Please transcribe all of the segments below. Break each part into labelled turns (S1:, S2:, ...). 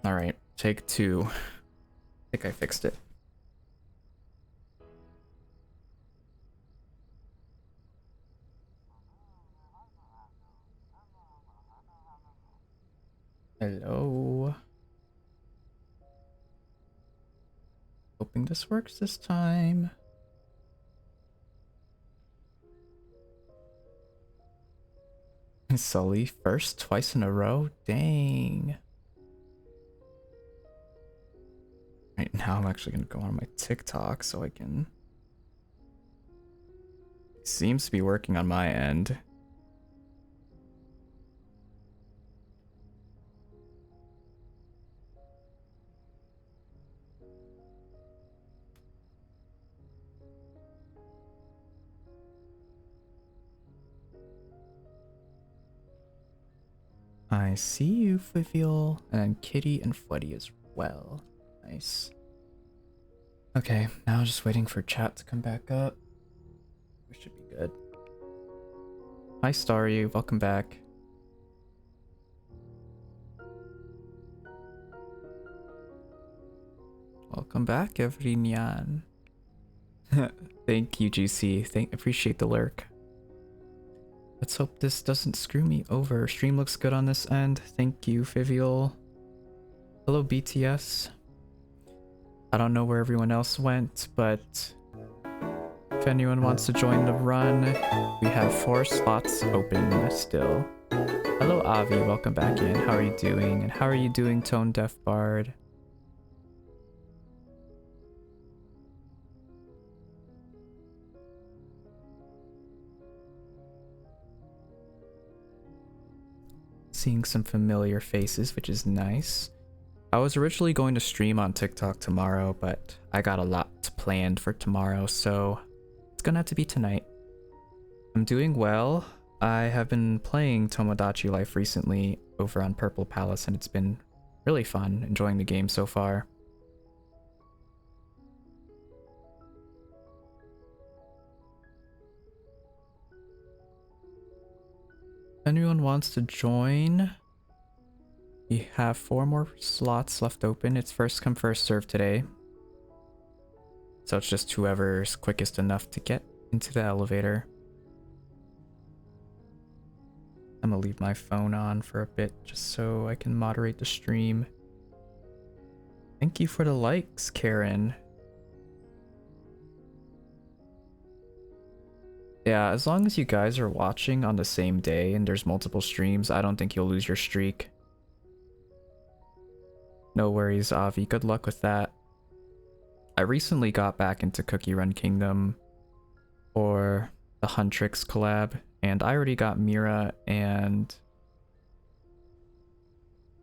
S1: Alright, take two. I think I fixed it. Hello. Hoping this works this time. Sully first twice in a row? Dang. Right now I'm actually gonna go on my TikTok so I can... Seems to be working on my end. I see you, Fifiel, and Kitty and Freddy as well. Nice. Okay, now just waiting for chat to come back up. We should be good. Hi, Starry. Welcome back. Welcome back, everyone. Thank you, GC. Appreciate the lurk. Let's hope this doesn't screw me over. Stream looks good on this end. Thank you, Fivial. Hello, BTS. I don't know where everyone else went, but if anyone wants to join the run, we have 4 slots open still. Hello, Avi. Welcome back in. How are you doing? And how are you doing, Tone Deaf Bard? Seeing some familiar faces, which is nice. I was originally going to stream on TikTok tomorrow, but I got a lot planned for tomorrow, so it's gonna have to be tonight. I'm doing well. I have been playing Tomodachi Life recently over on Purple Palace, and it's been really fun, enjoying the game so far. If anyone wants to join, we have 4 more slots left open. It's first come, first serve today. So it's just whoever's quickest enough to get into the elevator. I'm gonna leave my phone on for a bit just so I can moderate the stream. Thank you for the likes, Karen. Yeah, as long as you guys are watching on the same day and there's multiple streams, I don't think you'll lose your streak. No worries, Avi. Good luck with that. I recently got back into Cookie Run Kingdom for the Huntrix collab, and I already got Mira and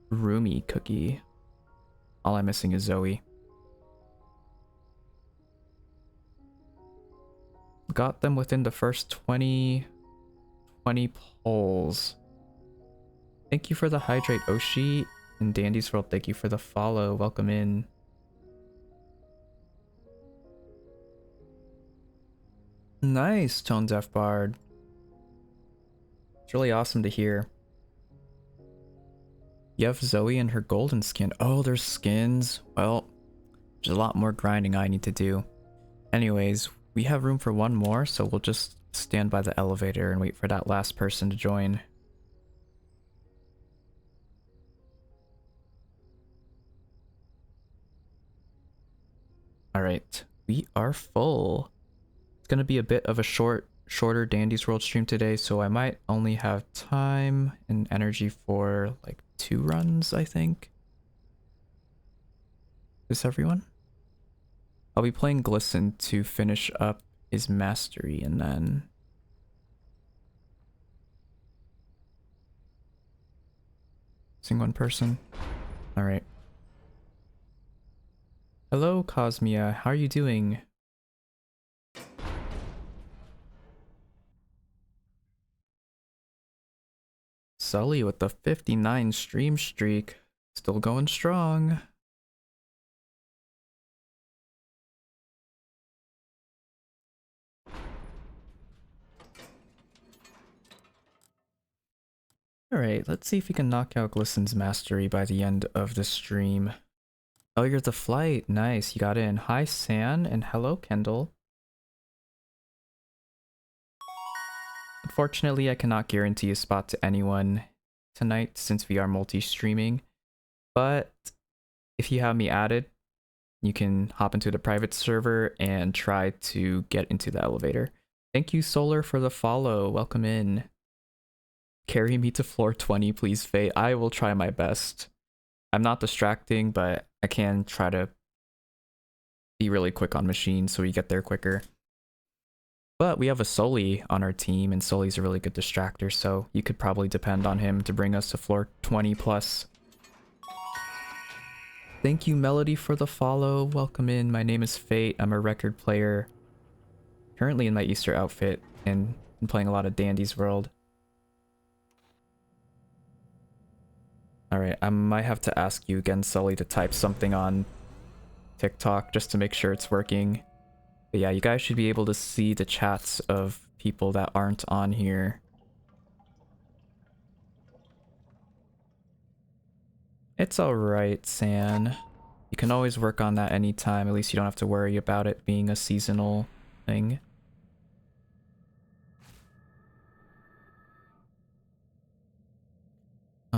S1: Rumi Cookie. All I'm missing is Zoe. Got them within the first 20 polls. Thank you for the hydrate, Oshi. And Dandy's World, thank you for the follow. Welcome in. Nice, Tone Deaf Bard. It's really awesome to hear. You have Zoe and her golden skin. Oh, there's skins. Well, there's a lot more grinding I need to do. Anyways, we have room for one more, so we'll just stand by the elevator and wait for that last person to join. Alright, we are full. It's gonna be a bit of a shorter Dandy's World stream today, so I might only have time and energy for like 2 runs, I think. Is everyone? I'll be playing Glisten to finish up his mastery, and then sing one person. Alright. Hello, Cosmia. How are you doing? Sully with the 59 stream streak. Still going strong. Alright, let's see if we can knock out Glisten's Mastery by the end of the stream. Oh, you're the flight. Nice, you got in. Hi, San, and hello, Kendall. Unfortunately, I cannot guarantee a spot to anyone tonight since we are multi-streaming, but if you have me added, you can hop into the private server and try to get into the elevator. Thank you, Solar, for the follow. Welcome in. Carry me to floor 20, please, Faye. I will try my best. I'm not distracting, but I can try to be really quick on machines so we get there quicker. But we have a Sully on our team, and Sully's a really good distractor, so you could probably depend on him to bring us to floor 20 plus. Thank you, Melody, for the follow. Welcome in. My name is Fate. I'm a record player. Currently in my Easter outfit, and I'm playing a lot of Dandy's World. Alright, I might have to ask you again, Sully, to type something on TikTok just to make sure it's working. But yeah, you guys should be able to see the chats of people that aren't on here. It's alright, San. You can always work on that anytime. At least you don't have to worry about it being a seasonal thing.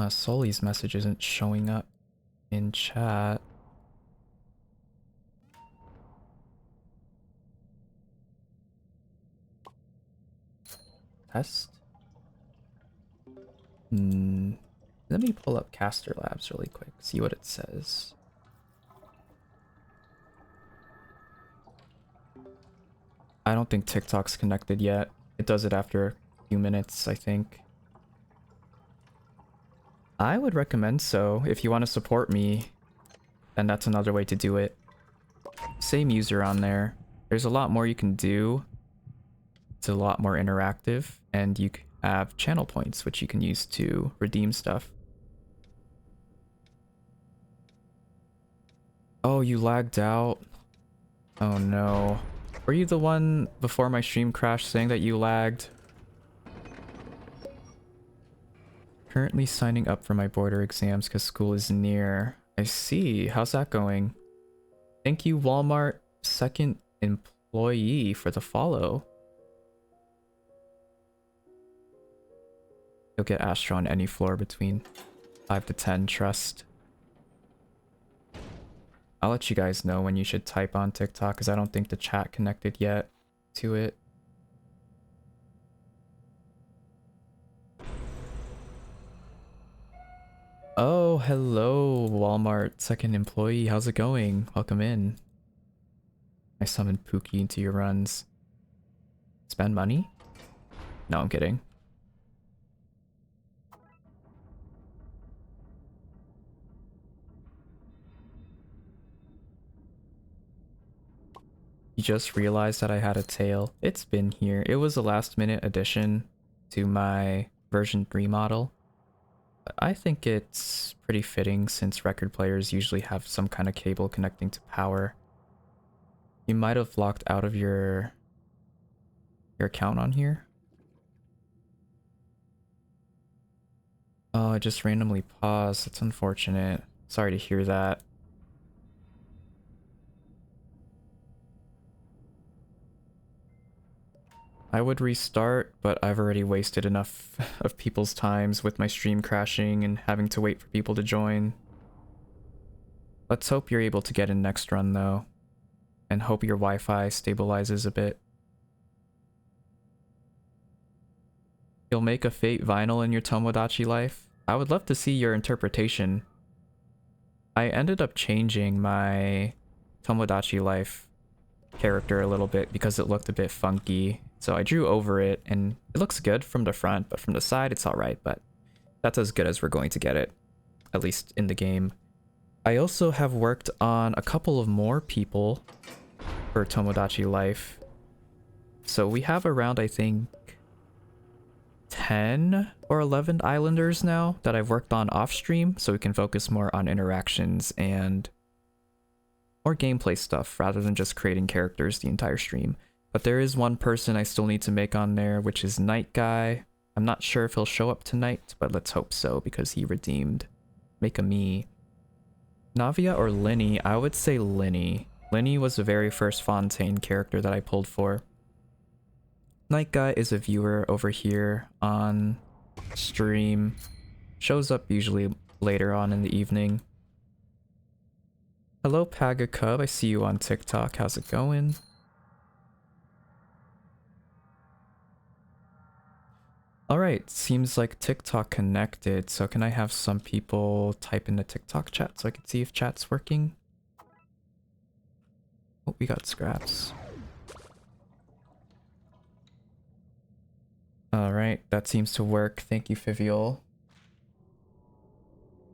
S1: Sully's message isn't showing up in chat. Test? Let me pull up Caster Labs really quick, see what it says. I don't think TikTok's connected yet. It does it after a few minutes, I think. I would recommend so. If you want to support me, then that's another way to do it. Same user on there. There's a lot more you can do. It's a lot more interactive, and you have channel points, which you can use to redeem stuff. Oh, you lagged out? Oh no. Were you the one before my stream crashed saying that you lagged? Currently signing up for my border exams because school is near. I see. How's that going? Thank you, Walmart second employee, for the follow. You'll get Astro on any floor between 5 to 10, trust. I'll let you guys know when you should type on TikTok because I don't think the chat connected yet to it. Oh, hello, Walmart second employee. How's it going? Welcome in. I summoned Pookie into your runs. Spend money? No, I'm kidding. You just realized that I had a tail. It's been here. It was a last minute addition to my version 3 model. But I think it's pretty fitting since record players usually have some kind of cable connecting to power. You might have locked out of your account on here. Oh, I just randomly paused. That's unfortunate. Sorry to hear that. I would restart, but I've already wasted enough of people's times with my stream crashing and having to wait for people to join. Let's hope you're able to get in next run though, and hope your Wi-Fi stabilizes a bit. You'll make a Fate vinyl in your Tomodachi life? I would love to see your interpretation. I ended up changing my Tomodachi life character a little bit because it looked a bit funky. So I drew over it and it looks good from the front, but from the side it's alright, but that's as good as we're going to get it, at least in the game. I also have worked on a couple of more people for Tomodachi Life. So we have around, I think, 10 or 11 islanders now that I've worked on off stream, so we can focus more on interactions and more gameplay stuff rather than just creating characters the entire stream. But there is one person I still need to make on there, which is Night Guy. I'm not sure if he'll show up tonight, but let's hope so because he redeemed. Make a me. Navia or Linny? I would say Linny. Linny was the very first Fontaine character that I pulled for. Night Guy is a viewer over here on stream. Shows up usually later on in the evening. Hello Paga Cub, I see you on TikTok. How's it going? Alright, seems like TikTok connected, so can I have some people type in the TikTok chat so I can see if chat's working? Oh, we got scraps. Alright, that seems to work. Thank you, Fiviol.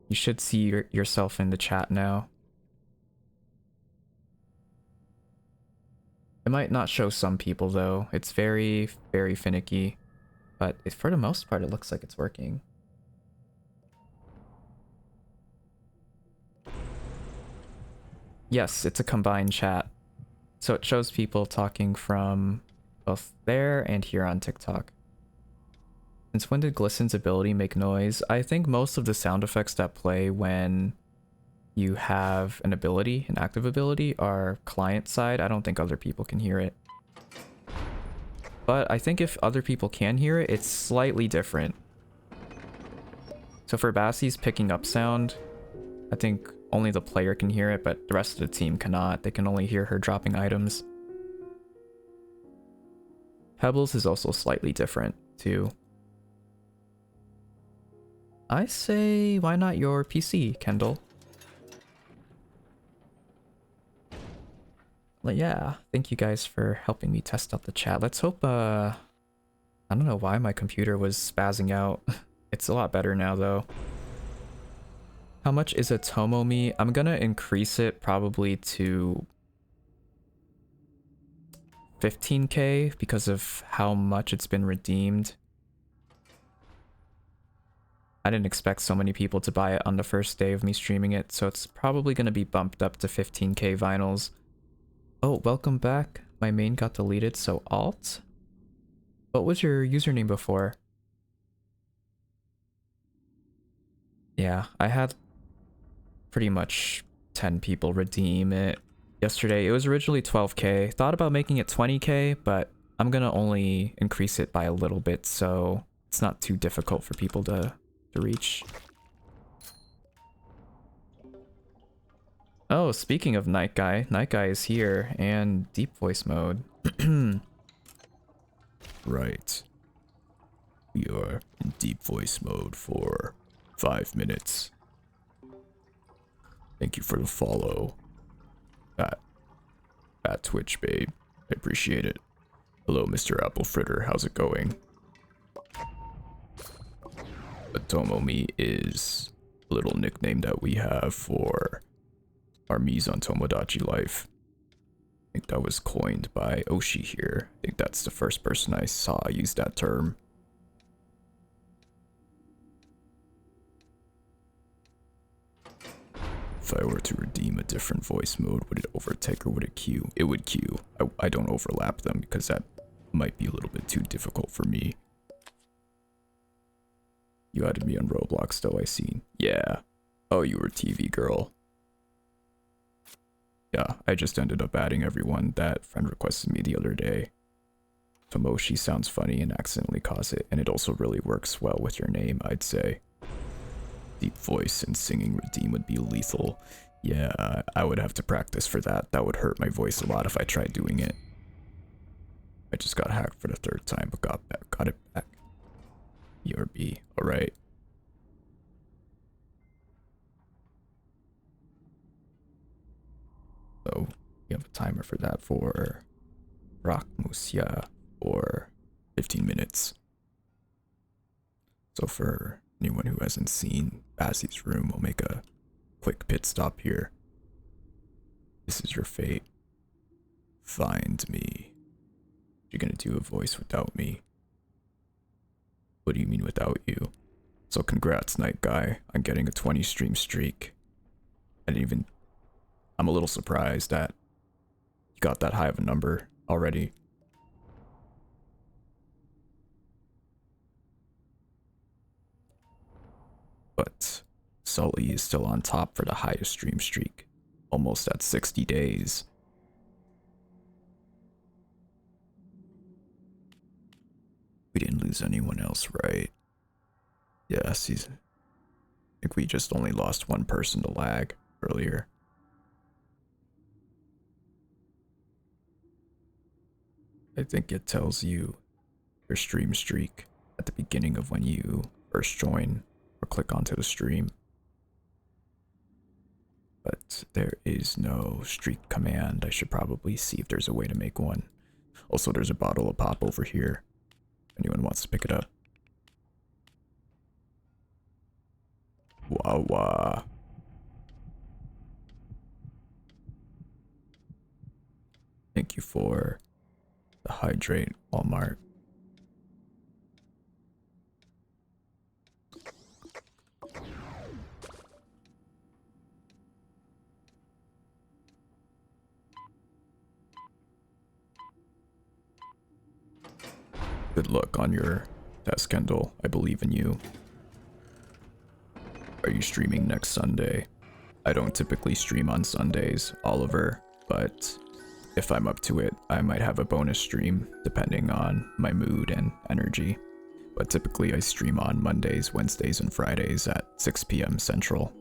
S1: You should see yourself in the chat now. It might not show some people though. It's very, very finicky. But for the most part, it looks like it's working. Yes, it's a combined chat. So it shows people talking from both there and here on TikTok. Since when did Glisten's ability make noise? I think most of the sound effects that play when you have an ability, an active ability, are client side. I don't think other people can hear it. But I think if other people can hear it, it's slightly different. So for Bassie's picking up sound, I think only the player can hear it, but the rest of the team cannot. They can only hear her dropping items. Pebbles is also slightly different, too. I say, why not your PC, Kendall? But yeah, thank you guys for helping me test out the chat. Let's hope, I don't know why my computer was spazzing out. It's a lot better now, though. How much is a Tomomi? I'm gonna increase it probably to 15k because of how much it's been redeemed. I didn't expect so many people to buy it on the first day of me streaming it, so it's probably gonna be bumped up to 15k vinyls. Oh, welcome back. My main got deleted, so alt? What was your username before? Yeah, I had pretty much 10 people redeem it yesterday. It was originally 12k. Thought about making it 20k, but I'm gonna only increase it by a little bit, so it's not too difficult for people to reach. Oh, speaking of Night Guy is here, and deep voice mode.
S2: Right. We are in deep voice mode for 5 minutes. Thank you for the follow. At Twitch, babe. I appreciate it. Hello, Mr. Apple Fritter. How's it going? A Tomomi is a little nickname that we have for our Mies on Tomodachi Life. I think that was coined by Oshi here. I think that's the first person I saw use that term. If I were to redeem a different voice mode, would it overtake or would it queue? It would queue. I don't overlap them because that might be a little bit too difficult for me. You added me on Roblox though, I seen. Yeah. Oh, you were TV girl. Yeah, I just ended up adding everyone that friend requested me the other day. Tomoshi sounds funny and accidentally caused it, and it also really works well with your name, I'd say. Deep voice and singing redeem would be lethal. Yeah, I would have to practice for that. That would hurt my voice a lot if I tried doing it. I just got hacked for the 3rd time, but got it back. ERB, alright. So, we have a timer for that for Rockmusya for 15 minutes. So for anyone who hasn't seen Bassie's room, we'll make a quick pit stop here. This is your fate. Find me. You're gonna do a voice without me. What do you mean without you? So congrats, Night Guy, on getting a 20 stream streak. I'm a little surprised that you got that high of a number already. but Sully is still on top for the highest stream streak, almost at 60 days. We didn't lose anyone else, right? Yes, I think we just only lost one person to lag earlier. I think it tells you your stream streak at the beginning of when you first join or click onto the stream. But there is no streak command. I should probably see if there's a way to make one. Also, there's a bottle of pop over here. Anyone wants to pick it up? Wawa. Thank you for the hydrate, Walmart. Good luck on your test, Kendall. I believe in you. Are you streaming next Sunday? I don't typically stream on Sundays, Oliver, but if I'm up to it, I might have a bonus stream depending on my mood and energy. But typically I stream on Mondays, Wednesdays, and Fridays at 6 p.m. Central.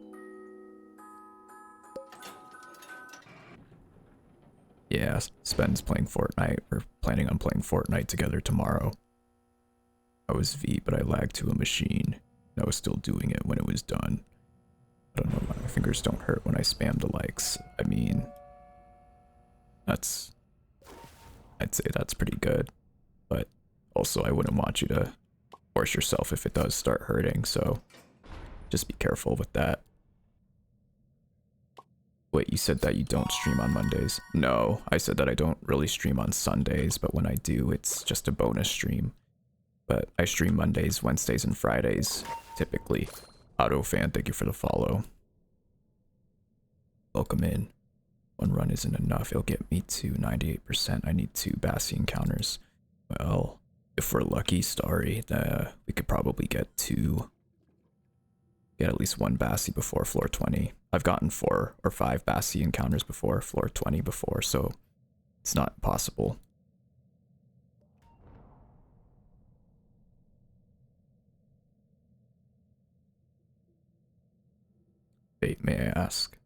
S2: Yeah, Spen's playing Fortnite. We're planning on playing Fortnite together tomorrow. I was V, but I lagged to a machine. I was still doing it when it was done. I don't know why my fingers don't hurt when I spam the likes. I mean, I'd say that's pretty good. But also I wouldn't want you to force yourself if it does start hurting, so just be careful with that. Wait, you said that you don't stream on Mondays? No, I said that I don't really stream on Sundays, but when I do, it's just a bonus stream. But I stream Mondays, Wednesdays, and Fridays, typically. AutoFan, thank you for the follow. Welcome in. One run isn't enough. It'll get me to 98%. I need 2 Bassi encounters. Well, if we're lucky, Starry, we could probably get at least 1 Bassi before floor 20. I've gotten 4 or 5 Bassi encounters before floor 20 before, so it's not impossible. Wait, may I ask?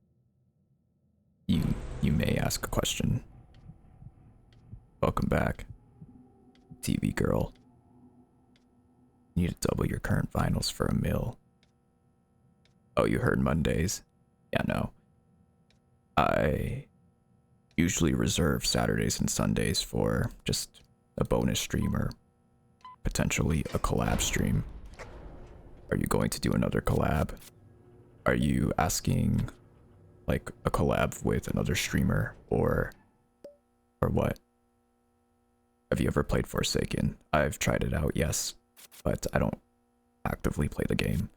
S2: You may ask a question. Welcome back. TV girl. You need to double your current vinyls for a mil. Oh, you heard Mondays? Yeah, no. I usually reserve Saturdays and Sundays for just a bonus stream or potentially a collab stream. Are you going to do another collab? Are you asking like a collab with another streamer or what? Have you ever played Forsaken? I've tried it out, yes, but I don't actively play the game.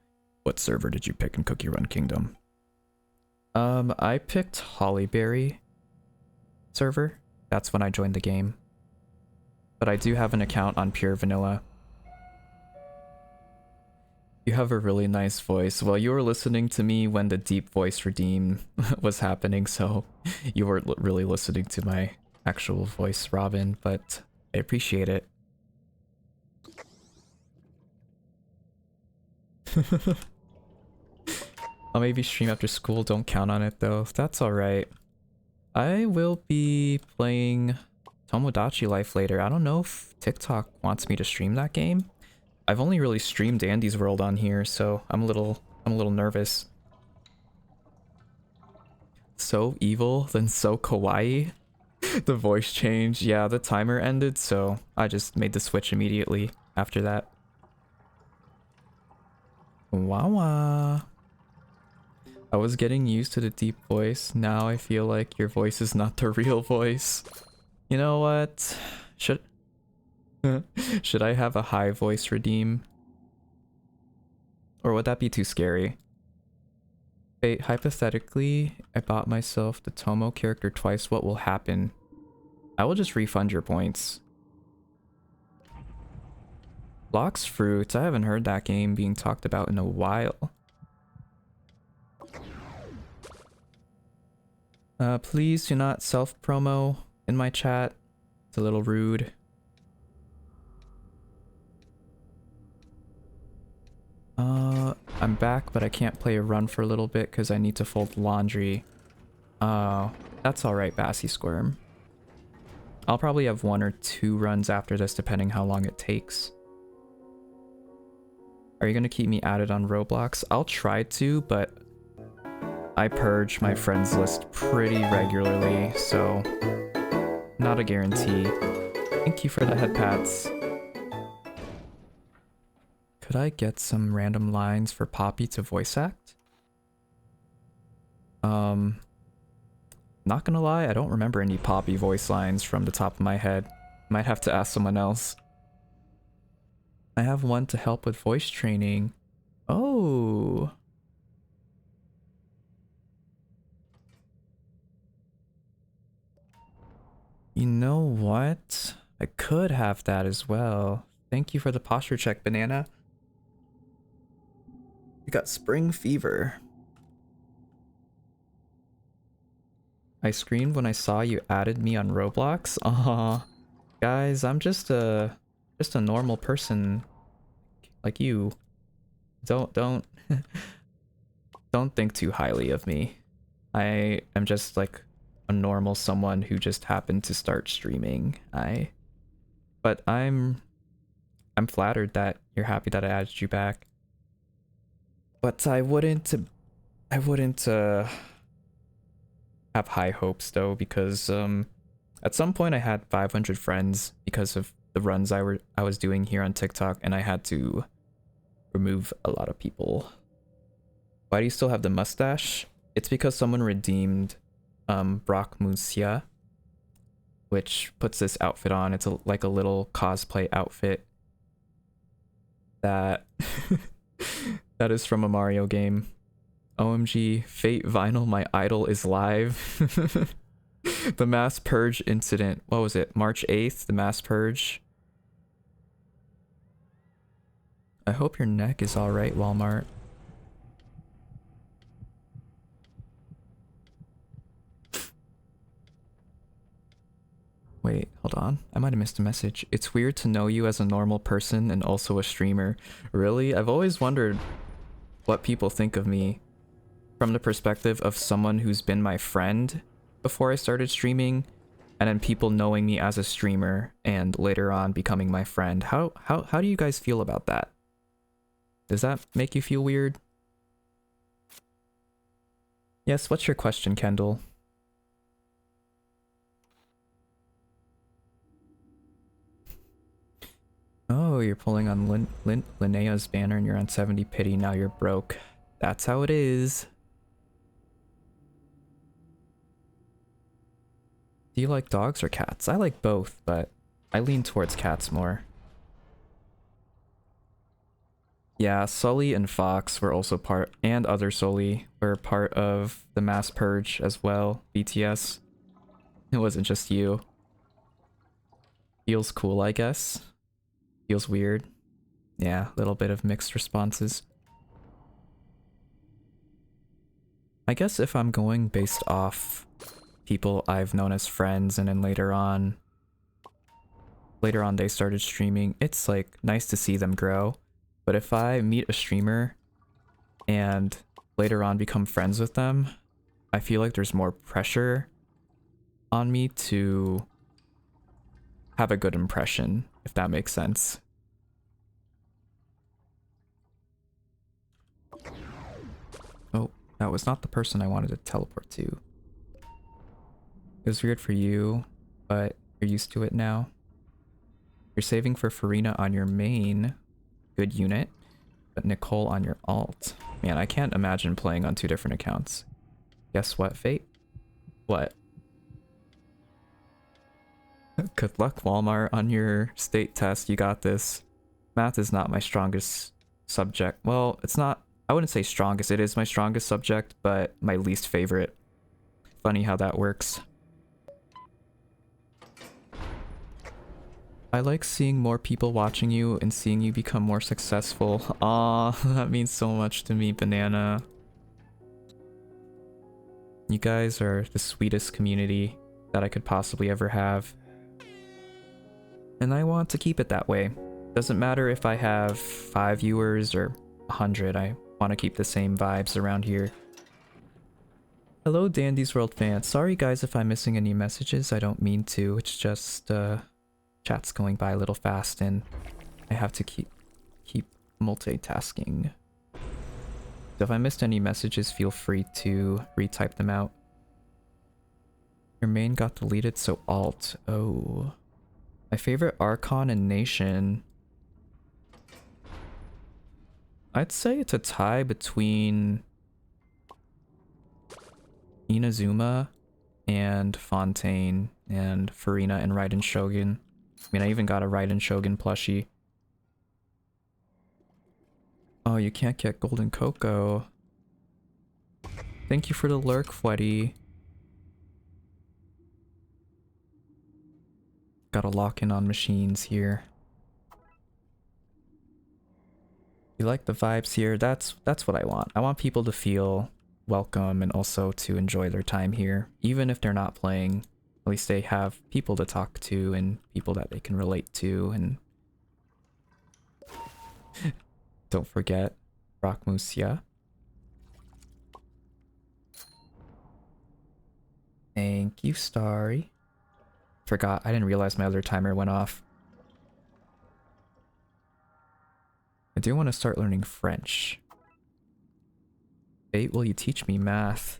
S2: What server did you pick in Cookie Run Kingdom? I picked Hollyberry server. That's when I joined the game. But I do have an account on Pure Vanilla. You have a really nice voice. Well, you were listening to me when the deep voice redeem was happening, so you weren't really listening to my actual voice, Robin, but I appreciate it. I'll maybe stream after school, don't count on it though. That's alright. I will be playing Tomodachi Life later. I don't know if TikTok wants me to stream that game. I've only really streamed Andy's World on here, so I'm a little nervous. So evil, then so kawaii. The voice change. Yeah, the timer ended, so I just made the switch immediately after that. Wawa. I was getting used to the deep voice. Now I feel like your voice is not the real voice. You know what? Should I have a high voice redeem? Or would that be too scary? Wait, hypothetically, I bought myself the Tomo character twice. What will happen? I will just refund your points. Blox Fruits. I haven't heard that game being talked about in a while.
S1: Please do not self-promo in my chat. It's a little rude. I'm back, but I can't play a run for a little bit because I need to fold laundry. That's alright, Bassy Squirm. I'll probably have 1 or 2 runs after this, depending how long it takes. Are you gonna keep me added on Roblox? I'll try to, but I purge my friends list pretty regularly, so not a guarantee. Thank you for the head pats. Could I get some random lines for Poppy to voice act? Not gonna lie, I don't remember any Poppy voice lines from the top of my head. Might have to ask someone else. I have one to help with voice training. Oh. You know what? I could have that as well. Thank you for the posture check, Banana. You got spring fever. I screamed when I saw you added me on Roblox. Aw. Guys, I'm just a normal person like you. Don't don't think too highly of me. I am just like a normal someone who just happened to start streaming. But I'm flattered that you're happy that I added you back. But I wouldn't have high hopes though, because at some point I had 500 friends because of the runs I was doing here on TikTok, and I had to remove a lot of people. Why do you still have the mustache? It's because someone redeemed Brock Musia, which puts this outfit on. It's like a little cosplay outfit that that is from a Mario game. OMG, Fate Vinyl, my idol is live. The mass purge incident. What was it? March 8th, the mass purge. I hope your neck is alright, Walmart. Wait, hold on. I might have missed a message. It's weird to know you as a normal person and also a streamer. Really? I've always wondered what people think of me from the perspective of someone who's been my friend before I started streaming, and then people knowing me as a streamer and later on becoming my friend. How do you guys feel about that? Does that make you feel weird? Yes, what's your question, Kendall? Oh, you're pulling on Linnea's banner and you're on 70 pity, now you're broke. That's how it is. Do you like dogs or cats? I like both, but I lean towards cats more. Yeah, Sully and Fox were also part, and other Sully were part of the mass purge as well, BTS. It wasn't just you. Feels cool, I guess. Feels weird. Yeah, a little bit of mixed responses. I guess if I'm going based off people I've known as friends and then later on they started streaming, it's like nice to see them grow. But if I meet a streamer and later on become friends with them, I feel like there's more pressure on me to have a good impression, if that makes sense. Oh, that was not the person I wanted to teleport to. It was weird for you, but you're used to it now. You're saving for Farina on your main, good unit, but Nicole on your alt. Man, I can't imagine playing on 2 different accounts. Guess what, Fate? What? Good luck, Walmart, on your state test. You got this. Math is not my strongest subject. Well, it's not, I wouldn't say strongest. It is my strongest subject, but my least favorite. Funny how that works. I like seeing more people watching you and seeing you become more successful. Aw, that means so much to me, Banana. You guys are the sweetest community that I could possibly ever have. And I want to keep it that way. Doesn't matter if I have 5 viewers or 100, I want to keep the same vibes around here. Hello, Dandy's World fans. Sorry guys if I'm missing any messages, I don't mean to. It's just, chat's going by a little fast and I have to keep multitasking. So if I missed any messages, feel free to retype them out. Your main got deleted, so alt. Oh. My favorite Archon and Nation. I'd say it's a tie between Inazuma and Fontaine and Farina and Raiden Shogun. I mean, I even got a Raiden Shogun plushie. Oh, you can't get Golden Cocoa. Thank you for the lurk, Fweddy. Gotta lock in on machines here. You like the vibes here? That's what I want. I want people to feel welcome and also to enjoy their time here. Even if they're not playing, at least they have people to talk to and people that they can relate to. And don't forget Rockmusia. Thank you, Starry. Forgot, I didn't realize my other timer went off. I do want to start learning French. Fate, will you teach me math?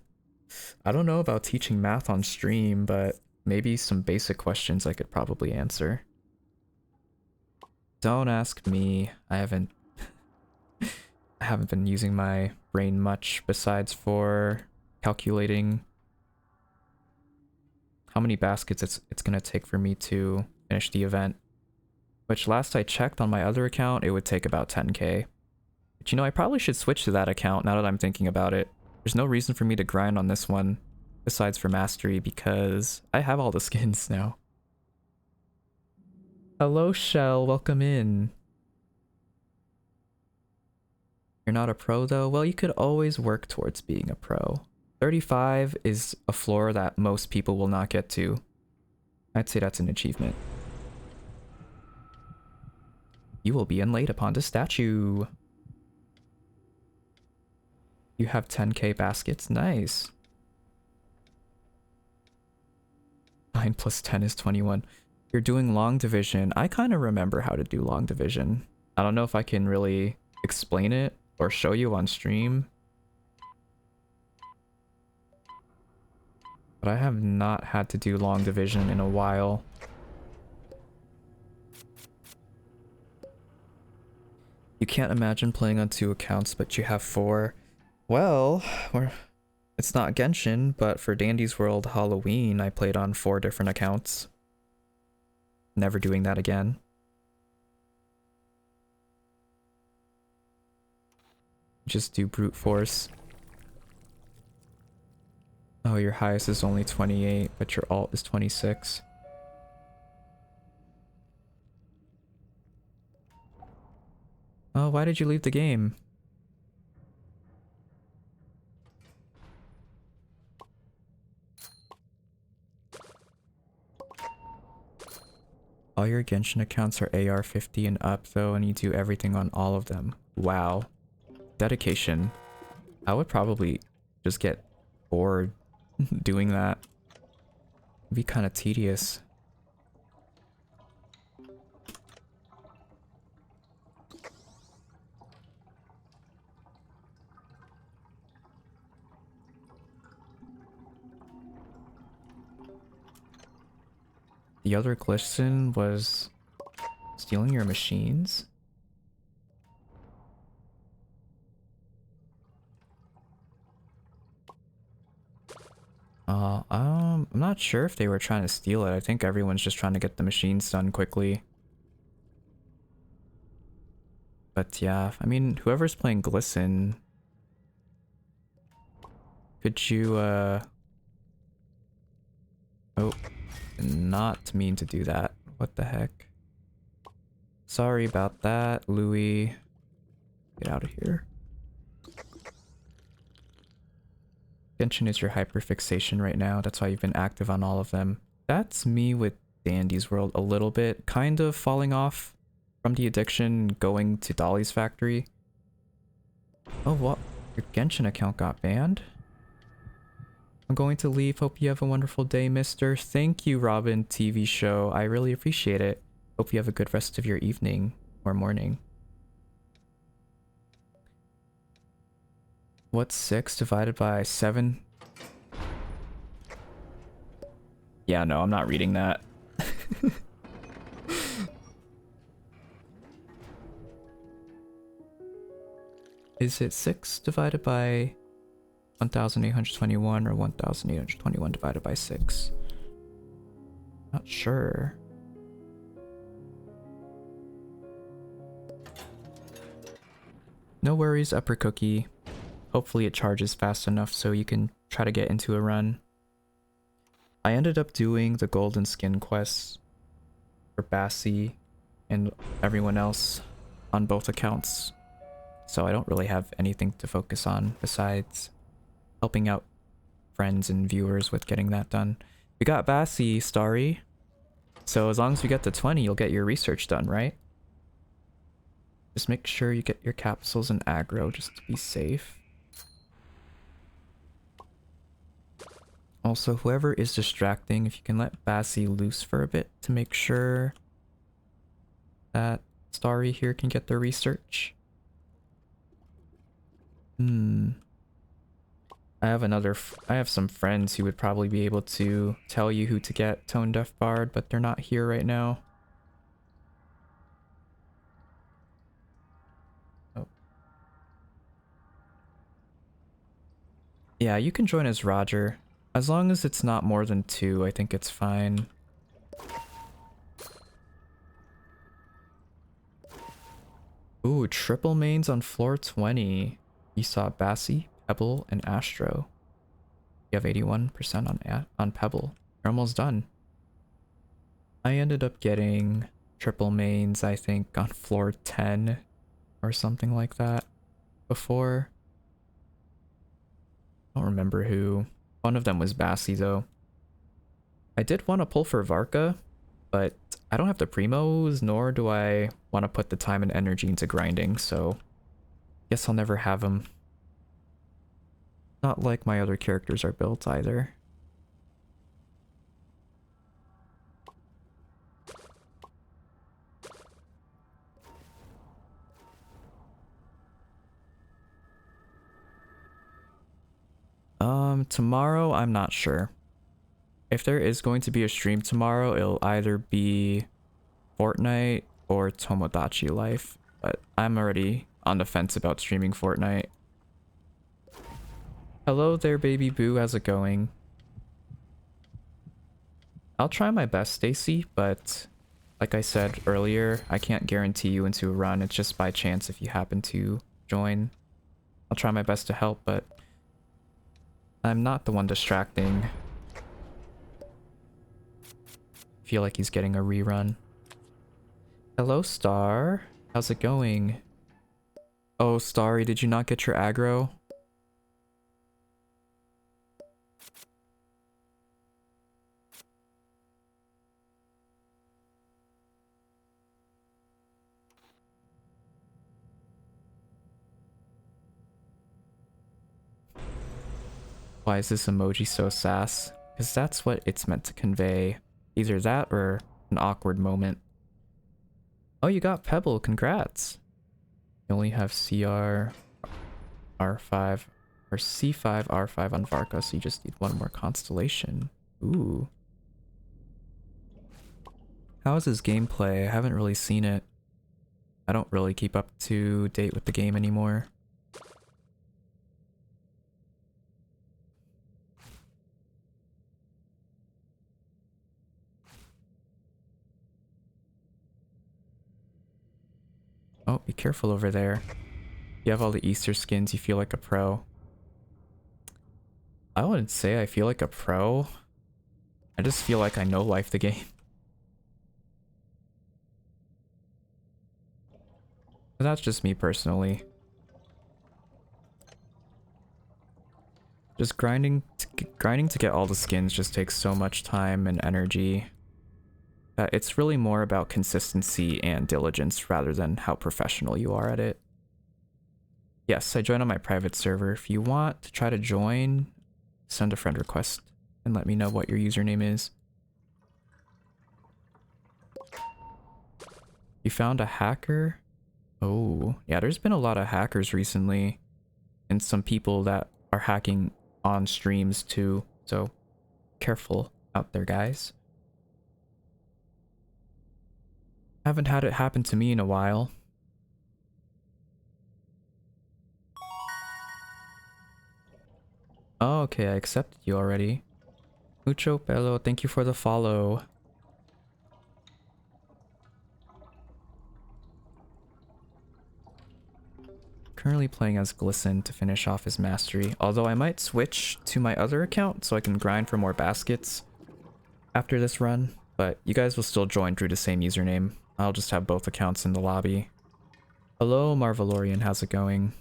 S1: I don't know about teaching math on stream, but maybe some basic questions I could probably answer. Don't ask me. I haven't been using my brain much besides for calculating how many baskets it's gonna take for me to finish the event. Which last I checked on my other account, it would take about 10k. But you know, I probably should switch to that account now that I'm thinking about it. There's no reason for me to grind on this one, besides for mastery, because I have all the skins now. Hello, Shell, welcome in. You're not a pro though? Well, you could always work towards being a pro. 35 is a floor that most people will not get to. I'd say that's an achievement. You will be inlaid upon the statue. You have 10k baskets? Nice. 9 plus 10 is 21. You're doing long division. I kind of remember how to do long division. I don't know if I can really explain it or show you on stream. But I have not had to do long division in a while. You can't imagine playing on 2 accounts, but you have 4. Well, it's not Genshin, but for Dandy's World Halloween, I played on 4 different accounts. Never doing that again. Just do brute force. Oh, your highest is only 28, but your alt is 26. Oh, why did you leave the game? All your Genshin accounts are AR 50 and up though, and you do everything on all of them. Wow. Dedication. I would probably just get bored doing that. It'd be kind of tedious. The other glisten was stealing your machines? I'm not sure if they were trying to steal it. I think everyone's just trying to get the machines done quickly. But yeah, I mean, whoever's playing glisten, could you, oh, not mean to do that. What the heck? Sorry about that, Louis. Get out of here. Genshin is your hyperfixation right now. That's why you've been active on all of them. That's me with Dandy's World a little bit. Kind of falling off from the addiction, going to Dolly's Factory. Oh, what? Your Genshin account got banned? I'm going to leave. Hope you have a wonderful day, mister. Thank you, Robin TV show. I really appreciate it. Hope you have a good rest of your evening or morning. What's 6 divided by 7? Yeah, no, I'm not reading that. Is it 6 divided by 1821 or 1821 divided by 6? Not sure. No worries, Upper Cookie. Hopefully it charges fast enough so you can try to get into a run. I ended up doing the golden skin quests for Bassie and everyone else on both accounts. So I don't really have anything to focus on besides helping out friends and viewers with getting that done. We got Bassie, Starry. So as long as you get to 20, you'll get your research done, right? Just make sure you get your capsules and aggro just to be safe. Also, whoever is distracting, if you can let Bassie loose for a bit to make sure that Starry here can get the research. I have some friends who would probably be able to tell you who to get Tone Deaf Bard, but they're not here right now. Oh. Yeah, you can join as Roger. As long as it's not more than 2, I think it's fine. Ooh, triple mains on floor 20. You saw Bassie, Pebble, and Astro. You have 81% on Pebble. You're almost done. I ended up getting triple mains, I think, on floor 10 or something like that before. I don't remember who. One of them was Bassie, though. I did want to pull for Varka, but I don't have the primos, nor do I want to put the time and energy into grinding, so guess I'll never have him. Not like my other characters are built either. Tomorrow, I'm not sure. If there is going to be a stream tomorrow, it'll either be Fortnite or Tomodachi Life, but I'm already on the fence about streaming Fortnite. Hello there, baby boo, how's it going? I'll try my best, Stacy, but like I said earlier, I can't guarantee you into a run. It's just by chance if you happen to join. I'll try my best to help, but I'm not the one distracting. Feel like he's getting a rerun. Hello, Star. How's it going? Oh, Starry, did you not get your aggro? Why is this emoji so sass? Because that's what it's meant to convey. Either that or an awkward moment. Oh, you got Pebble. Congrats. You only have CR, R5, or C5, R5 on Varka, so you just need one more constellation. Ooh. How is his gameplay? I haven't really seen it. I don't really keep up to date with the game anymore. Oh, be careful over there. You have all the Easter skins, you feel like a pro. I wouldn't say I feel like a pro. I just feel like I know life the game. But that's just me personally. Just grinding to get all the skins just takes so much time and energy that it's really more about consistency and diligence rather than how professional you are at it. Yes, I joined on my private server. If you want to try to join, send a friend request and let me know what your username is. You found a hacker? Oh, yeah, there's been a lot of hackers recently and some people that are hacking on streams too, so careful out there, guys. Haven't had it happen to me in a while. Oh, okay, I accepted you already. Mucho pelo, thank you for the follow. Currently playing as Glisten to finish off his mastery, although I might switch to my other account so I can grind for more baskets after this run, but you guys will still join through the same username. I'll just have both accounts in the lobby. Hello, Marvelorian, how's it going?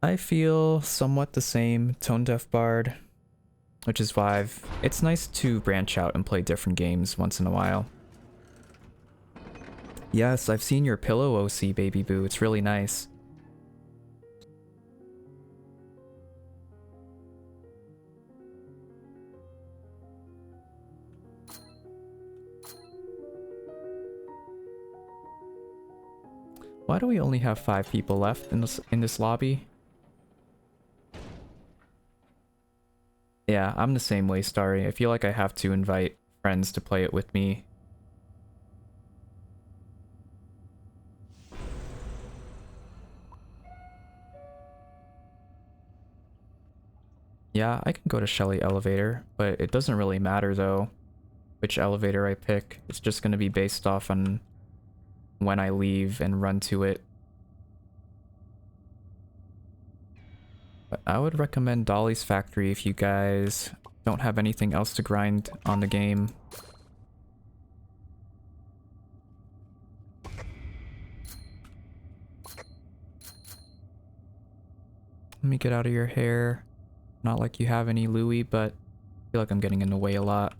S1: I feel somewhat the same, Tone Deaf Bard, which is 5. It's nice to branch out and play different games once in a while. Yes, I've seen your pillow OC, Baby Boo. It's really nice. Why do we only have 5 people left in this lobby? Yeah, I'm the same way, Starry. I feel like I have to invite friends to play it with me. Yeah, I can go to Shelly Elevator, but it doesn't really matter though which elevator I pick. It's just going to be based off on when I leave and run to it. But I would recommend Dolly's Factory if you guys don't have anything else to grind on the game. Let me get out of your hair. Not like you have any Louis, but I feel like I'm getting in the way a lot.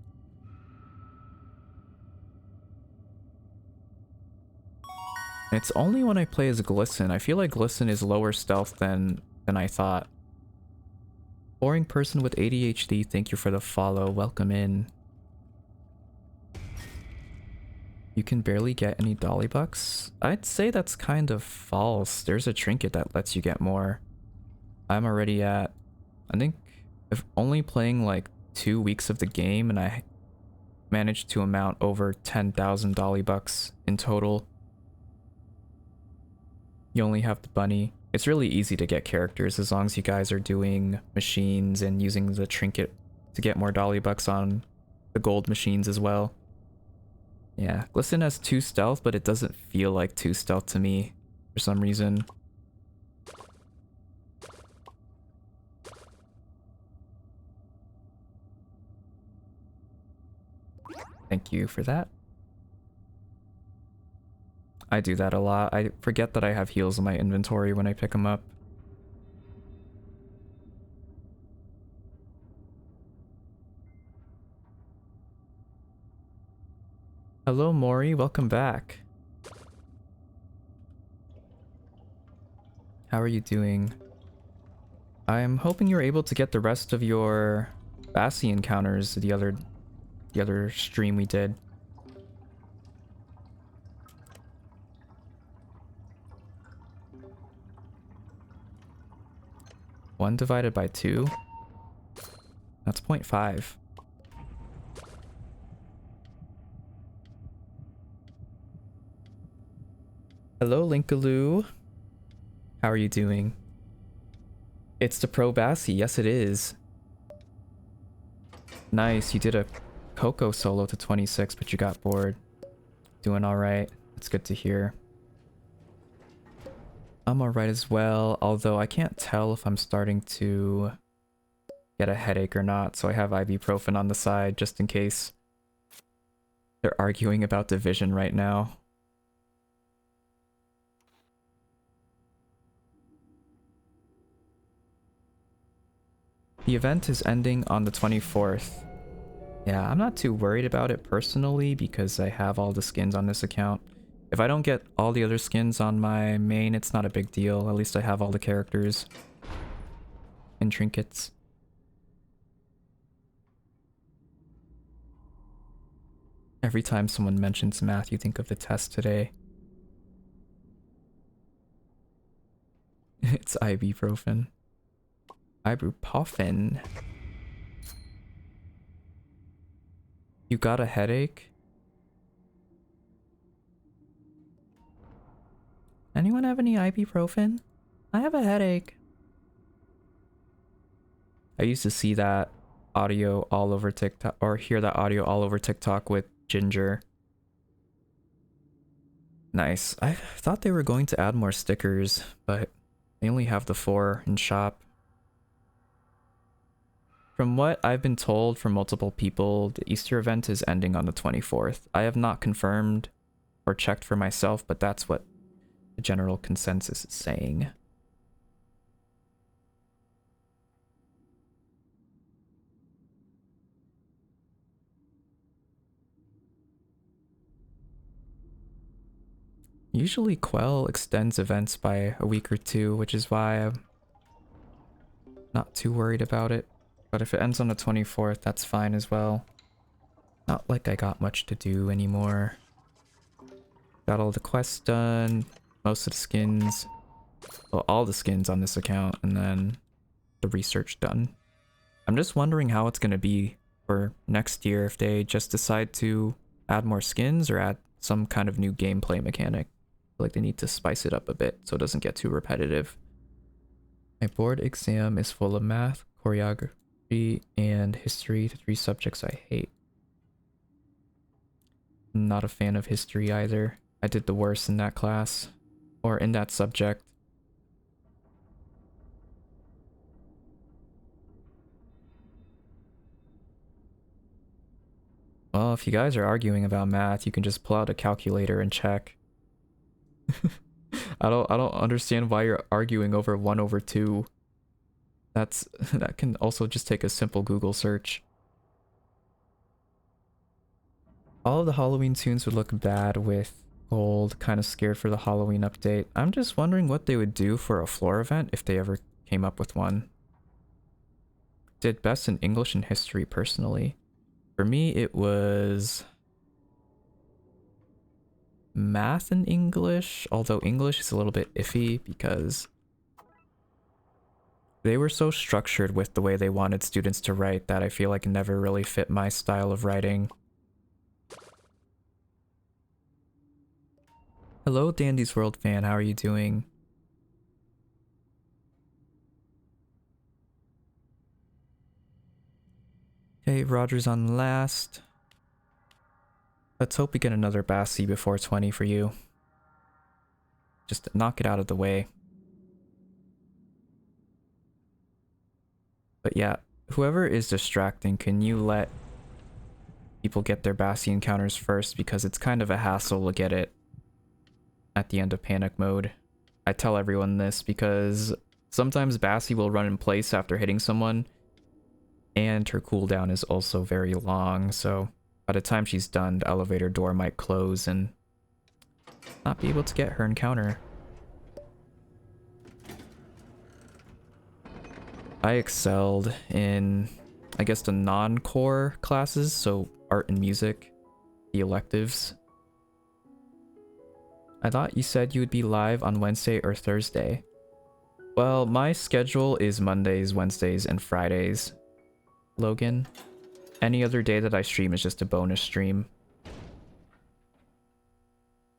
S1: It's only when I play as Glisten. I feel like Glisten is lower stealth than I thought. Boring person with ADHD, thank you for the follow. Welcome in. You can barely get any Dolly bucks? I'd say that's kind of false. There's a trinket that lets you get more. I'm already at, I think, if only playing like 2 weeks of the game and I managed to amount over 10,000 Dolly bucks in total. You only have the bunny. It's really easy to get characters as long as you guys are doing machines and using the trinket to get more Dolly bucks on the gold machines as well. Yeah, Glisten has 2 stealth, but it doesn't feel like 2 stealth to me for some reason. Thank you for that. I do that a lot. I forget that I have heals in my inventory when I pick them up. Hello, Mori. Welcome back. How are you doing? I'm hoping you're able to get the rest of your Bassi encounters the other stream we did. 1 divided by 2? That's 0.5. Hello, Linkaloo. How are you doing? It's the Pro Bassi. Yes, it is. Nice. You did a Coco solo to 26, but you got bored. Doing alright. That's good to hear. I'm alright as well, although I can't tell if I'm starting to get a headache or not, so I have ibuprofen on the side just in case. They're arguing about Division right now. The event is ending on the 24th. Yeah, I'm not too worried about it personally because I have all the skins on this account. If I don't get all the other skins on my main, it's not a big deal. At least I have all the characters and trinkets. Every time someone mentions math, you think of the test today. It's ibuprofen. Ibuprofen. You got a headache? Anyone have any ibuprofen? I have a headache. I used to see that audio all over TikTok, or hear that audio all over TikTok with Ginger. Nice. I thought they were going to add more stickers, but they only have the 4 in shop. From what I've been told from multiple people, the Easter event is ending on the 24th. I have not confirmed or checked for myself, but that's what the general consensus is saying. Usually Quell extends events by a week or 2, which is why I'm not too worried about it. But if it ends on the 24th, that's fine as well. Not like I got much to do anymore. Got all the quests done, most of the skins, well, all the skins on this account, and then the research done. I'm just wondering how it's going to be for next year, if they just decide to add more skins or add some kind of new gameplay mechanic. I feel like they need to spice it up a bit so it doesn't get too repetitive. My board exam is full of math, choreography, and history, the 3 subjects I hate. I'm not a fan of history either. I did the worst in that class, or in that subject. Well, if you guys are arguing about math, you can just pull out a calculator and check. I don't understand why you're arguing over 1/2. That can also just take a simple Google search. All of the Halloween tunes would look bad with gold, kind of scared for the Halloween update. I'm just wondering what they would do for a floor event if they ever came up with one. Did best in English and history personally. For me, it was math and English, although English is a little bit iffy because they were so structured with the way they wanted students to write that I feel like it never really fit my style of writing. Hello, Dandy's World fan, how are you doing? Okay, Roger's on last. Let's hope we get another Bassi before 20 for you. Just knock it out of the way. But yeah, whoever is distracting, can you let people get their Bassi encounters first, because it's kind of a hassle to get it at the end of panic mode. I tell everyone this because sometimes Bassi will run in place after hitting someone, and her cooldown is also very long, so by the time she's done, the elevator door might close and not be able to get her encounter. I excelled in, I guess, the non-core classes, so art and music, the electives. I thought you said you would be live on Wednesday or Thursday. Well, my schedule is Mondays, Wednesdays, and Fridays, Logan. Any other day that I stream is just a bonus stream.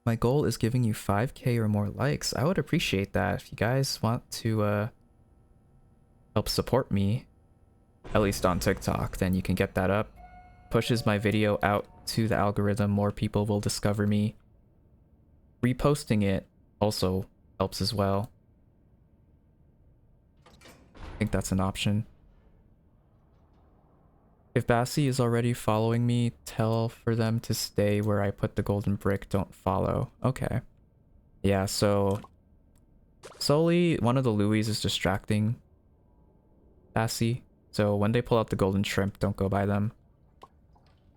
S1: My goal is giving you 5k or more likes. I would appreciate that. If you guys want to help support me, at least on TikTok, then you can get that up. Pushes my video out to the algorithm, more people will discover me. Reposting it also helps as well. I think that's an option. If Bassi is already following me, tell for them to stay where I put the golden brick, don't follow. Okay. Yeah, so solely one of the Louis is distracting Bassi. So when they pull out the golden shrimp, don't go by them.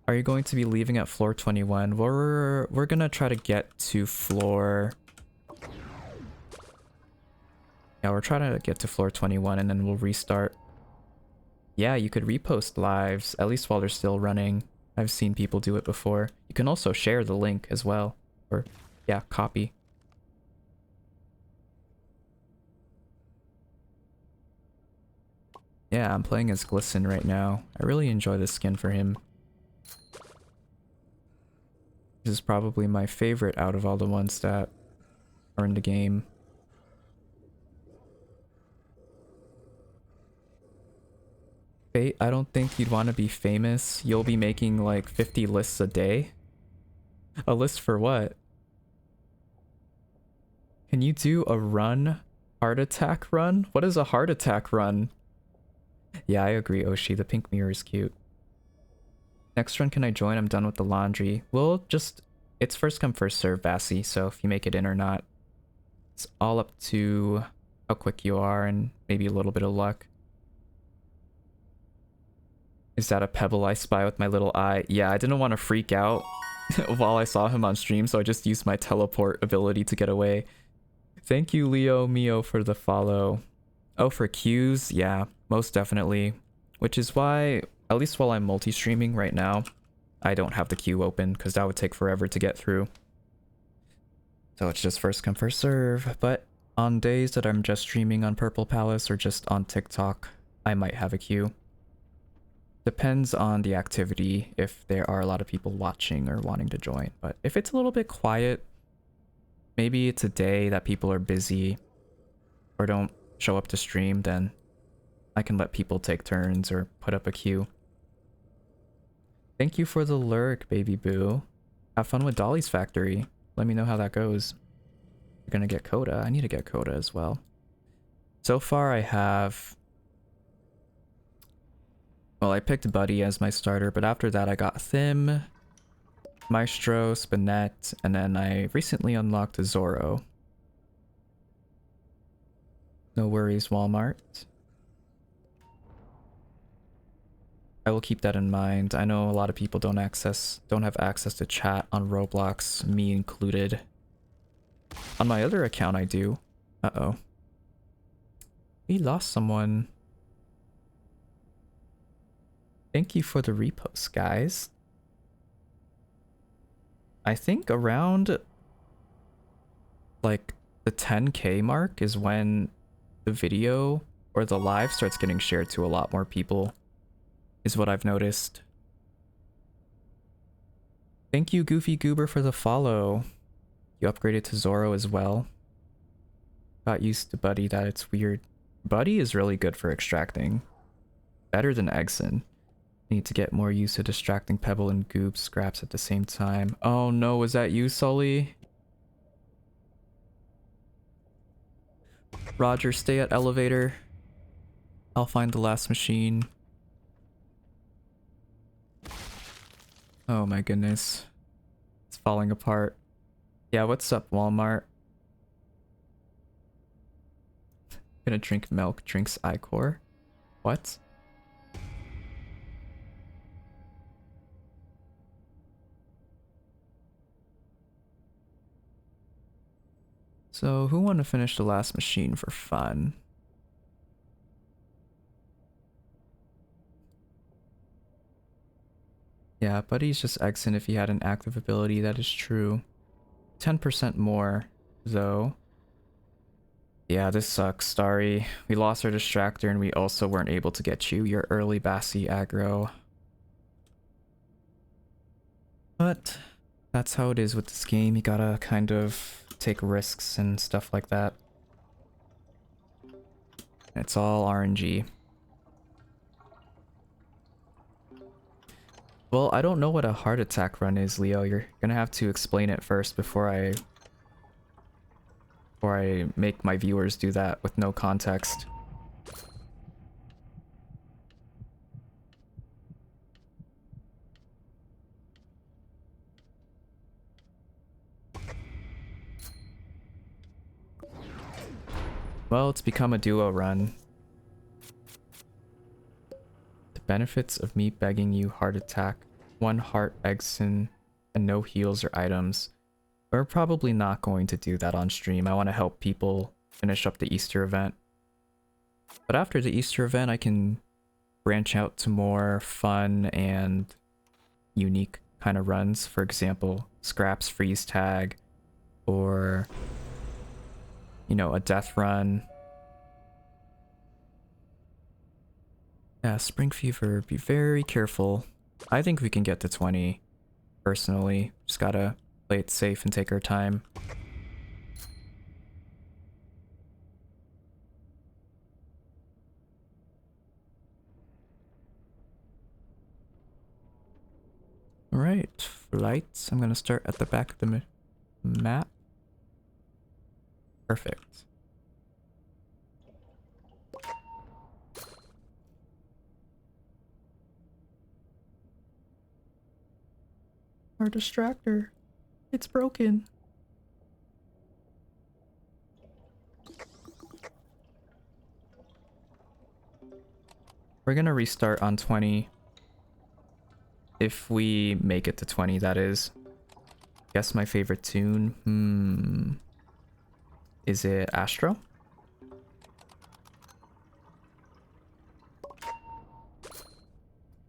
S1: Are you going to be leaving at floor 21? We're gonna try to get to floor... Yeah, we're trying to get to floor 21 and then we'll restart. Yeah, you could repost lives, at least while they're still running. I've seen people do it before. You can also share the link as well. Or, yeah, copy. Yeah, I'm playing as Glisten right now. I really enjoy this skin for him. This is probably my favorite out of all the ones that are in the game. Fate, I don't think you'd want to be famous. You'll be making like 50 lists a day. A list for what? Can you do a run? Heart attack run? What is a heart attack run? Yeah, I agree, Oshi. The pink mirror is cute. Next run, can I join? I'm done with the laundry. We'll just... It's first come, first serve, Bassi, so if you make it in or not, it's all up to how quick you are and maybe a little bit of luck. Is that a pebble I spy with my little eye? Yeah, I didn't want to freak out while I saw him on stream, so I just used my teleport ability to get away. Thank you, Leo Mio, for the follow. Oh, for queues? Yeah, most definitely. Which is why... At least while I'm multi-streaming right now, I don't have the queue open because that would take forever to get through. So it's just first come, first serve. But on days that I'm just streaming on Purple Palace or just on TikTok, I might have a queue. Depends on the activity, if there are a lot of people watching or wanting to join. But if it's a little bit quiet, maybe it's a day that people are busy or don't show up to stream, then I can let people take turns or put up a queue. Thank you for the lurk, baby boo. Have fun with Dolly's Factory. Let me know how that goes. You're gonna get Coda. I need to get Coda as well. So far I have... Well, I picked Buddy as my starter, but after that I got Thim, Maestro, Spinette, and then I recently unlocked Zoro. No worries, Walmart. I will keep that in mind. I know a lot of people don't have access to chat on Roblox, me included. On my other account I do. Uh-oh. We lost someone. Thank you for the repost, guys. I think around like the 10K mark is when the video or the live starts getting shared to a lot more people. Is what I've noticed. Thank you, Goofy Goober, for the follow. You upgraded to Zoro as well. Got used to Buddy, that it's weird. Buddy is really good for extracting. Better than Eggson. Need to get more used to distracting Pebble and Goop scraps at the same time. Oh no, was that you, Sully? Roger, stay at elevator. I'll find the last machine. Oh my goodness. It's falling apart. Yeah, what's up, Walmart? Gonna drink milk, drinks Icor. What? So, who wanna finish the last machine for fun? Yeah, Buddy's just Exon if he had an active ability, that is true. 10% more, though. Yeah, this sucks, Starry. We lost our distractor and we also weren't able to get you your early Bassi aggro. But that's how it is with this game. You gotta kind of take risks and stuff like that. It's all RNG. Well, I don't know what a heart attack run is, Leo. You're gonna have to explain it first before I make my viewers do that with no context. Well, it's become a duo run. The benefits of me begging you heart attack, 1 heart Exen, and no heals or items. We're probably not going to do that on stream. I want to help people finish up the Easter event. But after the Easter event, I can branch out to more fun and unique kind of runs. For example, Scraps freeze tag, or, you know, a death run. Yeah, Spring Fever, be very careful. I think we can get to 20, personally. Just gotta play it safe and take our time. Alright, flights. I'm gonna start at the back of the map. Perfect. Our distractor. It's broken. We're gonna restart on 20. If we make it to 20, that is. Guess my favorite tune? Is it Astro?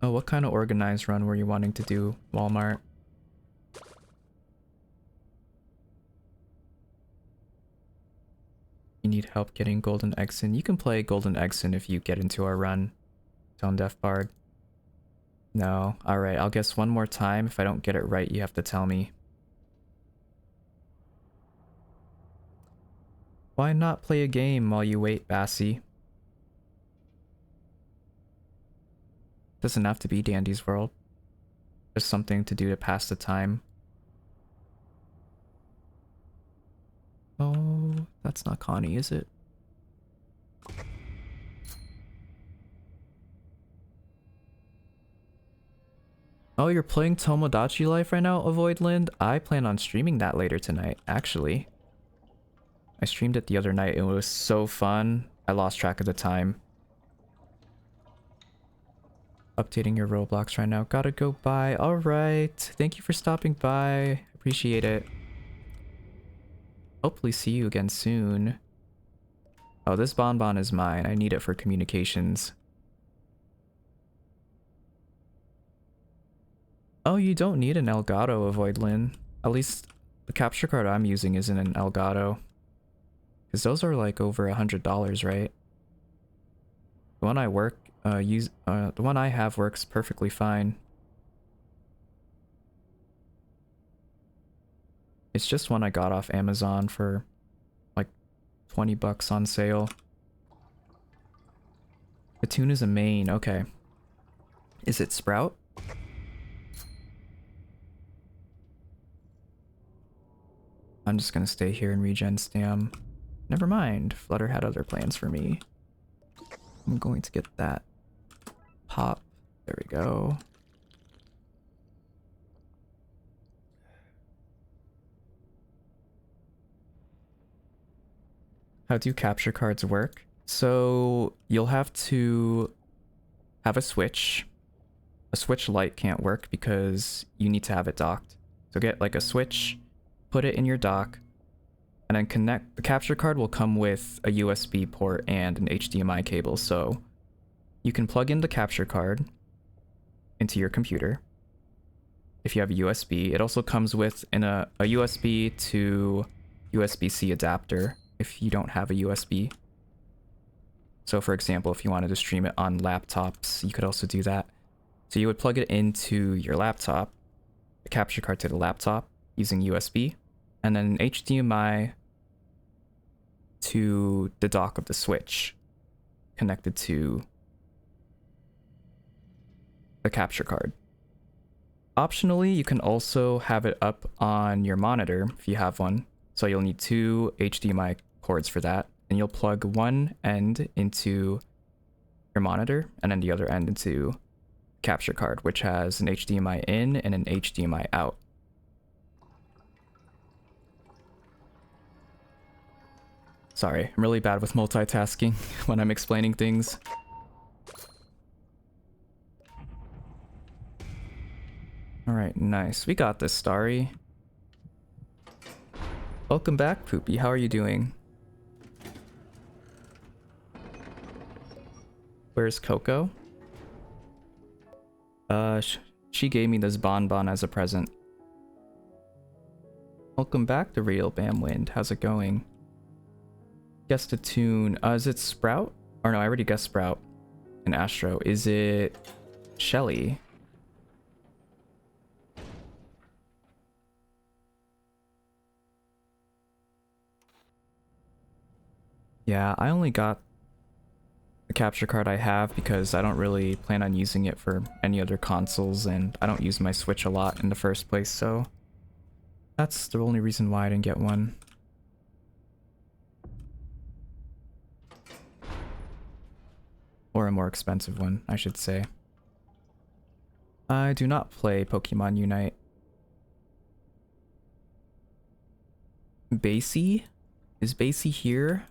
S1: Oh, what kind of organized run were you wanting to do, Walmart? You need help getting Golden Exen. You can play Golden Exen if you get into our run. Tone Deaf Bard. No. Alright, I'll guess one more time. If I don't get it right, you have to tell me. Why not play a game while you wait, Bassie? Doesn't have to be Dandy's World. Just something to do to pass the time. Oh, that's not Connie, is it? Oh, you're playing Tomodachi Life right now, Avoid Lind? I plan on streaming that later tonight, actually. I streamed it the other night. It was so fun. I lost track of the time. Updating your Roblox right now. Gotta go by. Alright. Thank you for stopping by. Appreciate it. Hopefully see you again soon. Oh, this bonbon is mine. I need it for communications. Oh, you don't need an Elgato, Avoid Lin. At least the capture card I'm using isn't an Elgato. Because those are like over $100, right? The one the one I have works perfectly fine. It's just one I got off Amazon for like 20 bucks on sale. The tune is a main, okay. Is it Sprout? I'm just gonna stay here and regen Stam. Never mind, Flutter had other plans for me. I'm going to get that pop. There we go. How do capture cards work? So you'll have to have a Switch. A Switch Lite can't work because you need to have it docked. So get like a Switch, put it in your dock, and then connect. The capture card will come with a USB port and an HDMI cable, so you can plug in the capture card into your computer if you have a USB. It also comes with a USB to USB-C adapter if you don't have a USB. So for example, if you wanted to stream it on laptops, you could also do that. So you would plug it into your laptop, the capture card to the laptop using USB, and then an HDMI to the dock of the Switch connected to the capture card. Optionally, you can also have it up on your monitor if you have one. So you'll need 2 HDMI cords for that, and you'll plug one end into your monitor and then the other end into capture card, which has an HDMI in and an HDMI out. Sorry, I'm really bad with multitasking when I'm explaining things. Alright, nice. We got this, Starry. Welcome back, Poopy. How are you doing? Where's Coco? She gave me this bonbon as a present. Welcome back to Real Bam Wind. How's it going? Guessed a tune. Is it Sprout? Or no, I already guessed Sprout and Astro. Is it Shelly? Yeah, I only got the capture card I have because I don't really plan on using it for any other consoles, and I don't use my Switch a lot in the first place, so that's the only reason why I didn't get one. Or a more expensive one, I should say. I do not play Pokemon Unite. Basie? Is Basie here?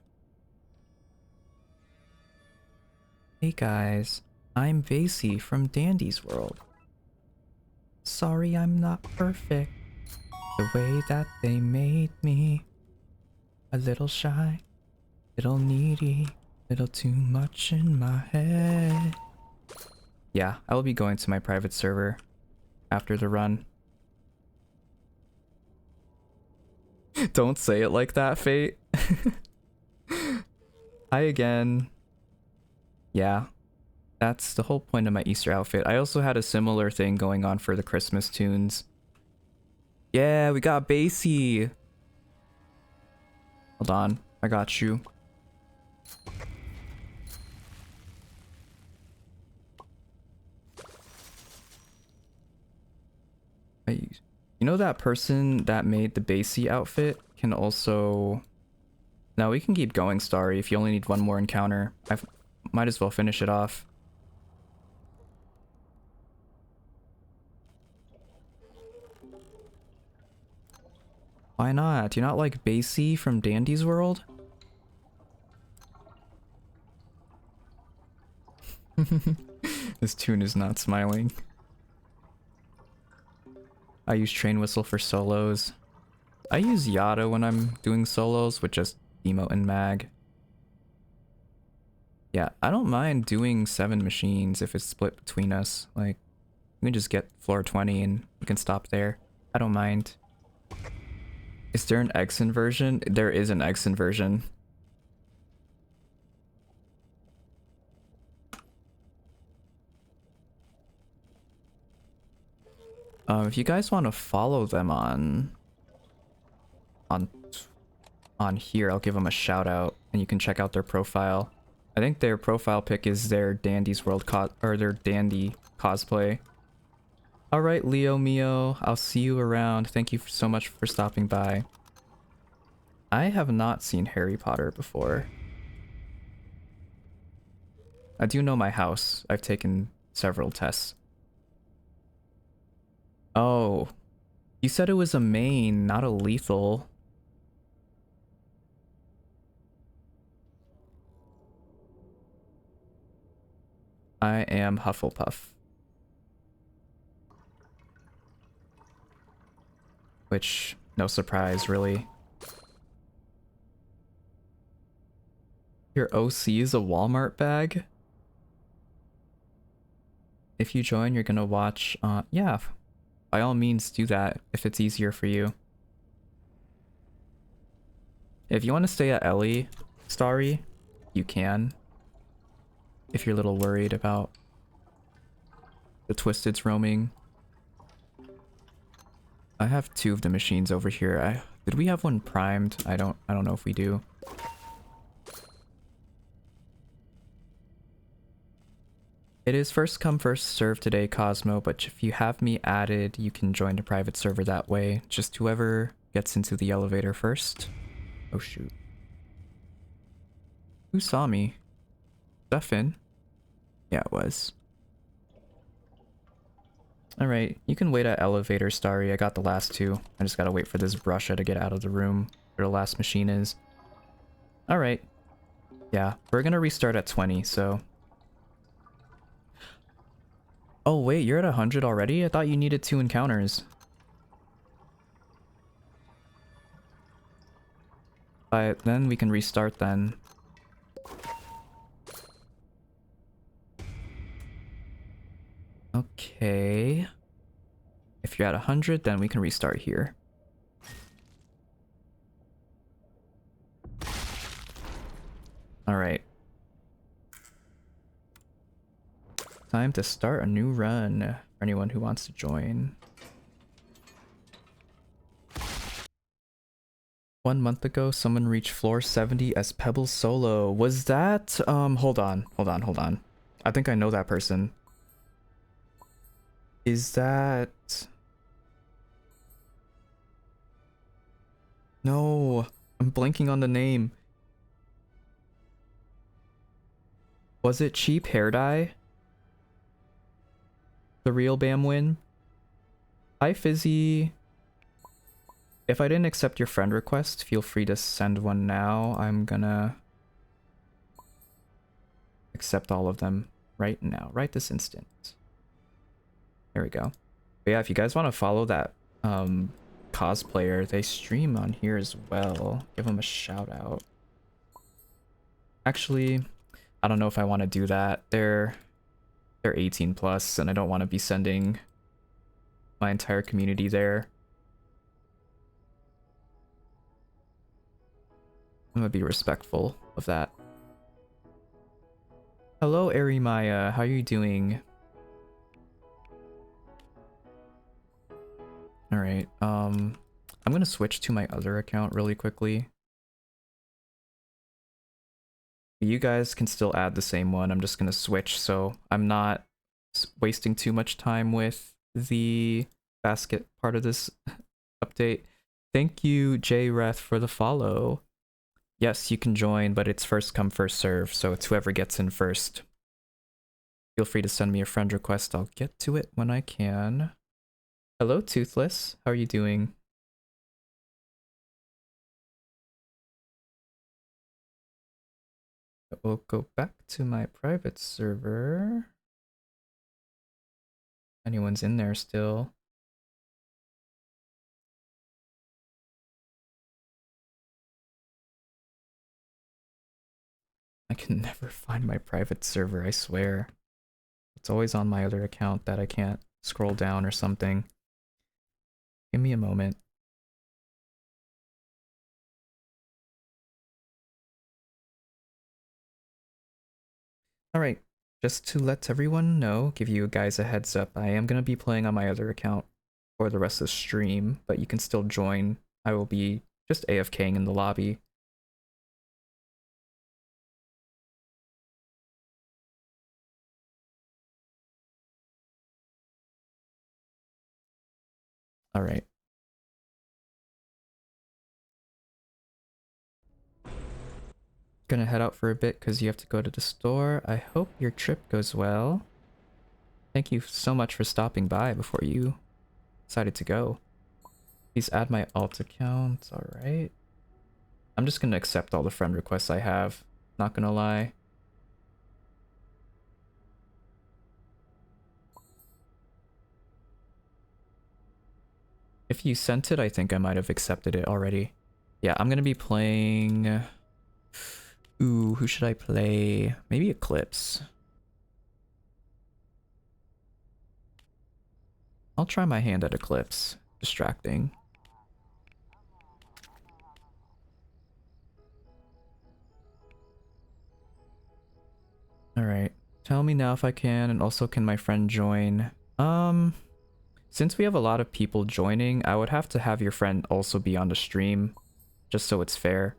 S1: Hey guys, I'm Basie from Dandy's World. Sorry I'm not perfect. The way that they made me. A little shy, little needy, little too much in my head. Yeah, I will be going to my private server after the run. Don't say it like that, Fate. Hi again. Yeah, that's the whole point of my Easter outfit. I also had a similar thing going on for the Christmas tunes. Yeah, we got Basie. Hold on, I got you. You know that person that made the Basie outfit can also... No, we can keep going, Starry, if you only need one more encounter. I might as well finish it off. Why not? Do you not like Basie from Dandy's World? This tune is not smiling. I use Train Whistle for solos. I use Yada when I'm doing solos with just Emote and Mag. Yeah, I don't mind doing 7 machines if it's split between us. Like, we can just get floor 20 and we can stop there. I don't mind. Is there an Exen version? There is an Exen version. If you guys want to follow them on here, I'll give them a shout out and you can check out their profile. I think their profile pic is their Dandy's World or their Dandy cosplay. All right, Leo Mio, I'll see you around. Thank you so much for stopping by. I have not seen Harry Potter before. I do know my house. I've taken several tests. Oh, you said it was a main, not a lethal. I am Hufflepuff. Which, no surprise, really. Your OC is a Walmart bag? If you join, you're gonna watch, yeah. By all means, do that if it's easier for you. If you want to stay at Ellie, Starry, you can. If you're a little worried about the Twisted's roaming. I have 2 of the machines over here. Did we have one primed? I don't know if we do. It is first come first serve today, Cosmo, but if you have me added, you can join the private server that way. Just whoever gets into the elevator first. Oh shoot. Who saw me? Was that Finn? Yeah, it was. Alright, you can wait at elevator, Starry. I got the last 2. I just gotta wait for this Brusha to get out of the room where the last machine is. All right. Yeah, we're gonna restart at 20, so. Oh wait, you're at 100 already? I thought you needed 2 encounters. But then we can restart then. Okay. If you're at 100, then we can restart here. Alright. Time to start a new run for anyone who wants to join. 1 month ago, someone reached floor 70 as Pebble Solo. Was that, hold on. I think I know that person. Is that... No, I'm blanking on the name. Was it Cheap Hair Dye? The real Bamwin? Hi Fizzy. If I didn't accept your friend request, feel free to send one now. I'm gonna accept all of them right now, right this instant. There we go. But yeah, if you guys want to follow that cosplayer, they stream on here as well. Give them a shout out. Actually, I don't know if I want to do that. They're 18 plus, and I don't want to be sending my entire community there. I'm gonna be respectful of that. Hello, Ari Maya. How are you doing? All right. I'm gonna switch to my other account really quickly. You guys can still add the same one. I'm just gonna switch so I'm not wasting too much time with the basket part of this update. Thank you, JReth, for the follow. Yes, you can join, but it's first come, first serve, so it's whoever gets in first. Feel free to send me a friend request. I'll get to it when I can. Hello, Toothless. How are you doing? We'll go back to my private server. Anyone's in there still? I can never find my private server, I swear. It's always on my other account that I can't scroll down or something. Give me a moment. Alright, just to let everyone know, give you guys a heads up, I am going to be playing on my other account for the rest of the stream, but you can still join. I will be just AFKing in the lobby. Alright. Gonna head out for a bit because you have to go to the store. I hope your trip goes well. Thank you so much for stopping by before you decided to go. Please add my alt account. Alright. I'm just gonna accept all the friend requests I have. Not gonna lie. If you sent it, I think I might have accepted it already. Yeah, I'm gonna be playing... Ooh, who should I play? Maybe Eclipse. I'll try my hand at Eclipse. Distracting. Alright. Tell me now if I can, and also can my friend join? Since we have a lot of people joining, I would have to have your friend also be on the stream, just so it's fair.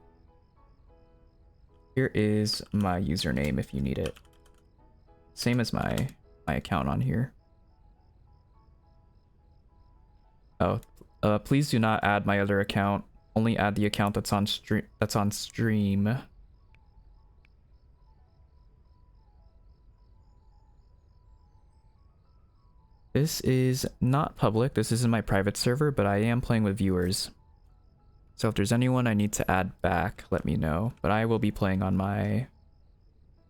S1: Here is my username if you need it. Same as my account on here. Oh, please do not add my other account. Only add the account that's on stream. This is not public. This isn't my private server, but I am playing with viewers. So if there's anyone I need to add back, let me know. But I will be playing on my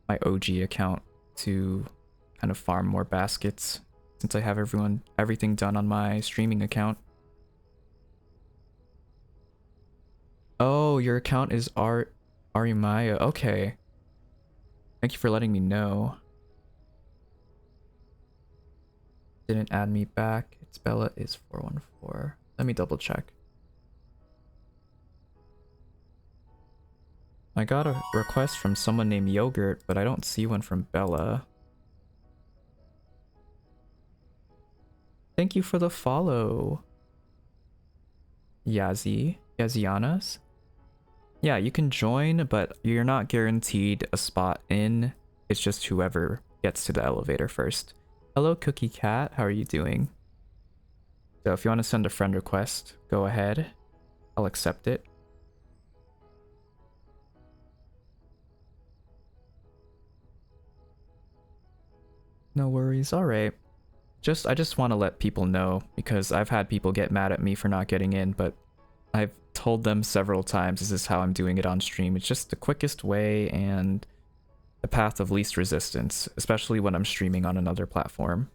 S1: OG account to kind of farm more baskets since I have everything done on my streaming account. Oh, your account is Arimaya. Okay. Thank you for letting me know. Didn't add me back. It's Bella is 414. Let me double check. I got a request from someone named Yogurt, but I don't see one from Bella. Thank you for the follow. Yazianas. Yeah, you can join, but you're not guaranteed a spot in. It's just whoever gets to the elevator first. Hello, Cookie Cat. How are you doing? So if you want to send a friend request, go ahead. I'll accept it. No worries. All right. I just want to let people know because I've had people get mad at me for not getting in, but I've told them several times this is how I'm doing it on stream. It's just the quickest way and the path of least resistance, especially when I'm streaming on another platform.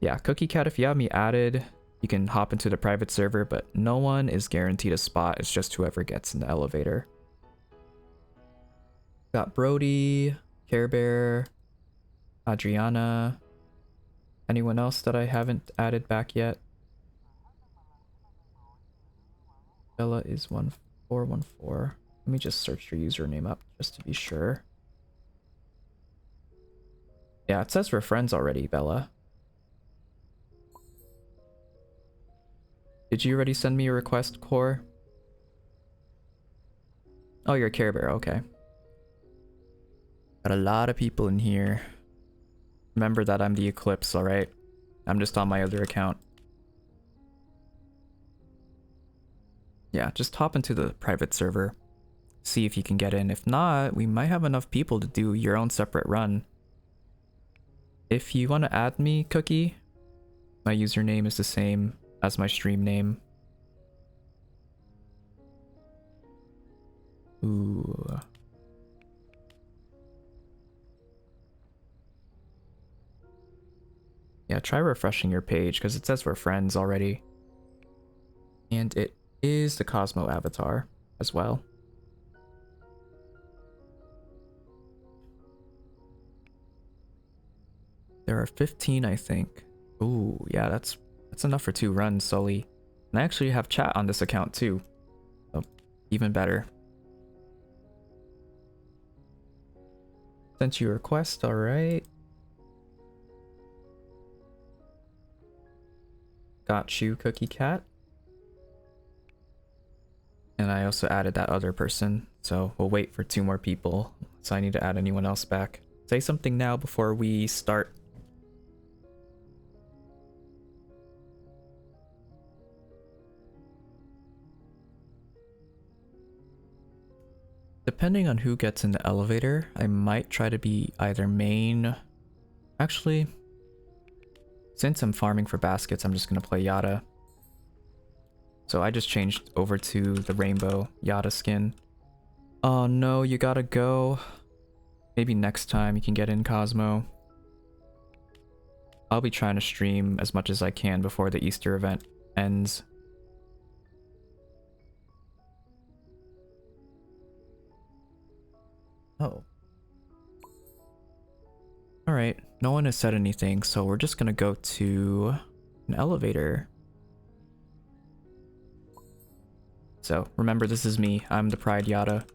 S1: Yeah, Cookie Cat, if you have me added, you can hop into the private server, but no one is guaranteed a spot. It's just whoever gets in the elevator. Got Brody, Care Bear, Adriana. Anyone else that I haven't added back yet? Bella is 1414. Let me just search your username up just to be sure. Yeah, it says we're friends already, Bella. Did you already send me a request, Core? Oh, you're a Care Bear, okay. Got a lot of people in here. Remember that I'm the Eclipse, alright? I'm just on my other account. Yeah, just hop into the private server. See if you can get in. If not, we might have enough people to do your own separate run. If you want to add me, Cookie, my username is the same as my stream name. Ooh. Yeah, try refreshing your page because it says we're friends already. And it is the Cosmo avatar as well. There are 15, I think. Ooh, yeah, that's enough for 2 runs, Sully. And I actually have chat on this account too. So, even better. Sent you a request, alright. Got you, Cookie Cat. And I also added that other person, so we'll wait for 2 more people. So I need to add anyone else back. Say something now before we start. Depending on who gets in the elevator, I might try to be either main. Actually, since I'm farming for baskets, I'm just gonna play Yada. So I just changed over to the rainbow Yada skin. Oh no, you gotta go. Maybe next time you can get in, Cosmo. I'll be trying to stream as much as I can before the Easter event ends. Oh. Alright, no one has said anything, so we're just gonna go to an elevator. So, remember this is me, I'm the Pride Yada.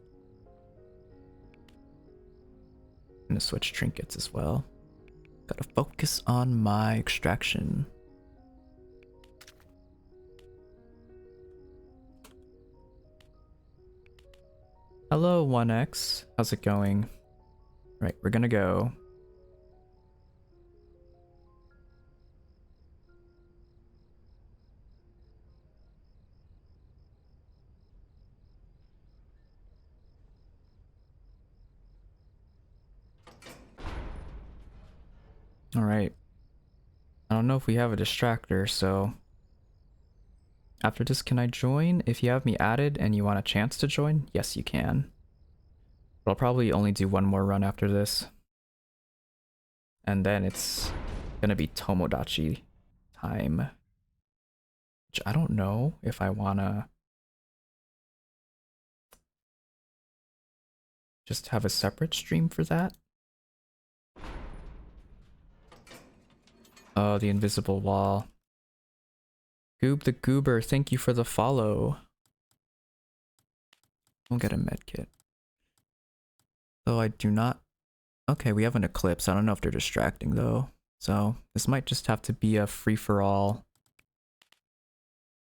S1: I'm gonna switch trinkets as well. Gotta focus on my extraction. Hello, 1x. How's it going? Right, we're gonna go. Alright. I don't know if we have a distractor, so After this, can I join? If you have me added and you want a chance to join, yes, you can. But I'll probably only do one more run after this. And then it's gonna be Tomodachi time. Which I don't know if I wanna just have a separate stream for that. Oh, the invisible wall. Goob the Goober, thank you for the follow. We'll get a medkit. Though I do not... Okay, we have an eclipse. I don't know if they're distracting though. So this might just have to be a free-for-all.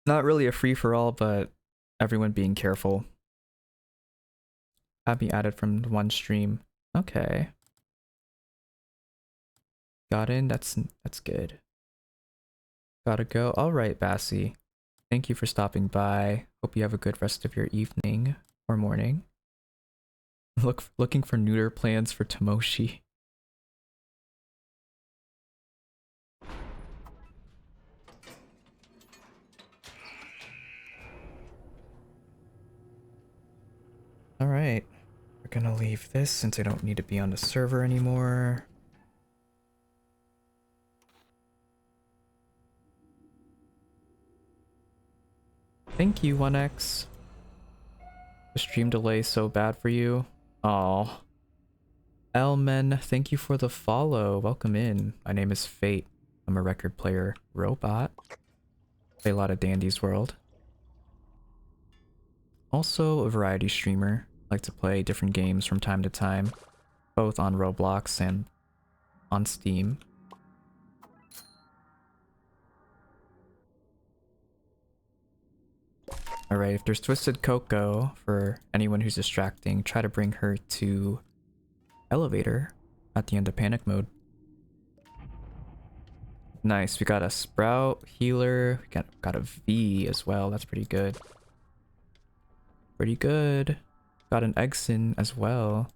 S1: Not really a free-for-all, but everyone being careful. Have me added from one stream. Okay. Got in, that's good. Gotta go. Alright, Bassie. Thank you for stopping by. Hope you have a good rest of your evening or morning. Looking for neuter plans for Tomoshi. Alright. We're gonna leave this since I don't need to be on the server anymore. Thank you, 1x. The stream delay is so bad for you. Oh. Elmen, thank you for the follow. Welcome in. My name is Fate. I'm a record player robot. Play a lot of Dandy's World. Also a variety streamer. Like to play different games from time to time, both on Roblox and on Steam. Alright, if there's Twisted Coco, for anyone who's distracting, try to bring her to elevator at the end of panic mode. Nice, we got a Sprout, healer, we got a V as well, that's pretty good. Pretty good. Got an Exin as well.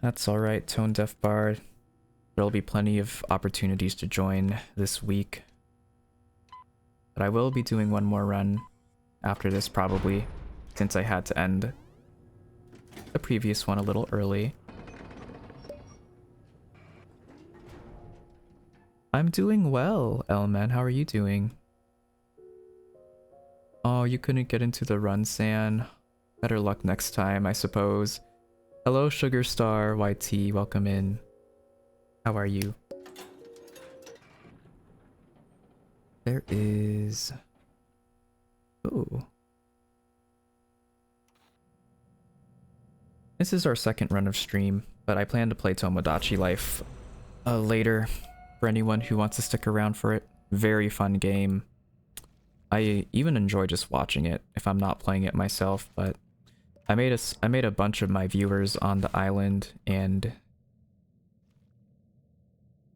S1: That's alright, Tone Deaf Bard. There'll be plenty of opportunities to join this week. But I will be doing one more run after this probably, since I had to end the previous one a little early. I'm doing well, Elman. How are you doing? Oh, you couldn't get into the run, San. Better luck next time, I suppose. Hello, Sugar Star YT. Welcome in. How are you? There is... Ooh. This is our second run of stream, but I plan to play Tomodachi Life later for anyone who wants to stick around for it. Very fun game. I even enjoy just watching it if I'm not playing it myself, but I made a bunch of my viewers on the island, and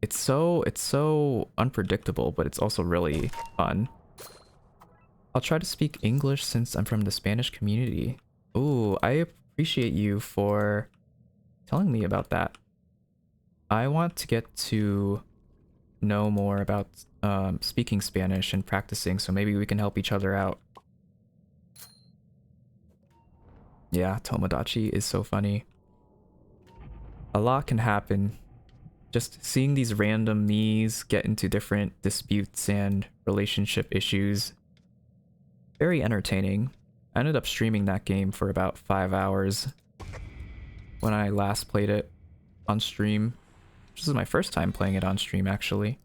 S1: it's so unpredictable, but it's also really fun. I'll try to speak English since I'm from the Spanish community. Ooh, I appreciate you for telling me about that. I want to get to know more about speaking Spanish and practicing, so maybe we can help each other out. Yeah, Tomodachi is so funny. A lot can happen. Just seeing these random me's get into different disputes and relationship issues. Very entertaining. I ended up streaming that game for about 5 hours when I last played it on stream. This is my first time playing it on stream, actually.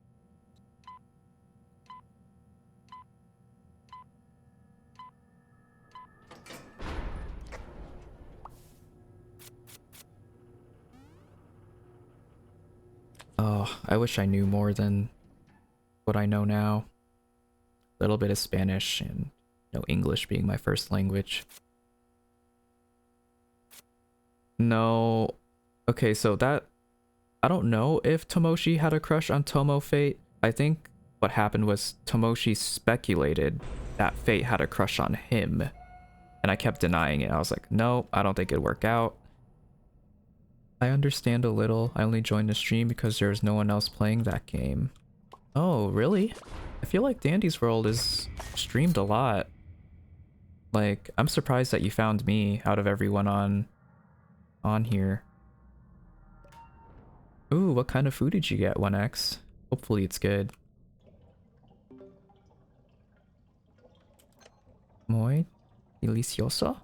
S1: Oh, I wish I knew more than what I know now. A little bit of Spanish and English being my first language. No. Okay, so that... I don't know if Tomoshi had a crush on Tomo Fate. I think what happened was Tomoshi speculated that Fate had a crush on him. And I kept denying it. I was like, no, I don't think it'd work out. I understand a little. I only joined the stream because there's no one else playing that game. Oh, really? I feel like Dandy's World is streamed a lot. Like, I'm surprised that you found me out of everyone on here. Ooh, what kind of food did you get, 1x? Hopefully it's good. Muy delicioso.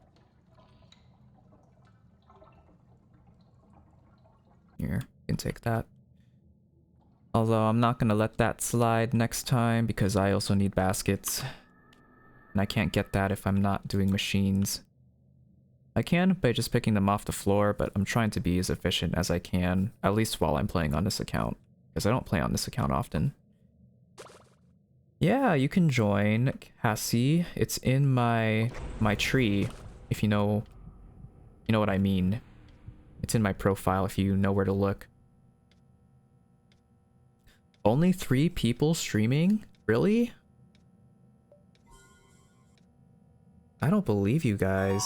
S1: Here, you can take that. Although I'm not gonna let that slide next time because I also need baskets. And I can't get that if I'm not doing machines. I can by just picking them off the floor, but I'm trying to be as efficient as I can, at least while I'm playing on this account, because I don't play on this account often. Yeah, you can join, Cassie. It's in my tree, if you know what I mean. It's in my profile if you know where to look. Only 3 people streaming? Really? I don't believe you guys.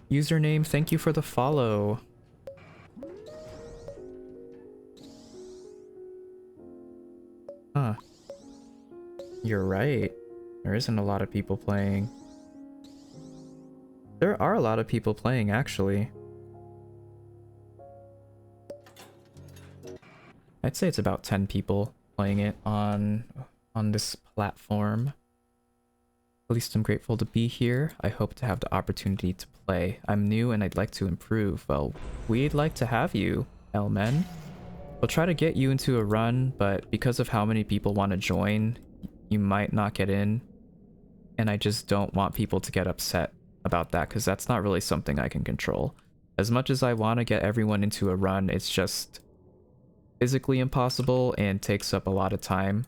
S1: Username, thank you for the follow. Huh. You're right. There isn't a lot of people playing. There are a lot of people playing, actually. I'd say it's about 10 people playing it on this platform. At least I'm grateful to be here. I hope to have the opportunity to play. I'm new and I'd like to improve. Well, we'd like to have you, Elmen. We'll try to get you into a run, but because of how many people want to join, you might not get in. And I just don't want people to get upset about that, because that's not really something I can control. As much as I want to get everyone into a run, it's just physically impossible and takes up a lot of time.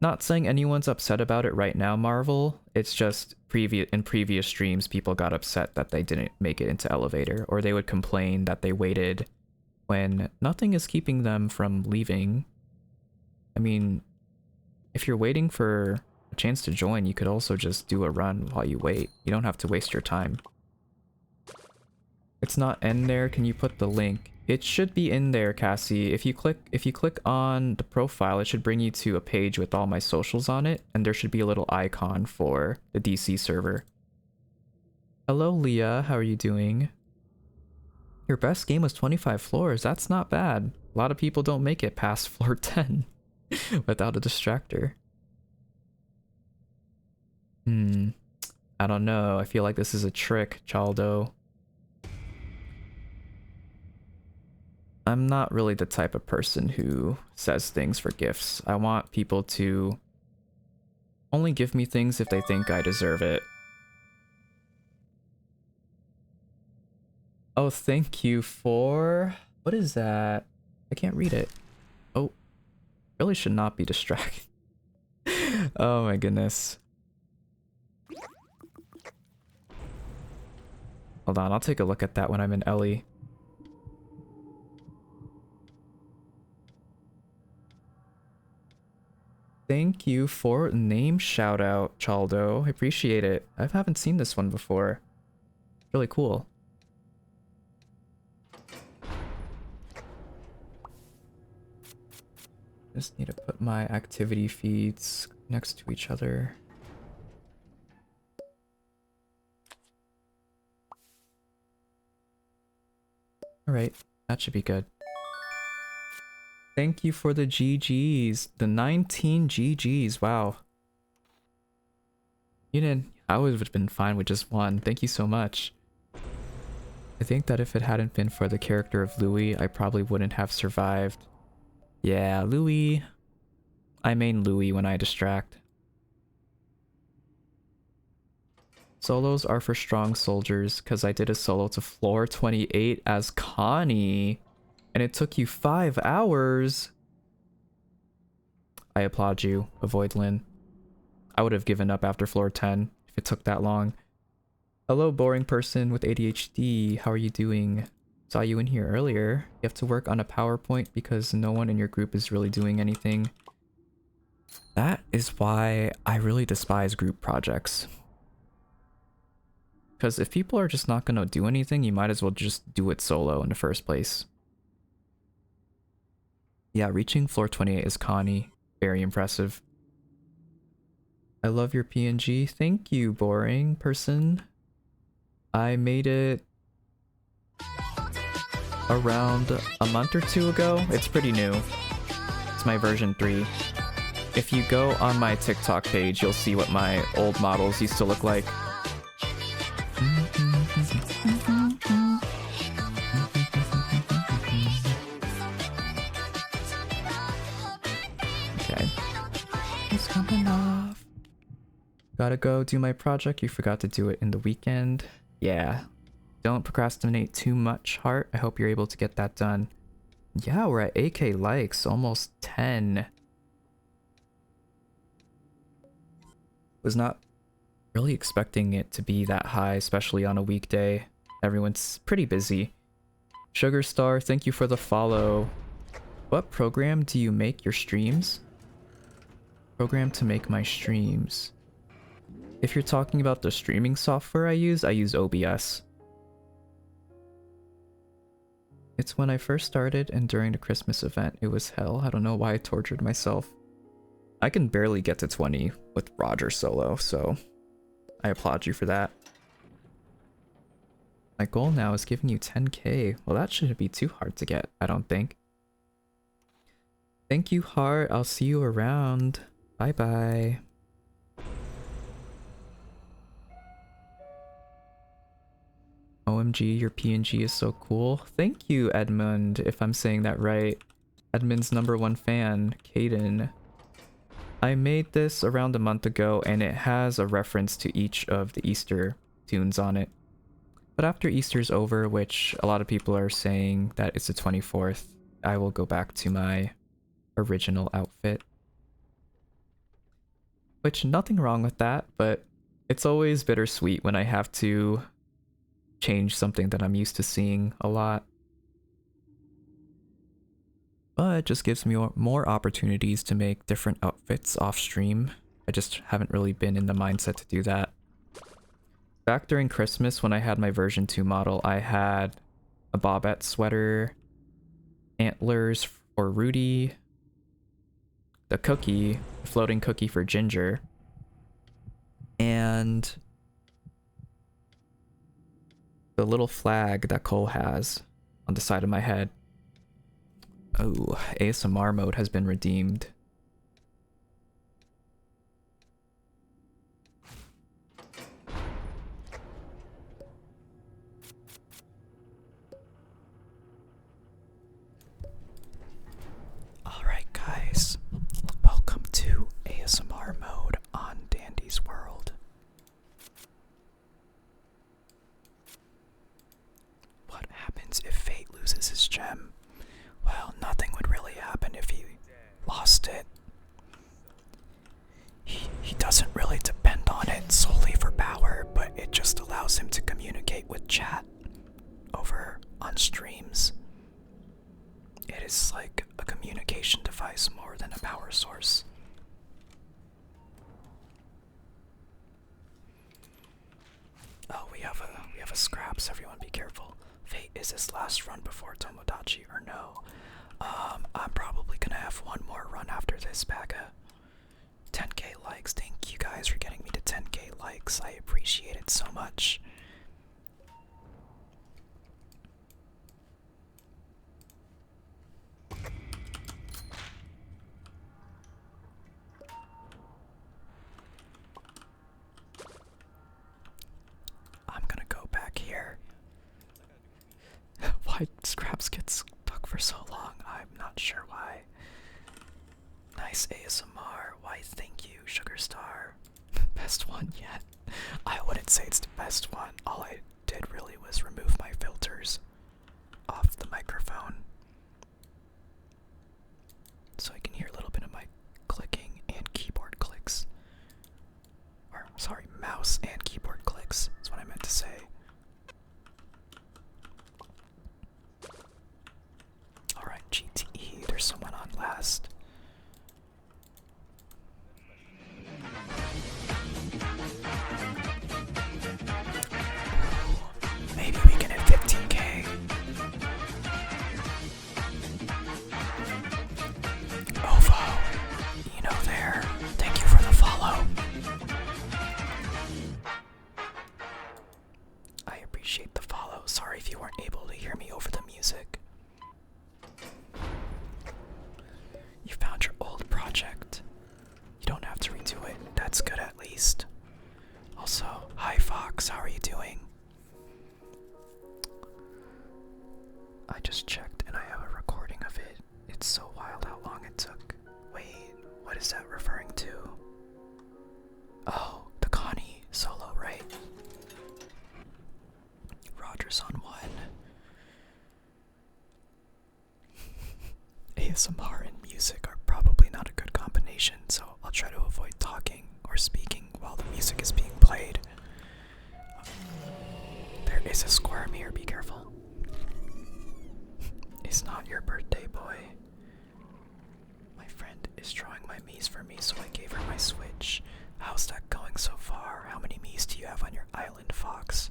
S1: Not saying anyone's upset about it right now, Marvel. It's just in previous streams, people got upset that they didn't make it into elevator, or they would complain that they waited when nothing is keeping them from leaving. I mean, if you're waiting for a chance to join, you could also just do a run while you wait. You don't have to waste your time. It's not in there. Can you put the link? It should be in there, Cassie. If you click on the profile, it should bring you to a page with all my socials on it, and there should be a little icon for the DC server. Hello, Leah. How are you doing? Your best game was 25 floors. That's not bad. A lot of people don't make it past floor 10 without a distractor. I don't know. I feel like this is a trick, Chaldo. I'm not really the type of person who says things for gifts. I want people to only give me things if they think I deserve it. Oh, thank you for... What is that? I can't read it. Oh, really should not be distracted. Oh my goodness. Hold on, I'll take a look at that when I'm in Ellie. Thank you for name shout out, Chaldo. I appreciate it. I haven't seen this one before. Really cool. Just need to put my activity feeds next to each other. Alright, that should be good. Thank you for the GGs. The 19 GGs, wow. You didn't... I would have been fine with just one. Thank you so much. I think that if it hadn't been for the character of Louis, I probably wouldn't have survived. Yeah, Louis. I main Louis when I distract. Solos are for strong soldiers, because I did a solo to floor 28 as Connie, and it took you 5 hours. I applaud you, Avoidlin. I would have given up after floor 10 if it took that long. Hello, boring person with ADHD. How are you doing? Saw you in here earlier. You have to work on a PowerPoint because no one in your group is really doing anything. That is why I really despise group projects. Because if people are just not gonna do anything, you might as well just do it solo in the first place. Yeah, reaching floor 28 is Connie. Very impressive. I love your PNG. Thank you, boring person. I made it around a month or two ago. It's pretty new. It's my version 3. If you go on my TikTok page, you'll see what my old models used to look like. Okay. It's coming off. Gotta go do my project. You forgot to do it in the weekend. Yeah. Don't procrastinate too much, Heart. I hope you're able to get that done. Yeah, we're at 8K likes, almost 10. Was not really expecting it to be that high, especially on a weekday. Everyone's pretty busy. Sugar Star, thank you for the follow. What program do you make your streams? Program to make my streams. If you're talking about the streaming software I use OBS. It's when I first started and during the Christmas event. It was hell. I don't know why I tortured myself. I can barely get to 20 with Roger solo, so I applaud you for that. My goal now is giving you 10k. Well, that shouldn't be too hard to get, I don't think. Thank you, Heart. I'll see you around. Bye-bye. OMG, your PNG is so cool. Thank you, Edmund, if I'm saying that right. Edmund's #1 fan, Caden. I made this around a month ago and it has a reference to each of the Easter tunes on it. But after Easter's over, which a lot of people are saying that it's the 24th, I will go back to my original outfit. Which, nothing wrong with that, but it's always bittersweet when I have to change something that I'm used to seeing a lot. But it just gives me more opportunities to make different outfits off stream. I just haven't really been in the mindset to do that. Back during Christmas when I had my version 2 model, I had a Bobette sweater, antlers for Rudy, the cookie, floating cookie for Ginger, and the little flag that Cole has on the side of my head. Oh, ASMR mode has been redeemed. Alright guys, welcome to ASMR mode on Dandy's World. What happens if Fate loses his gem? Well, nothing would really happen if he lost it. He doesn't really depend on it solely for power, but it just allows him to communicate with chat over on streams. It is like a communication device more than a power source. Oh, we have a scraps, everyone be careful. Fate, is this last run before Tomodachi or no? I'm probably gonna have one more run after this, Baga. 10k likes, thank you guys for getting me to 10k likes, I appreciate it so much. I'm gonna go back here. Why Scraps gets stuck for so long, I'm not sure why. Nice ASMR, why thank you, Sugar Star. Best one yet. I wouldn't say it's the best one. All I did really was remove my filters off the microphone, so I can hear a little bit of my clicking and keyboard clicks. Or, sorry, mouse and keyboard clicks is what I meant to say. Alright, GTE, there's someone on last. is that referring to? Oh, the Connie solo, right? Rogers on 1. ASMR and music are probably not a good combination, so I'll try to avoid talking or speaking while the music is being played. There is a squirm here, be careful. It's not your birthday, boy. My friend is drawing my Miis for me, so I gave her my Switch. How's that going so far? How many Miis do you have on your island, Fox?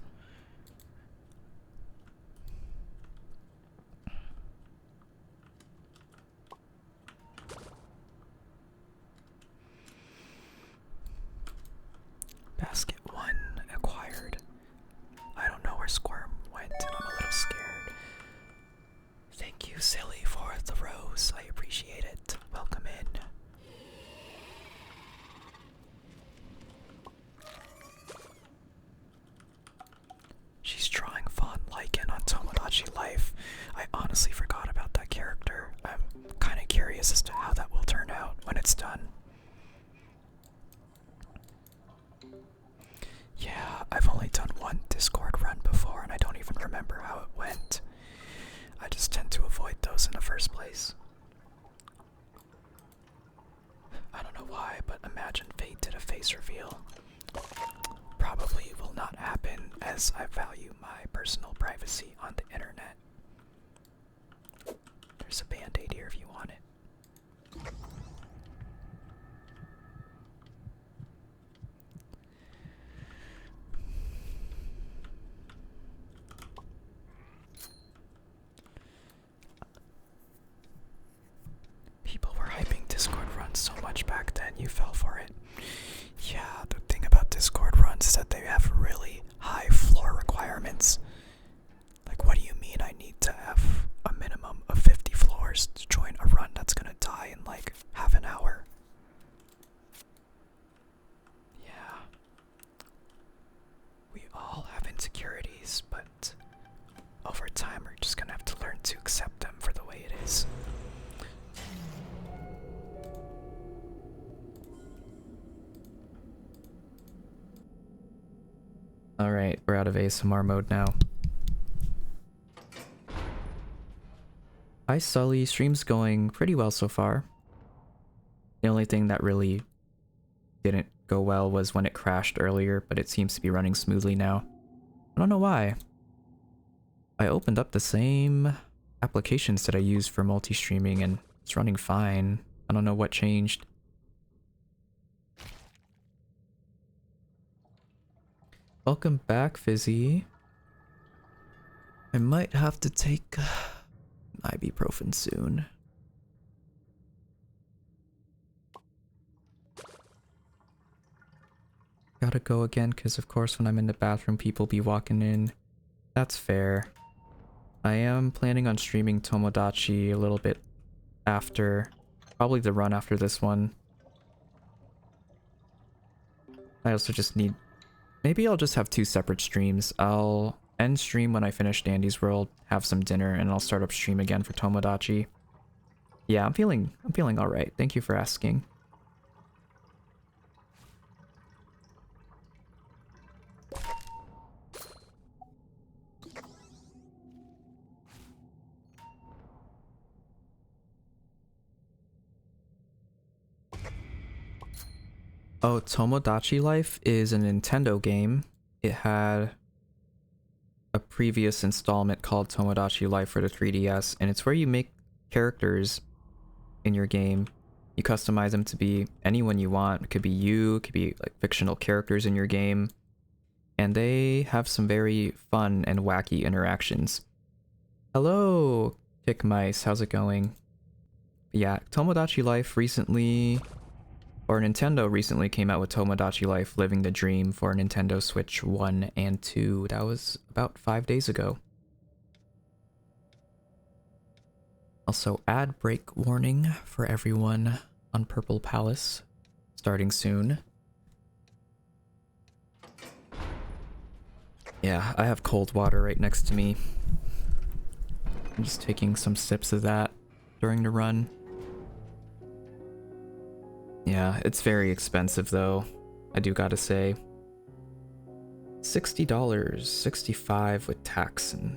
S1: Basket 1 acquired. I don't know where Squirm went, and I'm a little scared. Thank you, Silly, for the rose. I appreciate it. Welcome in. She's drawing Fawn Lycan on Tomodachi Life. I honestly forgot about that character. I'm kind of curious as to how that will turn out when it's done. Yeah, I've only done one Discord run before, and I don't even remember how it went. I just tend to avoid those in the first place. I don't know why, but imagine Fate did a face reveal. Probably will not happen, as I value my personal privacy on the internet. There's a band-aid here if you want it. People were hyping Discord runs so much back then, you fell for it. Yeah, the thing about Discord runs is that they have really high floor requirements. Like, what do you mean I need to have a minimum of 50 floors to join a run that's gonna die in like half an hour? Yeah. We all have insecurities, but over time we're just gonna have to learn to accept them for the way it is. Alright, we're out of ASMR mode now. Hi Sully, stream's going pretty well so far. The only thing that really didn't go well was when it crashed earlier, but it seems to be running smoothly now. I don't know why. I opened up the same applications that I use for multi-streaming and it's running fine. I don't know what changed. Welcome back, Fizzy. I might have to take ibuprofen soon. Gotta go again, because of course when I'm in the bathroom people be walking in. That's fair. I am planning on streaming Tomodachi a little bit after. Probably the run after this one. I also just need... Maybe I'll just have 2 separate streams. I'll end stream when I finish Dandy's World, have some dinner, and I'll start up stream again for Tomodachi. Yeah, I'm feeling alright. Thank you for asking. Oh, Tomodachi Life is a Nintendo game. It had a previous installment called Tomodachi Life for the 3DS, and it's where you make characters in your game. You customize them to be anyone you want. It could be you, it could be like fictional characters in your game. And they have some very fun and wacky interactions. Hello, Kick Mice, how's it going? Yeah, Tomodachi Life recently... Or Nintendo recently came out with Tomodachi Life Living the Dream for Nintendo Switch 1 and 2. That was about 5 days ago. Also, ad break warning for everyone on Purple Palace, starting soon. Yeah, I have cold water right next to me. I'm just taking some sips of that during the run. Yeah, it's very expensive though. I do gotta say. $60, 65 with tax and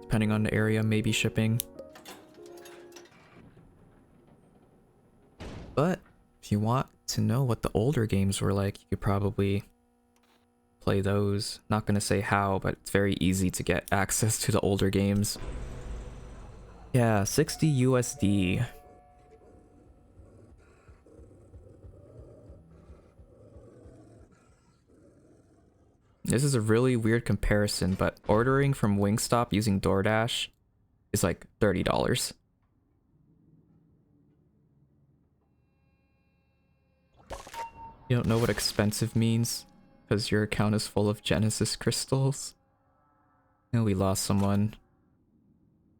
S1: depending on the area, maybe shipping. But if you want to know what the older games were like, you could probably play those. Not gonna say how, but it's very easy to get access to the older games. Yeah, 60 USD. This is a really weird comparison, but ordering from Wingstop using DoorDash is like $30. You don't know what expensive means because your account is full of Genesis crystals. And we lost someone.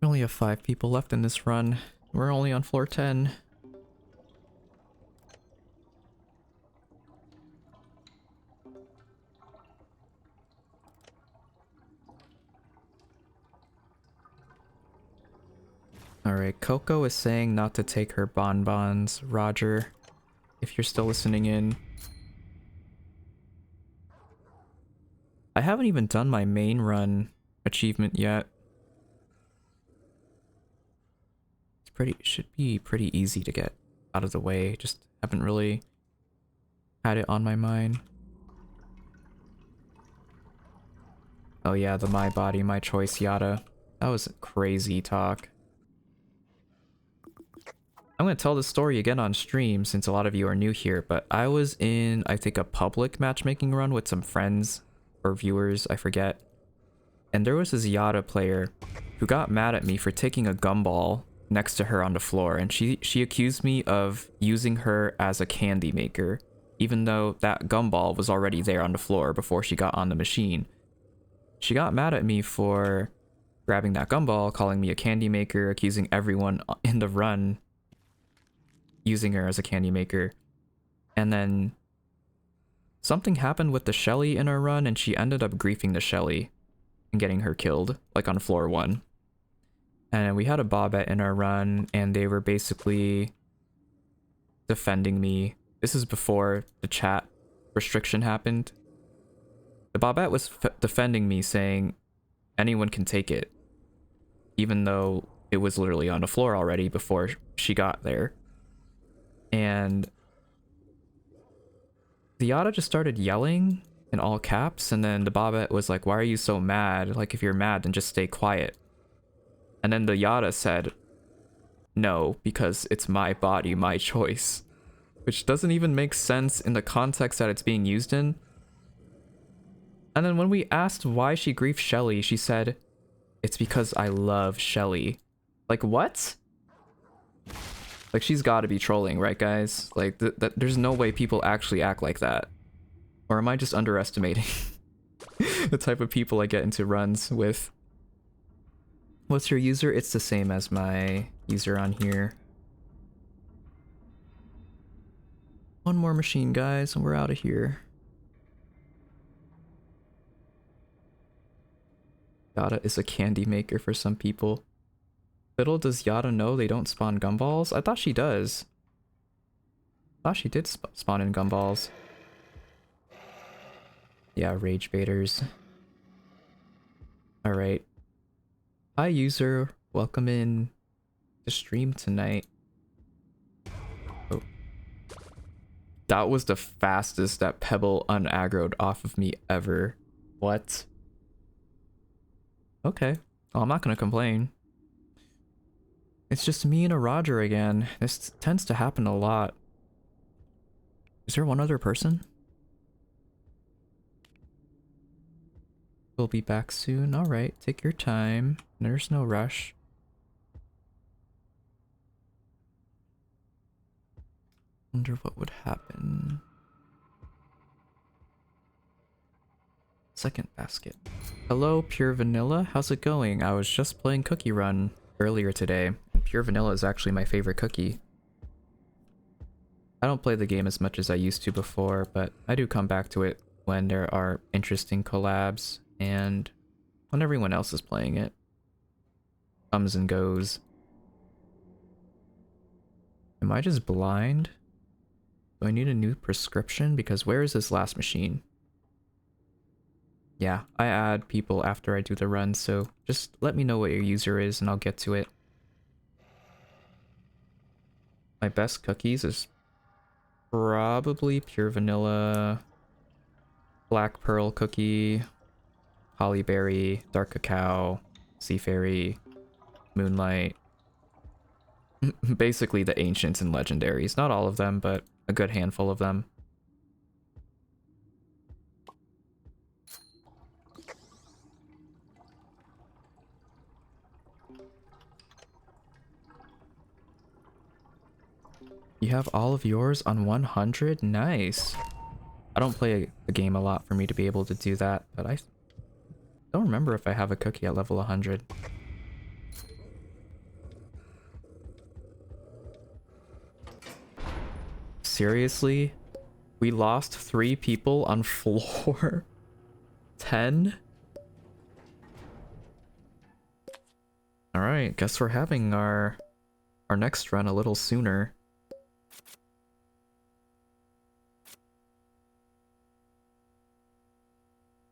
S1: We only have 5 people left in this run. We're only on floor 10. Alright, Coco is saying not to take her bonbons. Roger, if you're still listening in. I haven't even done my main run achievement yet. Should be pretty easy to get out of the way. Just haven't really had it on my mind. Oh yeah, the my body, my choice yada. That was crazy talk. I'm gonna tell the story again on stream since a lot of you are new here, but I was in, I think, a public matchmaking run with some friends or viewers, I forget. And there was this Yada player who got mad at me for taking a gumball next to her on the floor, and she accused me of using her as a candy maker, even though that gumball was already there on the floor before she got on the machine. She got mad at me for grabbing that gumball, calling me a candy maker, accusing everyone in the run using her as a candy maker. And then something happened with the Shelly in our run, and she ended up griefing the Shelly and getting her killed, like on floor 1. And we had a Bobette in our run, and they were basically defending me. This is before the chat restriction happened. The Bobette was defending me, saying anyone can take it, even though it was literally on the floor already before she got there. And the Yada just started yelling in all caps, and then the Bobette was like, "Why are you so mad? Like, if you're mad, then just stay quiet." And then the Yada said, "No, because it's my body, my choice." Which doesn't even make sense in the context that it's being used in. And then when we asked why she griefed Shelly, she said, "It's because I love Shelly." Like, what? Like, she's gotta be trolling, right, guys? Like, there's no way people actually act like that. Or am I just underestimating the type of people I get into runs with? What's your user? It's the same as my user on here. One more machine, guys, and we're out of here. Yada is a candy maker for some people. Little does Yada know they don't spawn gumballs? I thought she does. I thought she did spawn in gumballs. Yeah, rage baiters. Alright. Hi, user. Welcome in to stream tonight. Oh. That was the fastest that Pebble unaggroed off of me ever. What? Okay. Well, I'm not gonna complain. It's just me and a Roger again. This tends to happen a lot. Is there one other person? We'll be back soon. Alright, take your time. There's no rush. Wonder what would happen. Second basket. Hello, Pure Vanilla. How's it going? I was just playing Cookie Run earlier today. Pure Vanilla is actually my favorite cookie. I don't play the game as much as I used to before, but I do come back to it when there are interesting collabs and when everyone else is playing it. Comes and goes. Am I just blind? Do I need a new prescription? Because where is this last machine? Yeah, I add people after I do the run, so just let me know what your user is and I'll get to it. My best cookies is probably pure vanilla, black pearl cookie, holly berry, dark cacao, sea fairy, moonlight. Basically the ancients and legendaries. Not all of them, but a good handful of them. You have all of yours on 100? Nice. I don't play the game a lot for me to be able to do that, but I don't remember if I have a cookie at level 100. Seriously? We lost 3 people on floor 10? Alright, guess we're having our next run a little sooner.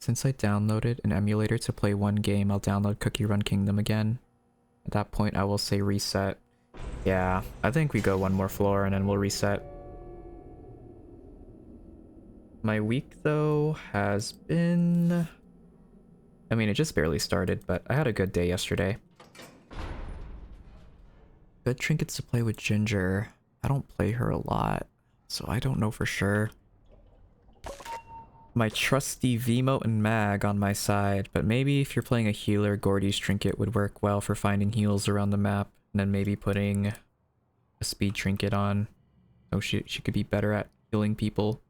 S1: Since I downloaded an emulator to play one game, I'll download Cookie Run Kingdom again. At that point, I will say reset. Yeah, I think we go one more floor and then we'll reset. My week, though, has been... I mean, it just barely started, but I had a good day yesterday. Good trinkets to play with Ginger. I don't play her a lot, so I don't know for sure. My trusty Vmote and Mag on my side, but maybe if you're playing a healer, Gordy's trinket would work well for finding heals around the map, and then maybe putting a speed trinket on. So she could be better at healing people,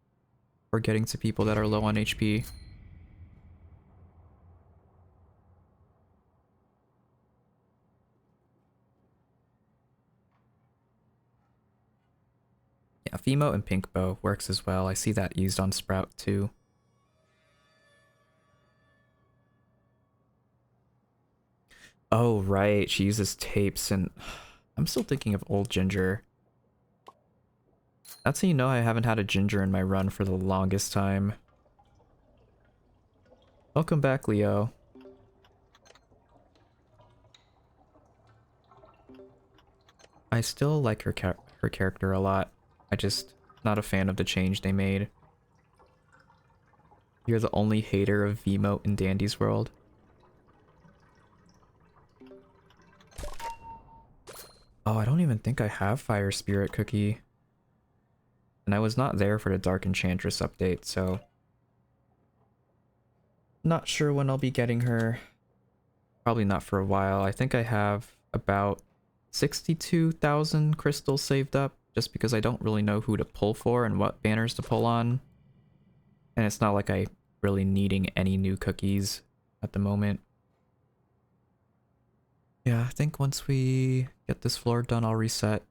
S1: or getting to people that are low on HP. Yeah, Vmote and Pink Bow works as well. I see that used on Sprout too. Oh, right. She uses tapes, and I'm still thinking of old Ginger. That's how you know I haven't had a Ginger in my run for the longest time. Welcome back, Leo. I still like her character a lot. I just not a fan of the change they made. You're the only hater of Vmote in Dandy's world. Oh, I don't even think I have Fire Spirit Cookie. And I was not there for the Dark Enchantress update, so... Not sure when I'll be getting her. Probably not for a while. I think I have about 62,000 crystals saved up, just because I don't really know who to pull for and what banners to pull on. And it's not like I really needing any new cookies at the moment. Yeah, I think once we get this floor done, I'll reset.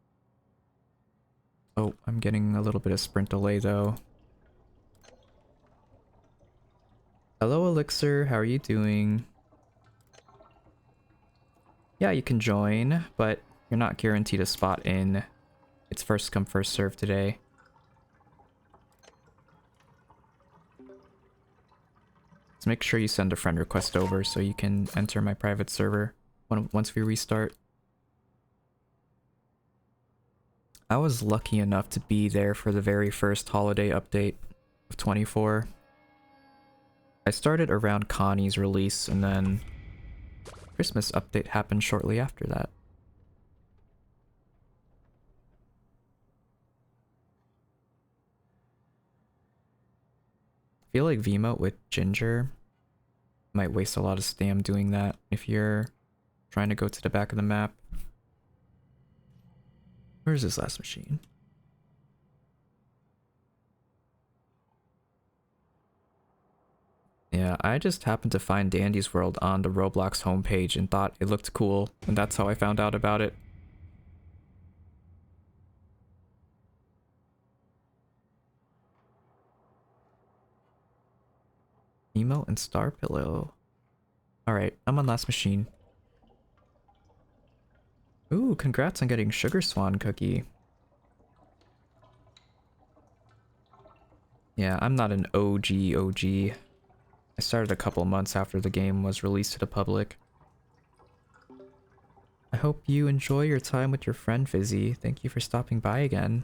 S1: Oh, I'm getting a little bit of sprint delay though. Hello, Elixir. How are you doing? Yeah, you can join, but you're not guaranteed a spot in. It's first come, first serve today. So make sure you send a friend request over so you can enter my private server once we restart. I was lucky enough to be there for the very first holiday update of 24. I started around Connie's release, and then Christmas update happened shortly after that. I feel like Vmote with Ginger might waste a lot of stam doing that if you're trying to go to the back of the map. Where's this last machine? Yeah, I just happened to find Dandy's World on the Roblox homepage and thought it looked cool, and that's how I found out about it. Emo and Star Pillow. Alright, I'm on last machine. Ooh, congrats on getting Sugar Swan Cookie. Yeah, I'm not an OG. I started a couple months after the game was released to the public. I hope you enjoy your time with your friend Fizzy. Thank you for stopping by again.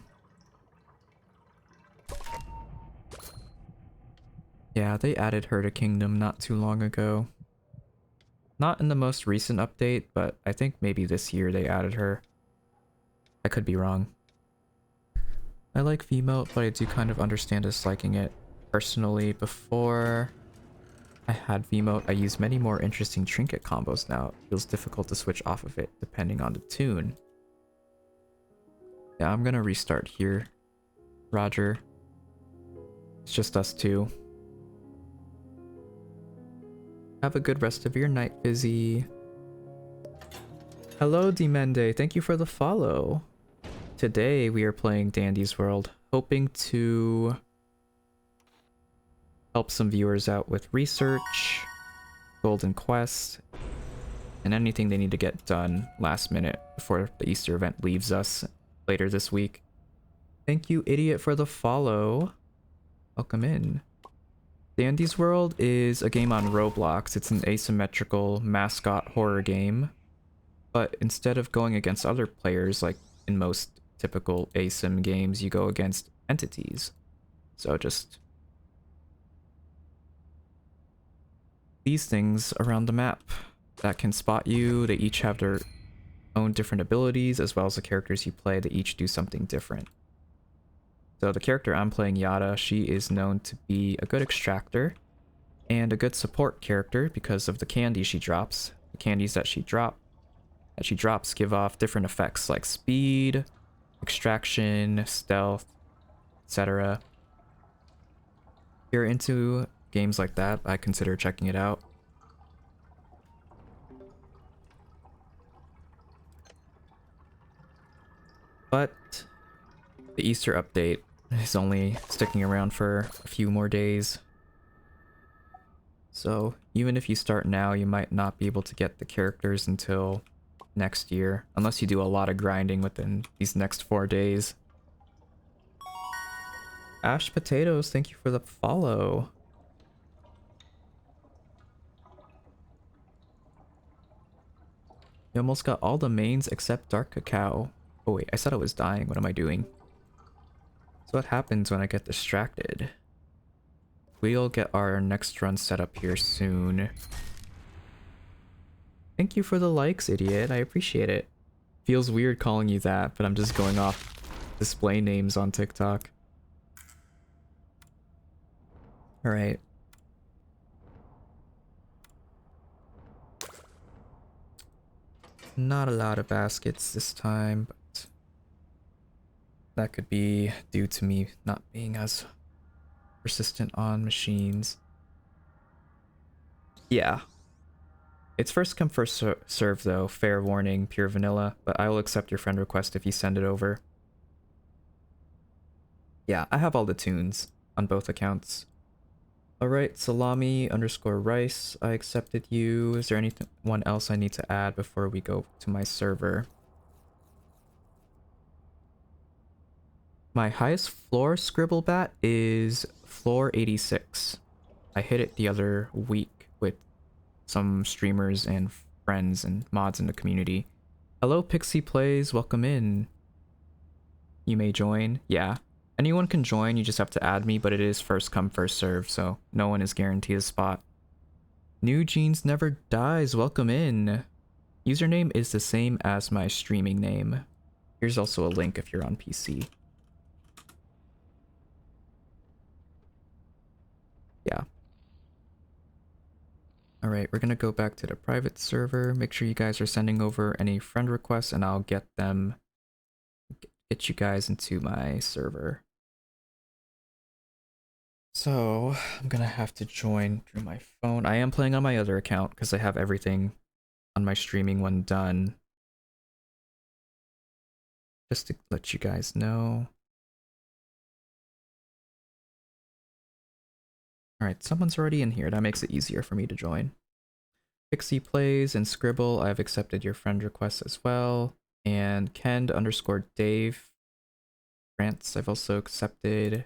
S1: Yeah, they added her to Kingdom not too long ago. Not in the most recent update, but I think maybe this year they added her. I could be wrong. I like Vmote, but I do kind of understand disliking it. Personally, before I had Vmote, I used many more interesting trinket combos now. It feels difficult to switch off of it, depending on the tune. Yeah, I'm gonna restart here, Roger. It's just us two. Have a good rest of your night, Fizzy. Hello, Demende. Thank you for the follow. Today we are playing Dandy's World, hoping to help some viewers out with research, Golden Quest, and anything they need to get done last minute before the Easter event leaves us later this week. Thank you, Idiot, for the follow. Welcome in. Dandy's World is a game on Roblox. It's an asymmetrical mascot horror game, but instead of going against other players like in most typical asym games, you go against entities. So just these things around the map that can spot you. They each have their own different abilities, as well as the characters you play. They each do something different. So the character I'm playing, Yada, she is known to be a good extractor and a good support character because of the candy she drops. The candies that she drops give off different effects like speed, extraction, stealth, etc. If you're into games like that, I consider checking it out. But the Easter update is only sticking around for a few more days. So even if you start now, you might not be able to get the characters until next year, unless you do a lot of grinding within these next 4 days. Ash Potatoes, thank you for the follow. You almost got all the mains except Dark Cacao. Oh wait, I said I was dying. What am I doing? So what happens when I get distracted? We'll get our next run set up here soon. Thank you for the likes, Idiot. I appreciate it. Feels weird calling you that, but I'm just going off display names on TikTok. Alright. Not a lot of baskets this time, but that could be due to me not being as persistent on machines. Yeah. It's first come first serve though, fair warning, pure vanilla, but I will accept your friend request if you send it over. Yeah, I have all the tunes on both accounts. Alright, salami underscore rice, I accepted you. Is there anyone else I need to add before we go to my server? My highest floor scribble bat is floor 86. I hit it the other week with some streamers and friends and mods in the community. Hello, Pixie Plays, welcome in. You may join. Yeah, anyone can join, you just have to add me, but it is first come, first serve, so no one is guaranteed a spot. New Jeans Never Dies, welcome in. Username is the same as my streaming name. Here's also a link if you're on PC. Yeah. Alright, we're gonna go back to the private server. Make sure you guys are sending over any friend requests and I'll get you guys into my server. So, I'm gonna have to join through my phone. I am playing on my other account because I have everything on my streaming one done. Just to let you guys know. Alright, someone's already in here. That makes it easier for me to join. Pixie Plays and Scribble, I've accepted your friend requests as well. And Kend underscore Dave France, I've also accepted.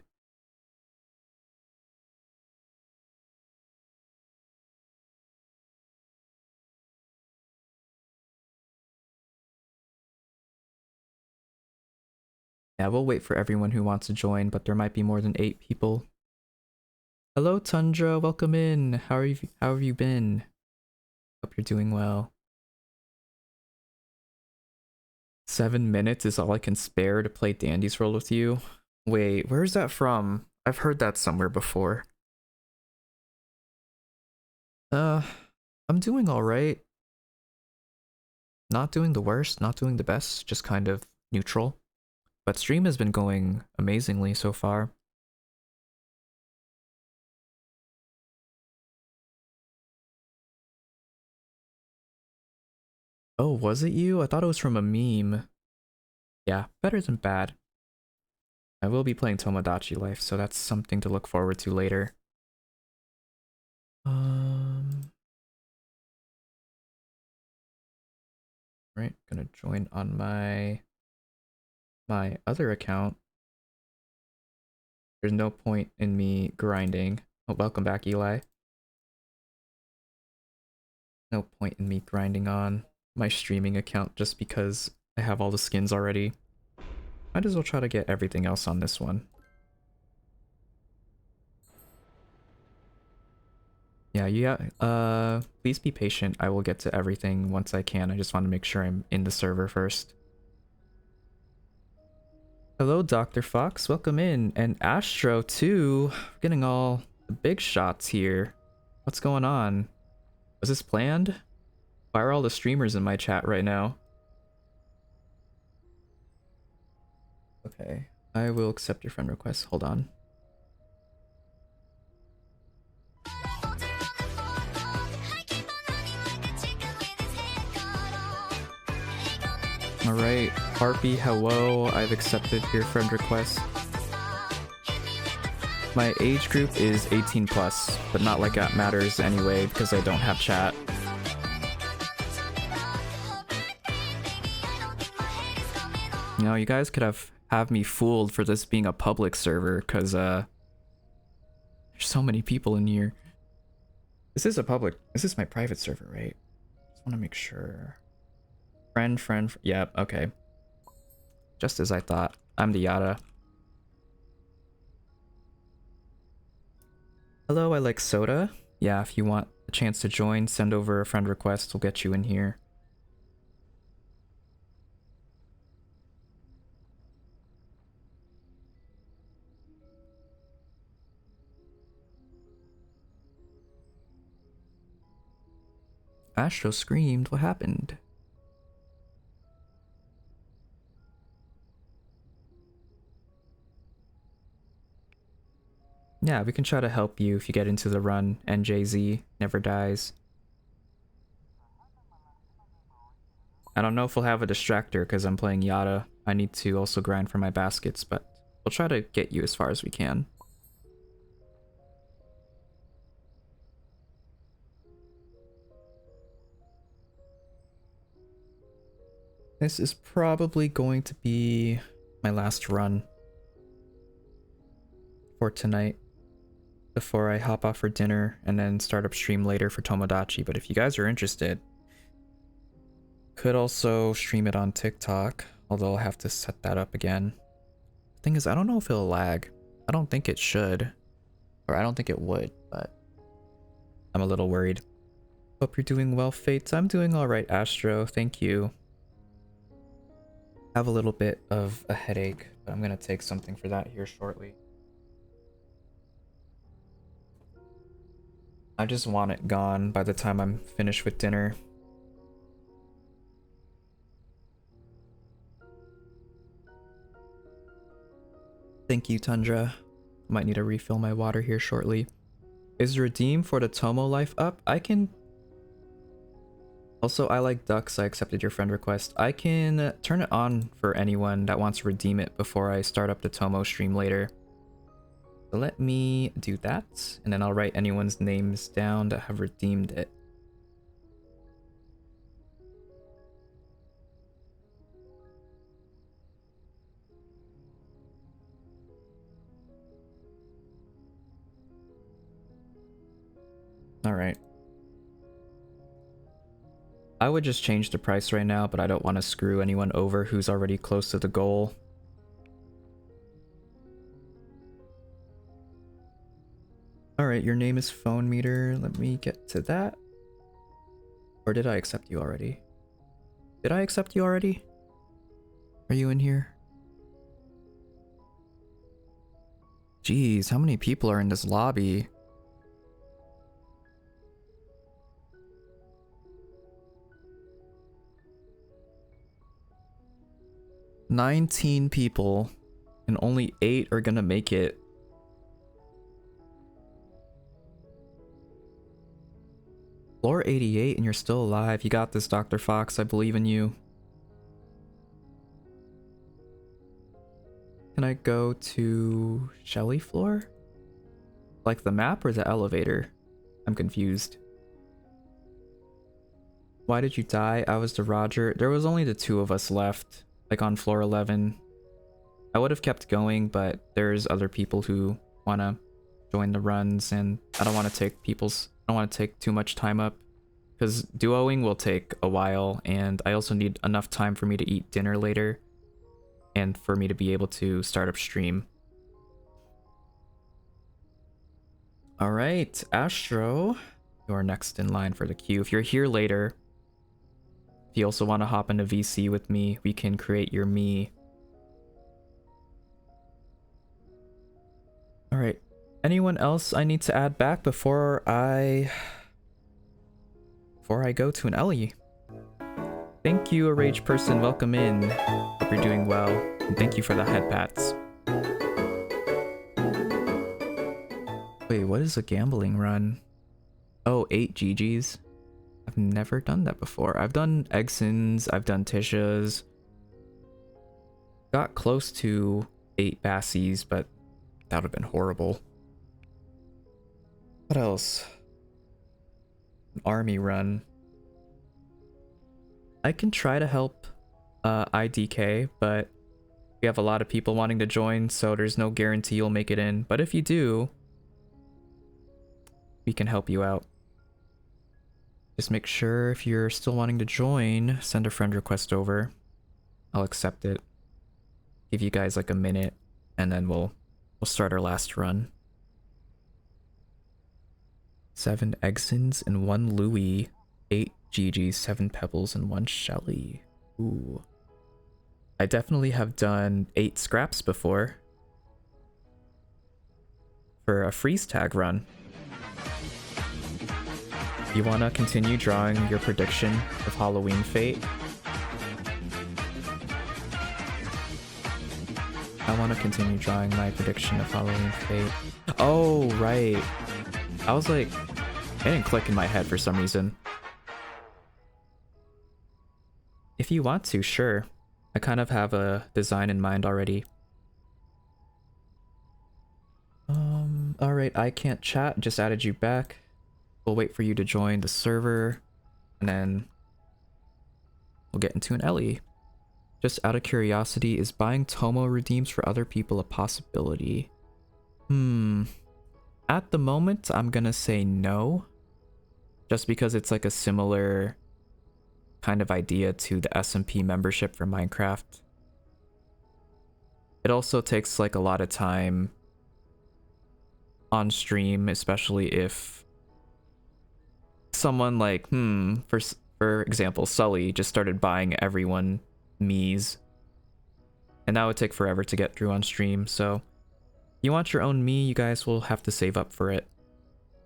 S1: Yeah, we'll wait for everyone who wants to join, but there might be more than 8 people. Hello, Tundra. Welcome in. How have you been? Hope you're doing well. 7 minutes is all I can spare to play Dandy's World with you. Wait, where's that from? I've heard that somewhere before. I'm doing all right. Not doing the worst, not doing the best, just kind of neutral. But stream has been going amazingly so far. Oh, was it you? I thought it was from a meme. Yeah, better than bad. I will be playing Tomodachi Life, so that's something to look forward to later. Right, gonna join on my other account. There's no point in me grinding. Oh, welcome back, Eli. No point in me grinding on my streaming account just because I have all the skins already. Might as well try to get everything else on this one. Yeah, please be patient. I will get to everything once I can. I just want to make sure I'm in the server first. Hello, Dr. Fox. Welcome in. And Astro, too. We're getting all the big shots here. What's going on? Was this planned? Why are all the streamers in my chat right now? Okay, I will accept your friend request. Hold on. Alright, Harpy, hello. I've accepted your friend request. My age group is 18 plus, but not like that matters anyway because I don't have chat. You know, you guys could have me fooled for this being a public server because there's so many people in here. This is my private server, right? Just want to make sure. Friend, yep, okay. Just as I thought. I'm the Yada. Hello, I like soda. Yeah, if you want a chance to join, send over a friend request. We'll get you in here. Astro screamed. What happened? Yeah, we can try to help you if you get into the run. NJZ never dies. I don't know if we'll have a distractor because I'm playing Yada. I need to also grind for my baskets, but we'll try to get you as far as we can. This is probably going to be my last run for tonight before I hop off for dinner and then start up stream later for Tomodachi. But if you guys are interested, could also stream it on TikTok, although I'll have to set that up again. Thing is, I don't know if it'll lag. I don't think it should, or I don't think it would, but I'm a little worried. Hope you're doing well, Fates. I'm doing all right, Astro. Thank you. Have a little bit of a headache, but I'm gonna take something for that here shortly. I just want it gone by the time I'm finished with dinner. Thank you, Tundra. Might need to refill my water here shortly. Is redeem for the Tomo life up? I can... Also, I like ducks. I accepted your friend request. I can turn it on for anyone that wants to redeem it before I start up the Tomo stream later. So let me do that, and then I'll write anyone's names down that have redeemed it. Alright. I would just change the price right now, but I don't want to screw anyone over who's already close to the goal. Alright, your name is Phone Meter. Let me get to that. Or did I accept you already? Did I accept you already? Are you in here? Jeez, how many people are in this lobby? "19 people, and only 8 are gonna make it." Floor 88 and you're still alive. You got this, Dr. Fox. I believe in you. Can I go to Shelly floor? Like the map or the elevator? I'm confused. Why did you die? I was the Roger. There was only the 2 of us left, like on floor 11. I would have kept going, but there's other people who want to join the runs, and I don't want to take too much time up, because duoing will take a while, and I also need enough time for me to eat dinner later and for me to be able to start up stream. All right, Astro, you're next in line for the queue. If you're here later, if you also want to hop into VC with me, we can create your me. All right, anyone else I need to add back before I go to an Ellie? Thank you, a rage person. Welcome in. Hope you're doing well. And thank you for the head pats. Wait, what is a gambling run? Oh, 8 GGs. I've never done that before. I've done Egson's, I've done Tisha's. Got close to 8 Bassies, but that would have been horrible. What else? An army run. I can try to help IDK, but we have a lot of people wanting to join, so there's no guarantee you'll make it in. But if you do, we can help you out. Just make sure if you're still wanting to join, send a friend request over. I'll accept it. Give you guys like a minute, and then we'll start our last run. 7 Egsons and 1 Louis. 8 GGs, 7 Pebbles, and 1 Shelly. Ooh. I definitely have done 8 scraps before. For a freeze tag run. You want to continue drawing your prediction of Halloween Fate? I want to continue drawing my prediction of Halloween Fate. Oh, right. I was like, it didn't click in my head for some reason. If you want to, sure. I kind of have a design in mind already. Alright, I can't chat, just added you back. We'll wait for you to join the server, and then we'll get into an Ellie. Just out of curiosity, is buying Tomo redeems for other people a possibility? At the moment, I'm gonna say no. Just because it's like a similar kind of idea to the SMP membership for Minecraft. It also takes like a lot of time on stream, especially if someone like, for example, Sully just started buying everyone Miis. And that would take forever to get through on stream, so you want your own Mii, you guys will have to save up for it.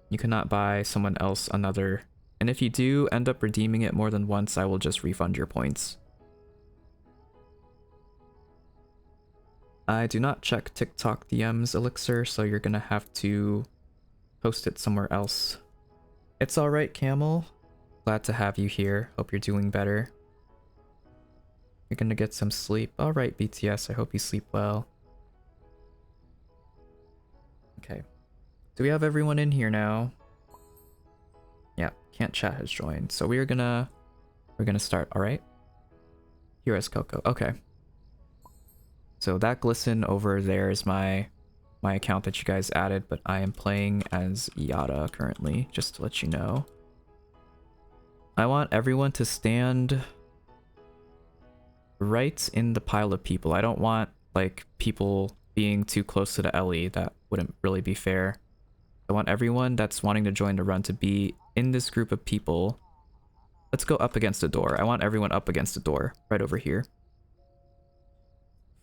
S1: You cannot buy someone else another. And if you do end up redeeming it more than once, I will just refund your points. I do not check TikTok DMs, Elixir, so you're gonna have to post it somewhere else. It's alright, Camel. Glad to have you here. Hope you're doing better. You're gonna get some sleep. Alright, BTS, I hope you sleep well. Okay. Do we have everyone in here now? Yeah, Can't Chat has joined. So we're gonna start, alright? Here is Coco. Okay. So that glisten over there is my account that you guys added, but I am playing as Yada currently, just to let you know. I want everyone to stand right in the pile of people. I don't want like people being too close to the Ellie. That wouldn't really be fair. I want everyone that's wanting to join the run to be in this group of people. Let's go up against the door. I want everyone up against the door, right over here.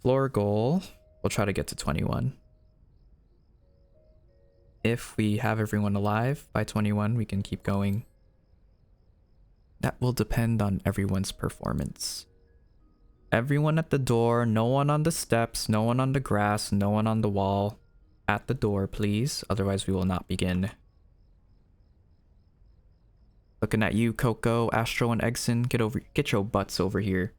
S1: Floor goal, we'll try to get to 21. If we have everyone alive by 21, we can keep going. That will depend on everyone's performance. Everyone at the door, no one on the steps, no one on the grass, no one on the wall. At the door, please. Otherwise, we will not begin. Looking at you, Coco, Astro, and Eggson. Get your butts over here.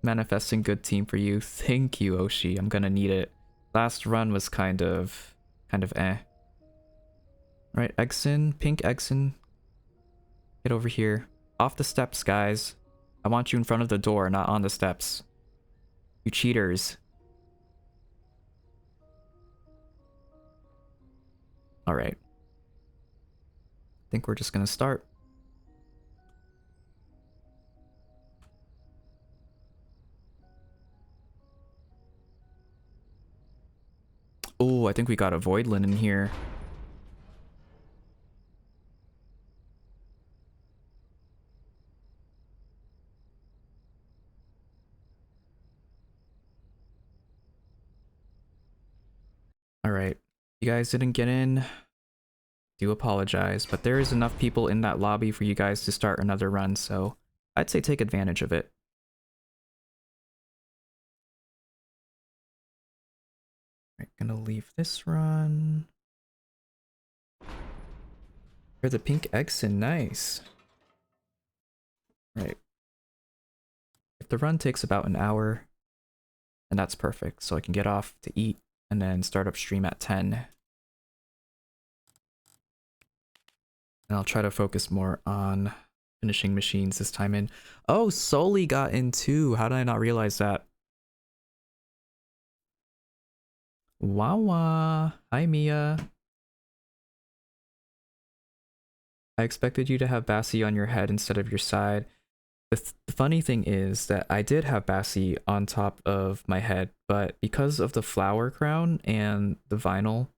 S1: Manifesting good team for you. Thank you, Oshi. I'm gonna need it. Last run was kind of eh. Right, Eggson, pink Eggson. Get over here. Off the steps, guys. I want you in front of the door, not on the steps. You cheaters. Alright. I think we're just gonna start. Oh, I think we got a Voidland in here. Alright. You guys didn't get in. Do apologize, but there is enough people in that lobby for you guys to start another run, so I'd say take advantage of it. Right, gonna leave this run. You're the pink Eggson, nice. Right. If the run takes about an hour, then that's perfect, so I can get off to eat and then start up stream at 10. And I'll try to focus more on finishing machines this time in. Oh, Soli got in too. How did I not realize that? Wawa. Hi, Mia. I expected you to have Bassi on your head instead of your side. The funny thing is that I did have Bassi on top of my head, but because of the flower crown and the vinyl,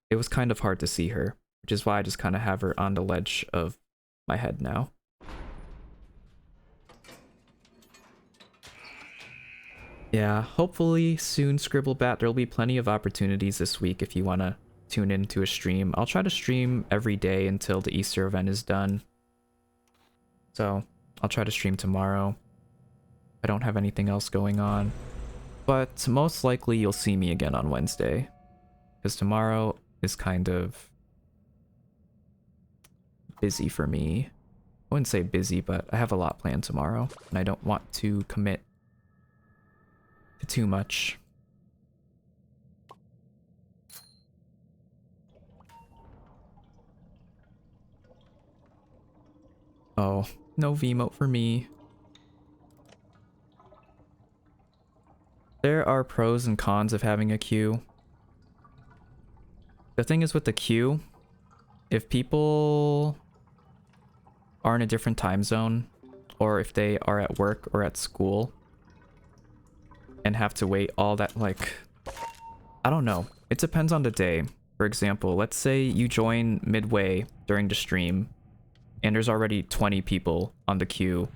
S1: it was kind of hard to see her, which is why I just kind of have her on the ledge of my head now. Yeah, hopefully soon, Scribblebat. There'll be plenty of opportunities this week if you want to tune into a stream. I'll try to stream every day until the Easter event is done. So, I'll try to stream tomorrow. I don't have anything else going on. But most likely you'll see me again on Wednesday. Because tomorrow is kind of busy for me. I wouldn't say busy, but I have a lot planned tomorrow. And I don't want to commit to too much. Oh, no V-mote for me. There are pros and cons of having a queue. The thing is with the queue, if people are in a different time zone, or if they are at work or at school, and have to wait all that, like, I don't know. It depends on the day. For example, let's say you join midway during the stream, and there's already 20 people on the queue.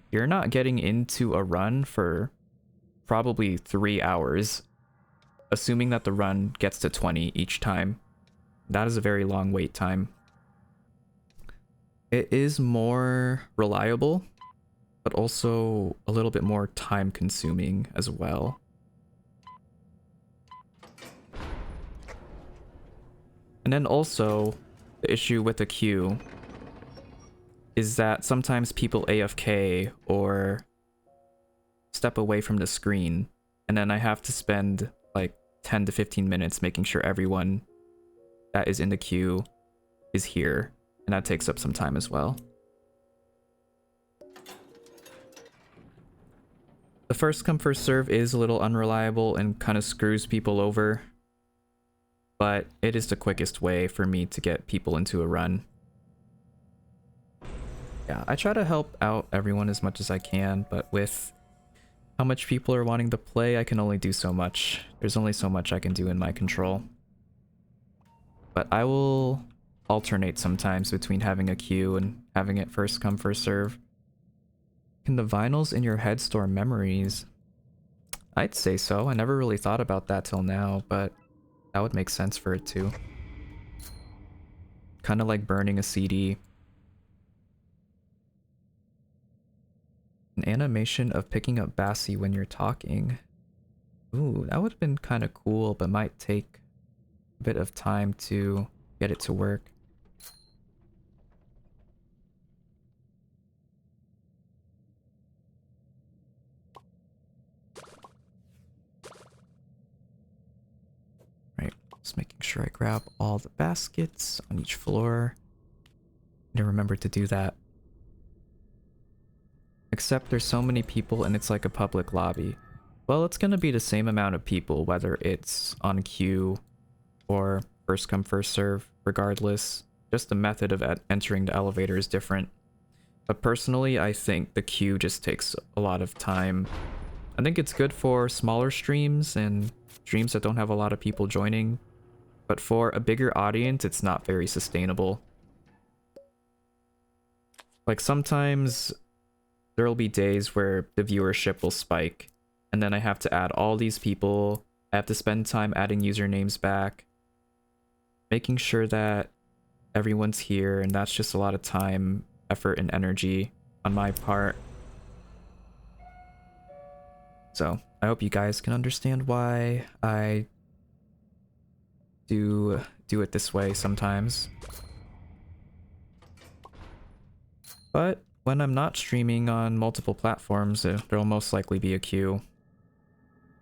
S1: You're not getting into a run for probably 3 hours, assuming that the run gets to 20 each time. That is a very long wait time. It is more reliable, but also a little bit more time consuming as well. And then also, the issue with the queue is that sometimes people AFK or step away from the screen, and then I have to spend like 10 to 15 minutes making sure everyone that is in the queue is here, and that takes up some time as well. The first come first serve is a little unreliable and kind of screws people over, but it is the quickest way for me to get people into a run. Yeah, I try to help out everyone as much as I can, but with how much people are wanting to play, I can only do so much. There's only so much I can do in my control. But I will alternate sometimes between having a queue and having it first come, first serve. Can the vinyls in your head store memories? I'd say so. I never really thought about that till now, but that would make sense for it too. Kind of like burning a CD. An animation of picking up Bassie when you're talking. Ooh, that would have been kind of cool, but might take a bit of time to get it to work. Right, just making sure I grab all the baskets on each floor. And remember to do that. Except there's so many people and it's like a public lobby. Well, it's gonna be the same amount of people, whether it's on queue or first come, first serve, regardless. Just the method of entering the elevator is different. But personally, I think the queue just takes a lot of time. I think it's good for smaller streams and streams that don't have a lot of people joining. But for a bigger audience, it's not very sustainable. Like sometimes there'll be days where the viewership will spike, and then I have to add all these people. I have to spend time adding usernames back, making sure that everyone's here, and that's just a lot of time, effort, and energy on my part. So I hope you guys can understand why I do it this way sometimes. But when I'm not streaming on multiple platforms, there'll most likely be a queue.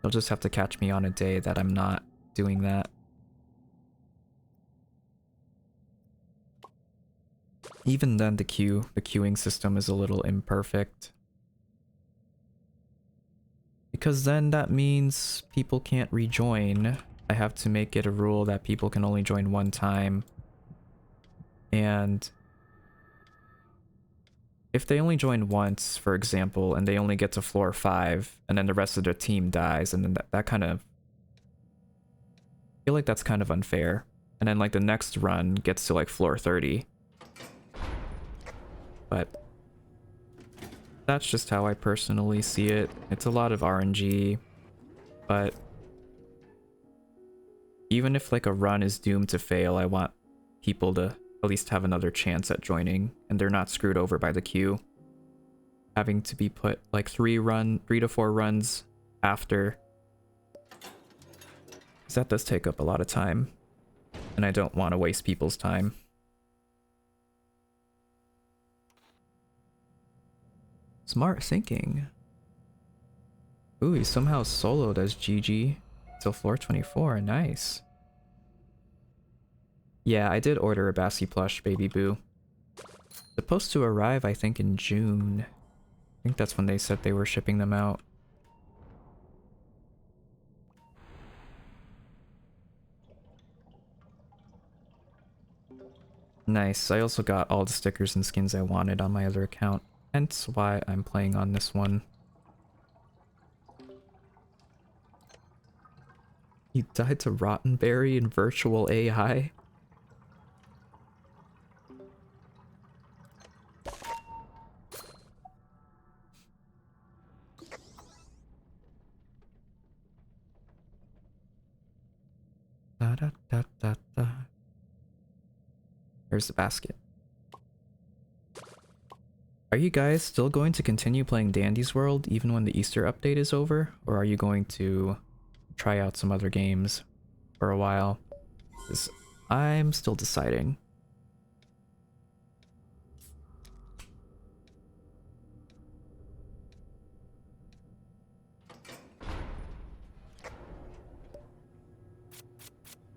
S1: You'll just have to catch me on a day that I'm not doing that. Even then, the queuing system is a little imperfect. Because then that means people can't rejoin. I have to make it a rule that people can only join one time. And if they only join once, for example, and they only get to floor 5, and then the rest of their team dies, and then that kind of... I feel like that's kind of unfair. And then like the next run gets to like floor 30. But that's just how I personally see it. It's a lot of RNG, but even if like a run is doomed to fail, I want people to at least have another chance at joining, and they're not screwed over by the queue. Having to be put like 3 to 4 runs after. Because that does take up a lot of time, and I don't want to waste people's time. Smart thinking. Ooh, he somehow soloed as GG till floor 24. Nice. Yeah, I did order a Bassie plush, Baby Boo. Supposed to arrive, I think, in June. I think that's when they said they were shipping them out. Nice. I also got all the stickers and skins I wanted on my other account. Hence why I'm playing on this one. You died to Rottenberry in virtual AI? Da, da, da, da, da. Here's the basket. Are you guys still going to continue playing Dandy's World even when the Easter update is over? Or are you going to try out some other games for a while? 'Cause I'm still deciding.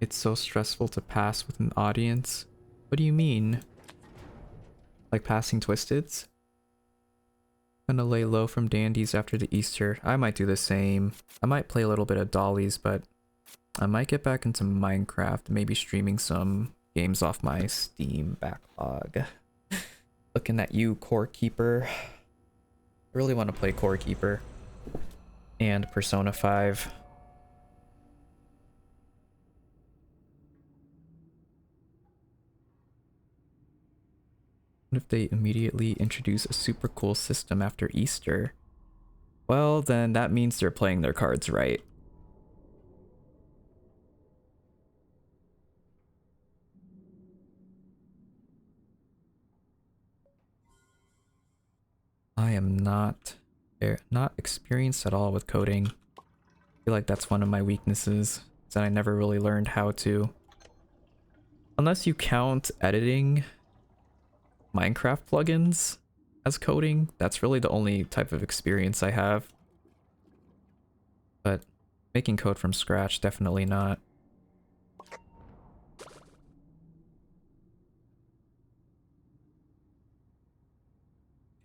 S1: It's so stressful to pass with an audience. What do you mean? Like passing Twisteds? Gonna lay low from Dandies after the Easter. I might do the same. I might play a little bit of Dollies, but I might get back into Minecraft, maybe streaming some games off my Steam backlog. Looking at you, Core Keeper. I really want to play Core Keeper and Persona 5. What if they immediately introduce a super cool system after Easter? Well, then that means they're playing their cards right. I am not experienced at all with coding. I feel like that's one of my weaknesses, is that I never really learned how to. Unless you count editing Minecraft plugins as coding, that's really the only type of experience I have. But making code from scratch, definitely not.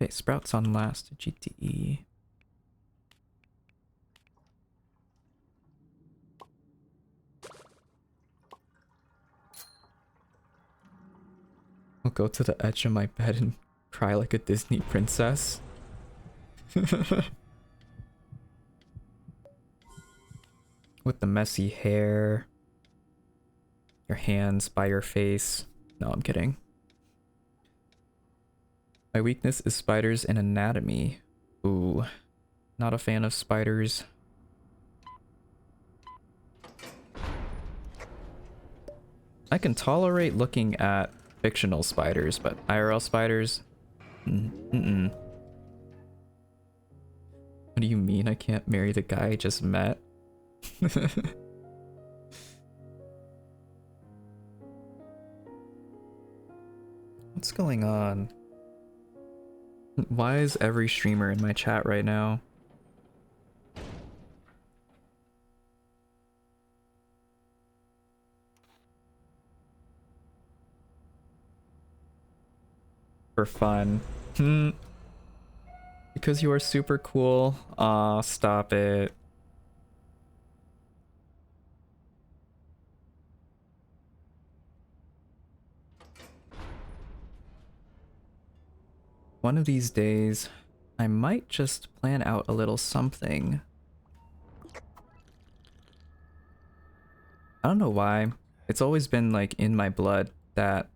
S1: Okay, Sprouts on last, GTE. I'll go to the edge of my bed and cry like a Disney princess. With the messy hair. Your hands by your face. No, I'm kidding. My weakness is spiders and anatomy. Ooh, not a fan of spiders. I can tolerate looking at fictional spiders, but IRL spiders? Mm-mm. What do you mean I can't marry the guy I just met? What's going on? Why is every streamer in my chat right now? For fun. Because you are super cool. Aw, stop it. One of these days, I might just plan out a little something. I don't know why. It's always been like in my blood that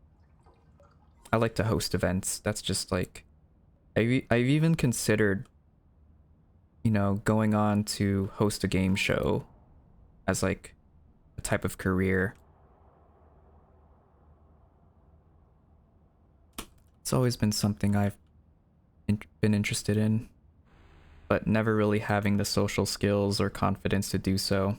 S1: I like to host events. That's just like, I've even considered, you know, going on to host a game show as like a type of career. It's always been something I've been interested in, but never really having the social skills or confidence to do so.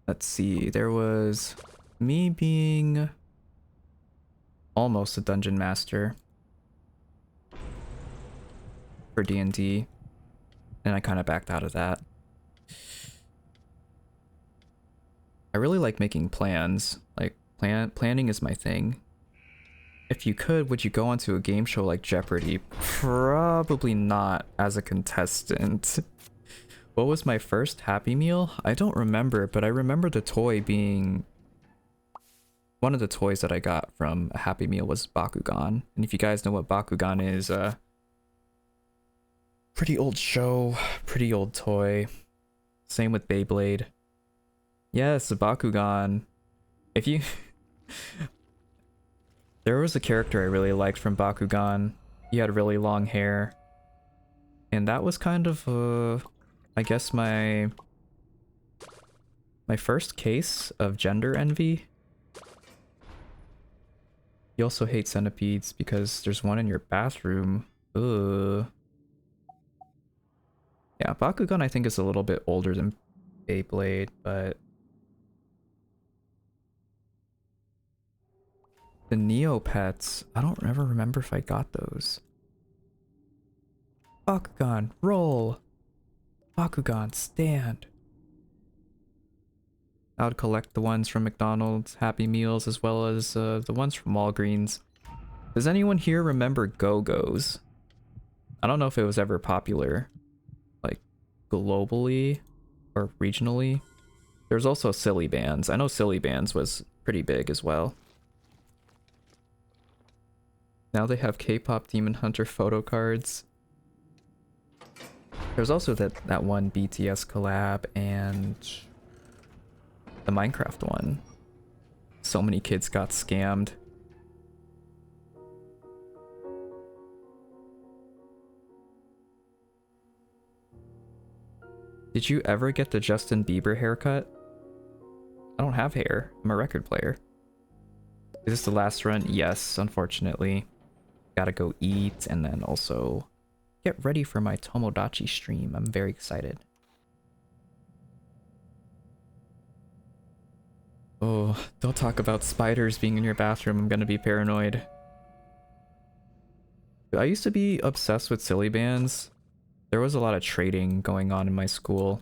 S1: Let's see, there was me being almost a dungeon master for D&D, and I kind of backed out of that. I really like making plans. Like, planning is my thing. If you could, would you go onto a game show like Jeopardy? Probably not as a contestant. What was my first Happy Meal? I don't remember, but I remember the toy being... One of the toys that I got from a Happy Meal was Bakugan. And if you guys know what Bakugan is, pretty old show, pretty old toy. Same with Beyblade. Yes, Bakugan. If you... There was a character I really liked from Bakugan. He had really long hair. And that was kind of, I guess my first case of gender envy. You also hate centipedes because there's one in your bathroom. Ugh. Yeah, Bakugan I think is a little bit older than Beyblade, but... The Neopets, I don't ever remember if I got those. Bakugan, roll! Bakugan, stand! I would collect the ones from McDonald's, Happy Meals, as well as the ones from Walgreens. Does anyone here remember Go-Go's? I don't know if it was ever popular, globally or regionally. There's also Silly Bands. I know Silly Bands was pretty big as well. Now they have K-pop Demon Hunter photo cards. There's also that one BTS collab and the Minecraft one. So many kids got scammed. Did you ever get the Justin Bieber haircut? I don't have hair. I'm a record player. Is this the last run? Yes, unfortunately. Gotta go eat and then also get ready for my Tomodachi stream. I'm very excited. Oh, don't talk about spiders being in your bathroom. I'm gonna be paranoid. I used to be obsessed with Silly Bands. There was a lot of trading going on in my school,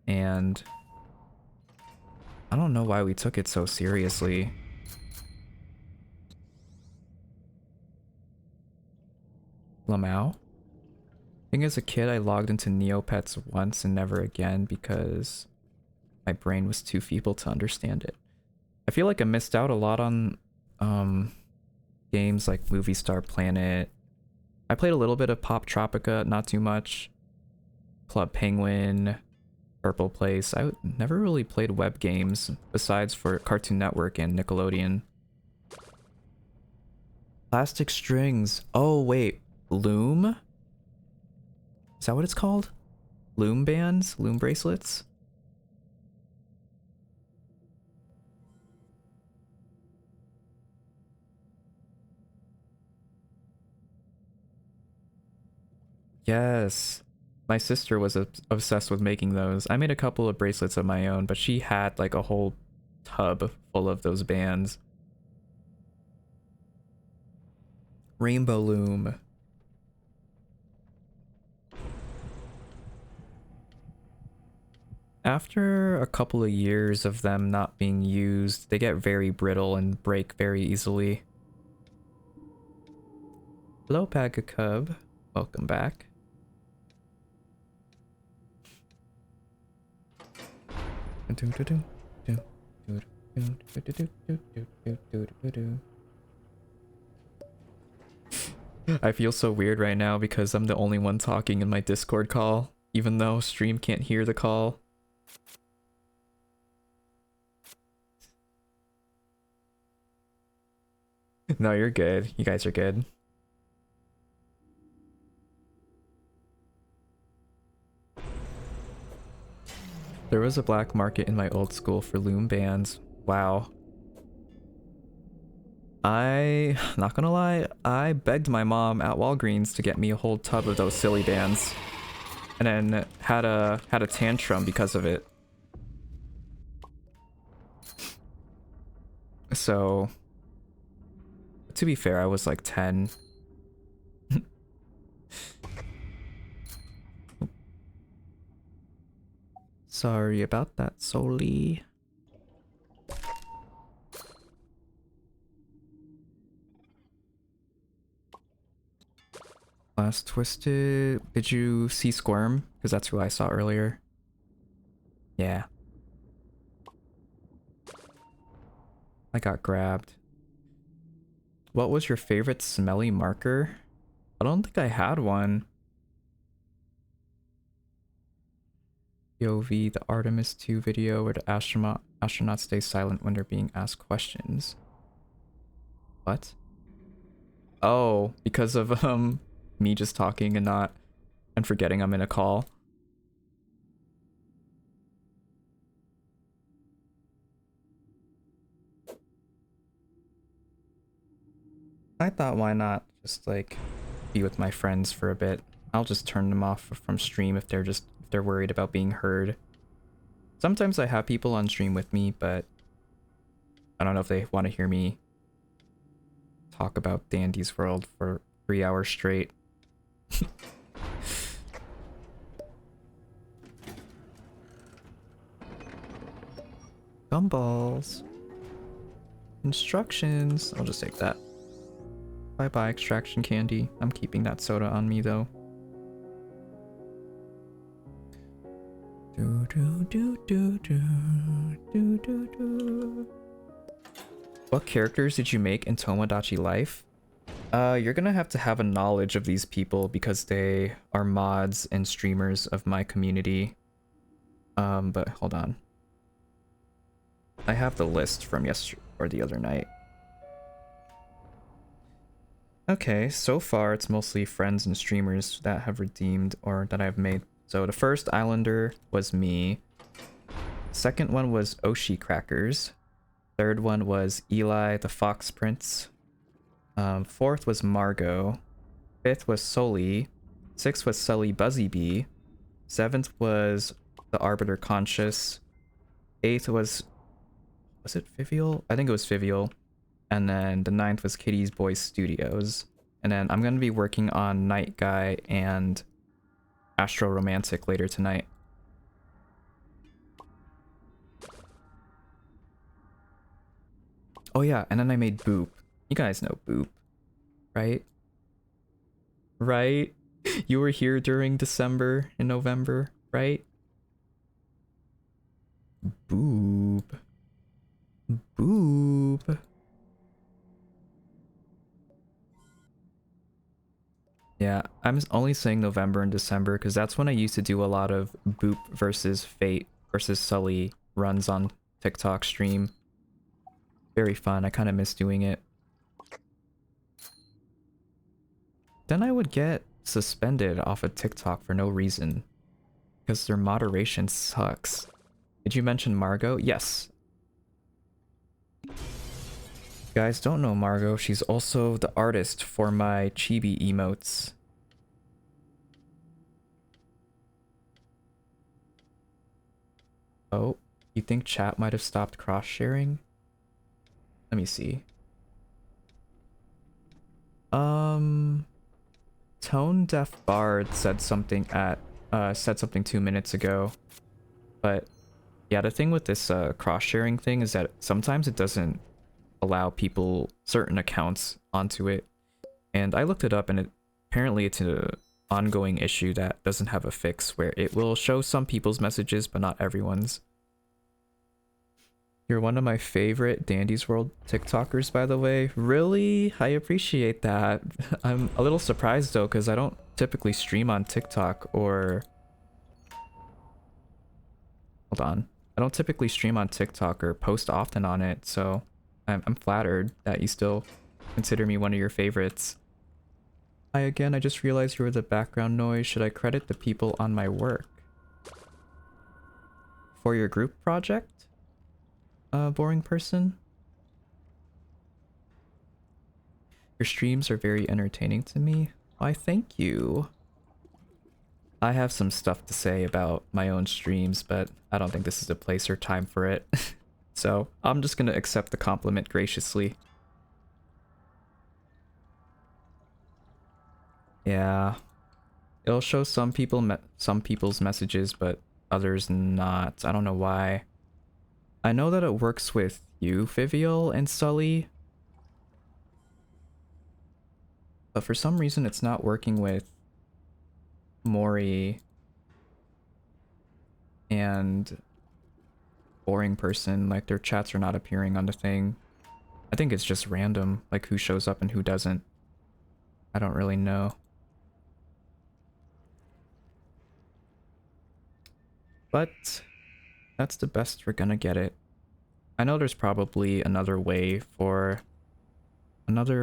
S1: and I don't know why we took it so seriously. Lamau? I think as a kid I logged into Neopets once and never again because my brain was too feeble to understand it. I feel like I missed out a lot on games like Movie Star Planet. I played a little bit of Pop Tropica, not too much. Club Penguin, Purple Place. I never really played web games besides for Cartoon Network and Nickelodeon. Plastic strings. Oh wait, Loom? Is that what it's called? Loom bands? Loom bracelets? Yes. My sister was obsessed with making those. I made a couple of bracelets of my own, but she had like a whole tub full of those bands. Rainbow Loom. After a couple of years of them not being used, they get very brittle and break very easily. Hello, Pagacub. Welcome back. I feel so weird right now because I'm the only one talking in my Discord call, even though stream can't hear the call. No, you're good. You guys are good. There was a black market in my old school for loom bands. Wow. Not gonna lie, I begged my mom at Walgreens to get me a whole tub of those silly bands. And then had a tantrum because of it. So, to be fair, I was like 10. Sorry about that, Soli. Last Twisted. Did you see Squirm? Because that's who I saw earlier. Yeah. I got grabbed. What was your favorite smelly marker? I don't think I had one. POV, the Artemis 2 video where the astronauts stay silent when they're being asked questions. What? Oh, because of me just talking and forgetting I'm in a call. I thought, why not just like be with my friends for a bit. I'll just turn them off from stream if they're worried about being heard. Sometimes I have people on stream with me, but I don't know if they want to hear me talk about Dandy's World for 3 hours straight. Gumballs. Instructions. I'll just take that. Bye-bye, extraction candy. I'm keeping that soda on me, though. Do, do, do, do, do, do, do, do. What characters did you make in Tomodachi Life? You're gonna have to have a knowledge of these people because they are mods and streamers of my community. But hold on. I have the list from yesterday or the other night. Okay, so far it's mostly friends and streamers that have redeemed or that I've made. So the first Islander was me. Second one was Oshi Crackers. Third one was Eli the Fox Prince. Fourth was Margot. Fifth was Soli. Sixth was Sully Buzzy Bee. Seventh was the Arbiter Conscious. Eighth was it Vivial? I think it was Vivial. And then the ninth was Kitty's Boys Studios. And then I'm going to be working on Night Guy and Astro Romantic later tonight. Oh yeah, and then I made Boop. You guys know Boop, right? Right? You were here during December and November, right? Boop. Boop. Yeah, I'm only saying November and December because that's when I used to do a lot of Boop versus Fate versus Sully runs on TikTok stream. Very fun. I kind of miss doing it. Then I would get suspended off of TikTok for no reason because their moderation sucks. Did you mention Margot? Yes. You guys don't know Margot. She's also the artist for my chibi emotes. Oh, you think chat might have stopped cross-sharing? Let me see. Tone Deaf Bard said something 2 minutes ago. But yeah, the thing with this cross-sharing thing is that sometimes it doesn't allow people certain accounts onto it. And I looked it up and apparently it's an ongoing issue that doesn't have a fix where it will show some people's messages but not everyone's. You're one of my favorite Dandy's World TikTokers, by the way. Really? I appreciate that. I'm a little surprised though, because I don't typically stream on TikTok or... Hold on. I don't typically stream on TikTok or post often on it, so I'm flattered that you still consider me one of your favorites. I just realized you were the background noise. Should I credit the people on my work? For your group project? Boring person? Your streams are very entertaining to me. Why, thank you. I have some stuff to say about my own streams, but I don't think this is a place or time for it. So I'm just gonna accept the compliment graciously. Yeah. It'll show some people's messages, but others not. I don't know why. I know that it works with you, Vivial, and Sully. But for some reason it's not working with Mori and Boring Person. Like their chats are not appearing on the thing. I think it's just random, like who shows up and who doesn't. I don't really know. But that's the best we're gonna get it. I know there's probably another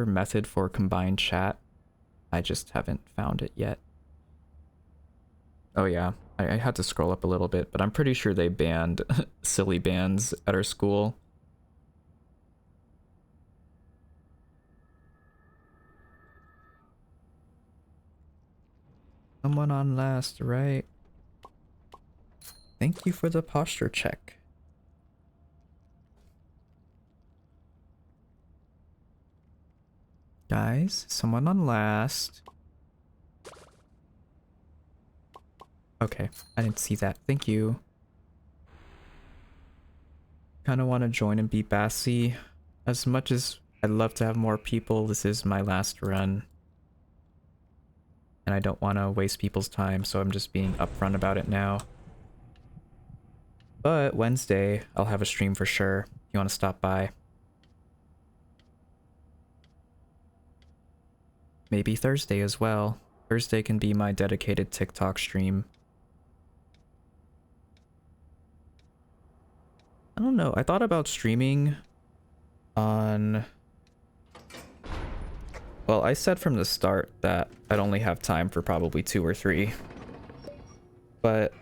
S1: method for combined chat. I just haven't found it yet. Oh yeah, I had to scroll up a little bit, but I'm pretty sure they banned silly bands at our school. Someone on last, right? Thank you for the posture check. Guys, someone on last. Okay, I didn't see that. Thank you. Kind of want to join and be Bassy. As much as I'd love to have more people, this is my last run. And I don't want to waste people's time, so I'm just being upfront about it now. But Wednesday, I'll have a stream for sure. If you want to stop by. Maybe Thursday as well. Thursday can be my dedicated TikTok stream. I don't know. I thought about streaming on... Well, I said from the start that I'd only have time for probably 2 or 3. But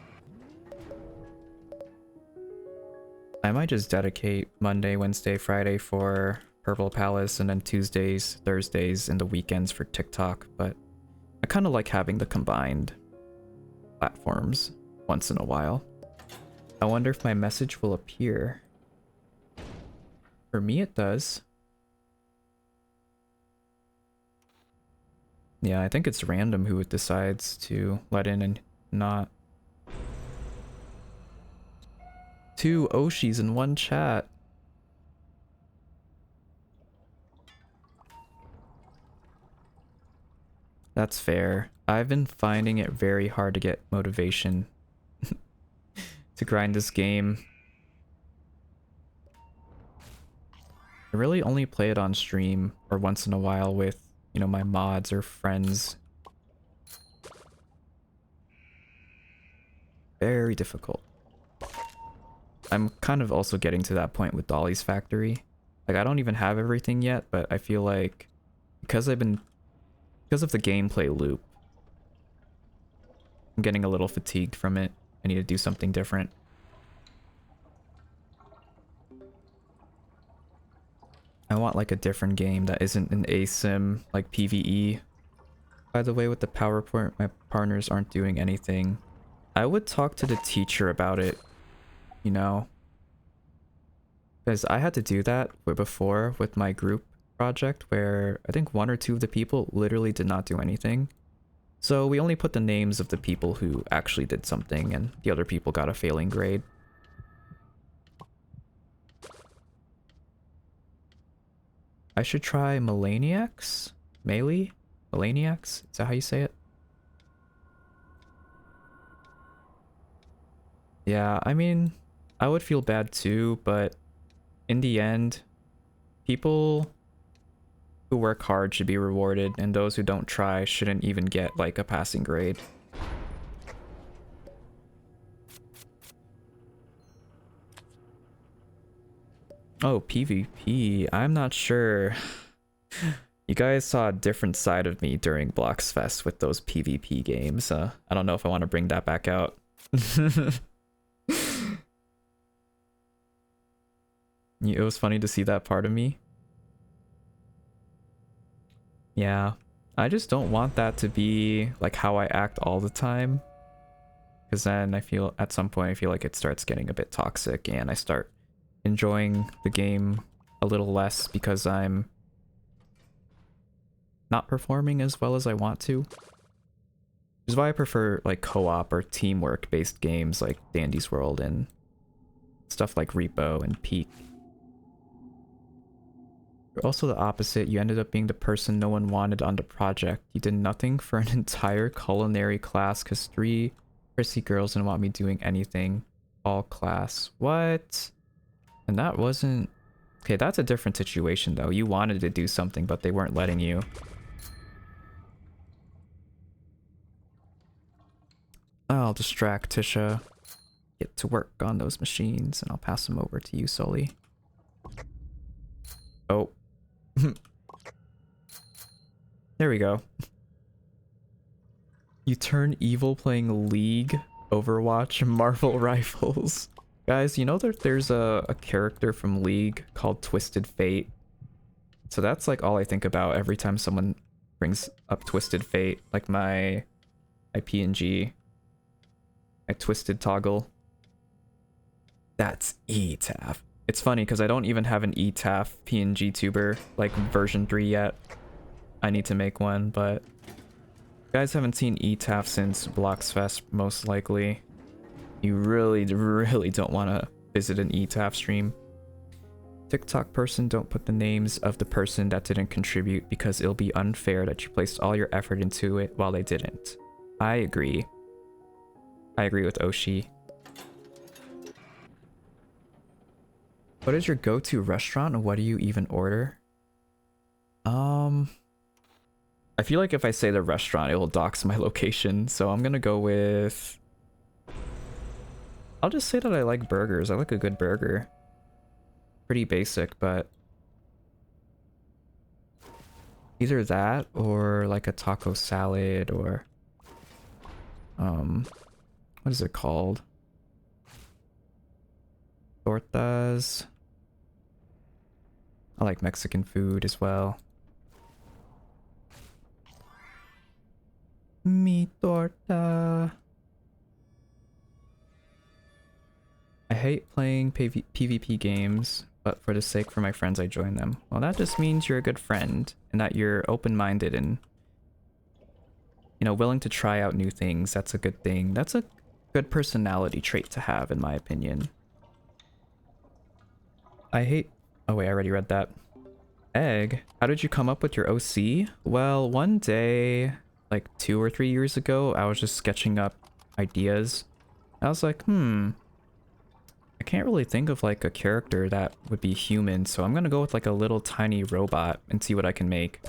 S1: I might just dedicate Monday, Wednesday, Friday for Purple Palace, and then Tuesdays, Thursdays, and the weekends for TikTok. But I kind of like having the combined platforms once in a while. I wonder if my message will appear. For me, it does. Yeah, I think it's random who it decides to let in and not. 2 Oshis in one chat. That's fair. I've been finding it very hard to get motivation to grind this game. I really only play it on stream or once in a while with, you know, my mods or friends. Very difficult. I'm kind of also getting to that point with Dolly's Factory. Like, I don't even have everything yet, but I feel like because of the gameplay loop, I'm getting a little fatigued from it. I need to do something different. I want like a different game that isn't an ASIM, like PvE. By the way, with the PowerPoint, my partners aren't doing anything. I would talk to the teacher about it, you know? Because I had to do that before with my group project where I think 1 or 2 of the people literally did not do anything. So we only put the names of the people who actually did something and the other people got a failing grade. I should try Malaniacs? Melee? Malaniacs? Is that how you say it? Yeah, I mean, I would feel bad too, but in the end, people who work hard should be rewarded, and those who don't try shouldn't even get like a passing grade. Oh, PvP. I'm not sure. You guys saw a different side of me during Bloxfest with those PvP games. I don't know if I want to bring that back out. It was funny to see that part of me. Yeah, I just don't want that to be like how I act all the time. Because then I feel at some point I feel like it starts getting a bit toxic and I start enjoying the game a little less because I'm not performing as well as I want to. Which is why I prefer like co-op or teamwork based games like Dandy's World and stuff like Repo and Peak. You're also the opposite. You ended up being the person no one wanted on the project. You did nothing for an entire culinary class because 3 prissy girls didn't want me doing anything all class. What? And that wasn't... Okay, that's a different situation though. You wanted to do something, but they weren't letting you. I'll distract Tisha. Get to work on those machines, and I'll pass them over to you, Sully. Oh. There we go. You turn evil playing League, Overwatch, Marvel Rifles. Guys, you know that there's a character from League called Twisted Fate? So that's like all I think about every time someone brings up Twisted Fate. Like my PNG. My Twisted Toggle. That's ETAF. It's funny because I don't even have an ETAF PNG tuber, like version 3 yet. I need to make one, but you guys haven't seen ETAF since Bloxfest, most likely. You really don't want to visit an ETAF stream. TikTok person, don't put the names of the person that didn't contribute because it'll be unfair that you placed all your effort into it while they didn't. I agree. I agree with Oshi. What is your go-to restaurant and what do you even order? I feel like if I say the restaurant, it will dox my location, so I'm gonna go with... I'll just say that I like burgers. I like a good burger. Pretty basic, but... either that or like a taco salad or... what is it called? Tortas. I like Mexican food as well. Mi torta. I hate playing PvP games, but for the sake for my friends, I join them. Well, that just means you're a good friend and that you're open-minded and, you know, willing to try out new things. That's a good thing. That's a good personality trait to have, in my opinion. I hate... oh wait, I already read that. Egg, how did you come up with your OC? Well, one day, like 2 or 3 years ago, I was just sketching up ideas. I was like, I can't really think of like a character that would be human, so I'm gonna go with like a little tiny robot and see what I can make.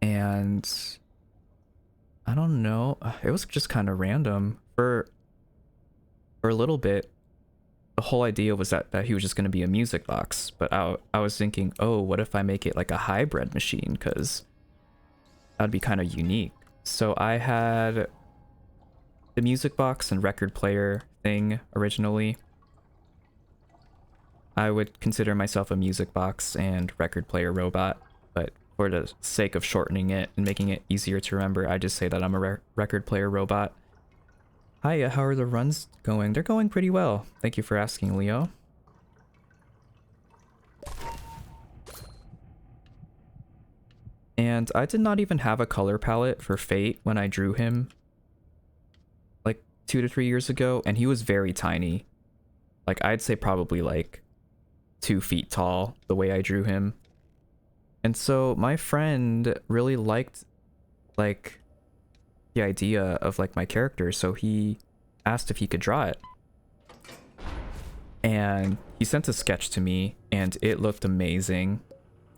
S1: And I don't know, it was just kind of random. For a little bit, the whole idea was that he was just going to be a music box, but I was thinking, oh, what if I make it like a hybrid machine, because that'd be kind of unique. So I had the music box and record player thing originally. I would consider myself a music box and record player robot, but for the sake of shortening it and making it easier to remember, I just say that I'm a record player robot. Hiya, how are the runs going? They're going pretty well. Thank you for asking, Leo. And I did not even have a color palette for Fate when I drew him like 2 to 3 years ago, and he was very tiny. Like, I'd say probably like 2 feet tall, the way I drew him. And so my friend really liked like the idea of like my character, so he asked if he could draw it. And he sent a sketch to me and it looked amazing.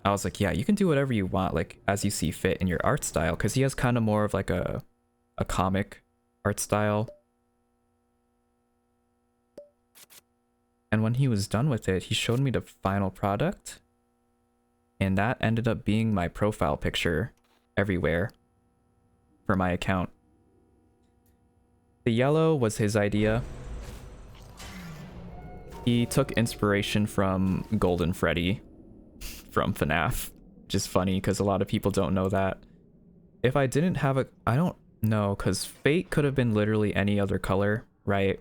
S1: I was like, yeah, you can do whatever you want, like as you see fit in your art style, because he has kind of more of like a comic art style. And when he was done with it, he showed me the final product, and that ended up being my profile picture everywhere for my account. The yellow was his idea. He took inspiration from Golden Freddy from FNAF, which is funny because a lot of people don't know that. If I didn't have a... I don't know, because Fate could have been literally any other color, right?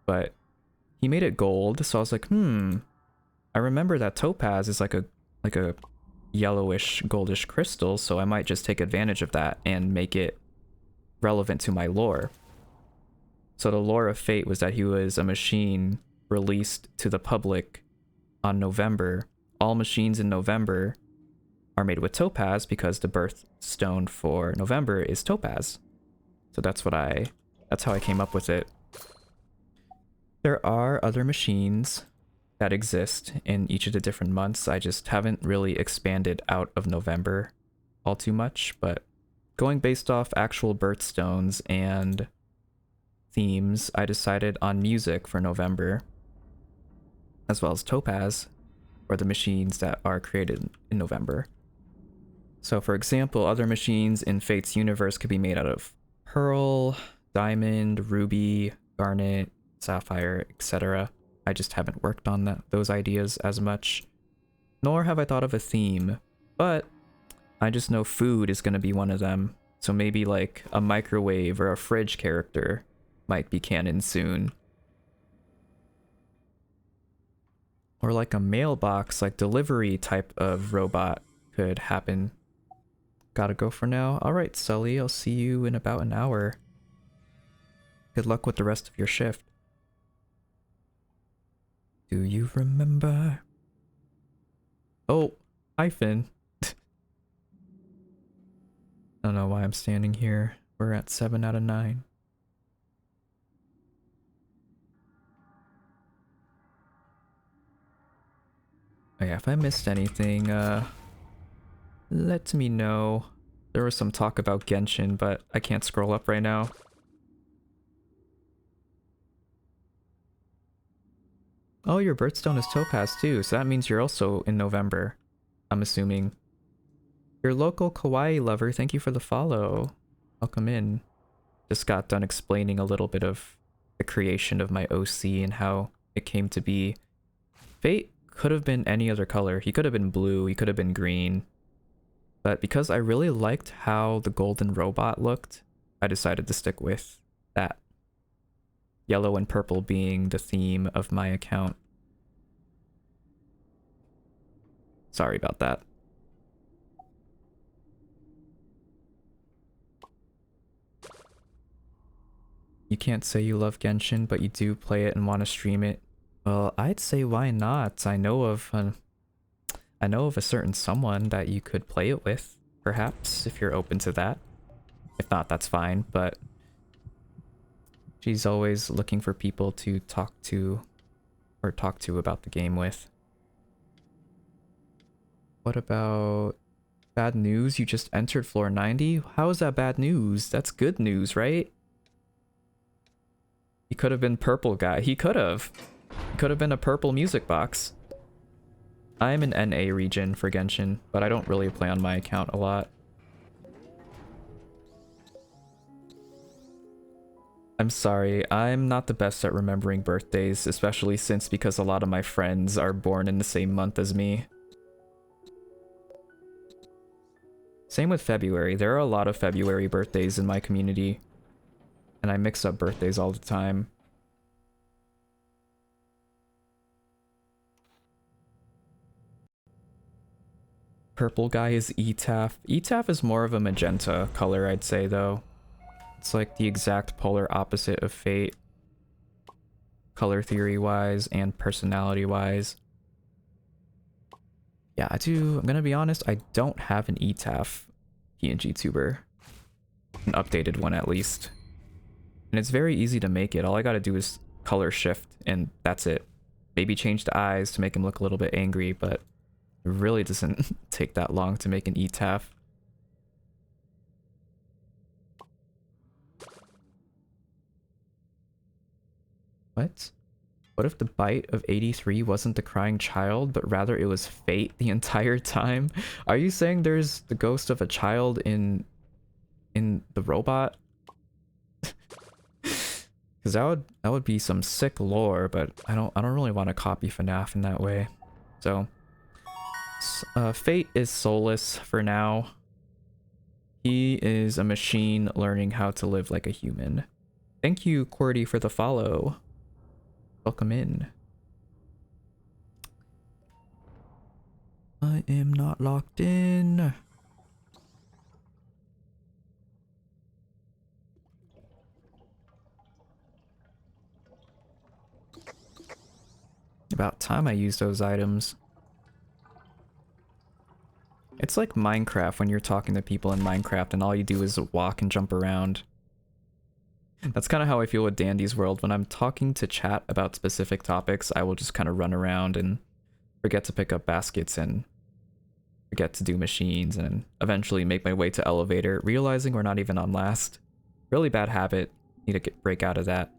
S1: But he made it gold, so I was like, I remember that topaz is like a yellowish goldish crystal, so I might just take advantage of that and make it relevant to my lore. So the lore of Fate was that he was a machine released to the public on November. All machines in November are made with topaz because the birthstone for November is topaz. So that's how I came up with it. There are other machines that exist in each of the different months. I just haven't really expanded out of November all too much, but going based off actual birthstones and themes, I decided on music for November, as well as topaz, or the machines that are created in November. So for example, other machines in Fate's universe could be made out of pearl, diamond, ruby, garnet, sapphire, etc. I just haven't worked on those ideas as much, nor have I thought of a theme, but I just know food is going to be one of them. So maybe like a microwave or a fridge character might be canon soon. Or like a mailbox, like delivery type of robot could happen. Gotta go for now. Alright, Sully, I'll see you in about an hour. Good luck with the rest of your shift. Do you remember? Oh, hyphen. I don't know why I'm standing here. We're at 7 out of 9. Oh yeah, if I missed anything, let me know. There was some talk about Genshin, but I can't scroll up right now. Oh, your birthstone is Topaz too, so that means you're also in November, I'm assuming. Your local kawaii lover, thank you for the follow. Welcome in. Just got done explaining a little bit of the creation of my OC and how it came to be. Fate could have been any other color. He could have been blue, he could have been green. But because I really liked how the golden robot looked, I decided to stick with that. Yellow and purple being the theme of my account. Sorry about that. You can't say you love Genshin, but you do play it and want to stream it. Well, I'd say why not? I know of a certain someone that you could play it with, perhaps, if you're open to that. If not, that's fine, but she's always looking for people to talk to about the game with. What about bad news? You just entered floor 90? How is that bad news? That's good news, right? He could have been purple guy. He could have. He could have been a purple music box. I'm in NA region for Genshin, but I don't really play on my account a lot. I'm sorry, I'm not the best at remembering birthdays, especially because a lot of my friends are born in the same month as me. Same with February. There are a lot of February birthdays in my community, and I mix up birthdays all the time. Purple guy is Etaf. Etaf is more of a magenta color, I'd say, though. It's like the exact polar opposite of Fate. Color theory-wise and personality-wise. Yeah, I'm gonna be honest, I don't have an Etaf PNG tuber. An updated one, at least. And it's very easy to make it. All I gotta do is color shift, and that's it. Maybe change the eyes to make him look a little bit angry, but it really doesn't take that long to make an Etaf. What? What if the bite of 83 wasn't the crying child, but rather it was Fate the entire time? Are you saying there's the ghost of a child in the robot? Because that would be some sick lore, but I don't really want to copy FNAF in that way. So Fate is soulless for now. He is a machine learning how to live like a human. Thank you, Qwerty, for the follow. Welcome in. I am not locked in. About time I used those items. It's like Minecraft when you're talking to people in Minecraft and all you do is walk and jump around. That's kind of how I feel with Dandy's World. When I'm talking to chat about specific topics, I will just kind of run around and forget to pick up baskets and forget to do machines and eventually make my way to elevator, realizing we're not even on last. Really bad habit. Need to break out of that.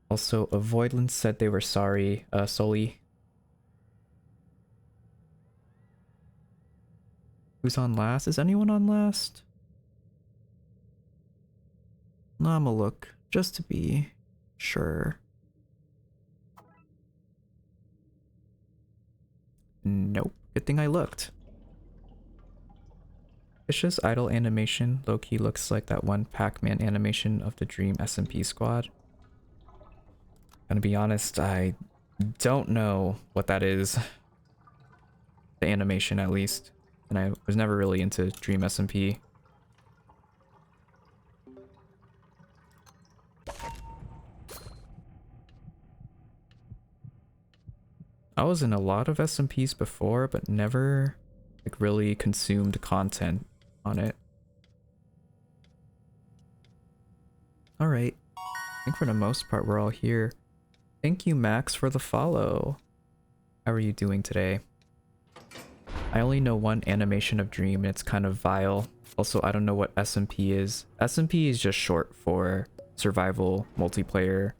S1: Also, Avoidance said they were sorry, Soli. Who's on last? Is anyone on last? I'ma look, just to be sure. Nope. Good thing I looked. Vicious idle animation low-key looks like that one Pac-Man animation of the Dream SMP squad. Gonna be honest, I don't know what that is. The animation, at least. And I was never really into Dream SMP. I was in a lot of SMPs before, but never like really consumed content on it. Alright. I think for the most part we're all here. Thank you, Max, for the follow. How are you doing today? I only know one animation of Dream, and it's kind of vile. Also, I don't know what SMP is. SMP is just short for survival multiplayer.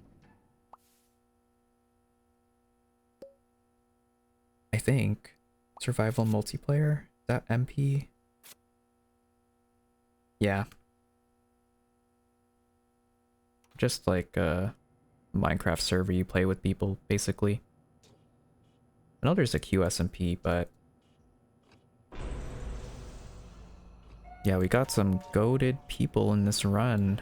S1: I think. Survival multiplayer? Is that MP? Yeah. Just like a Minecraft server you play with people, basically. I know there's a QSMP, but yeah, we got some goated people in this run.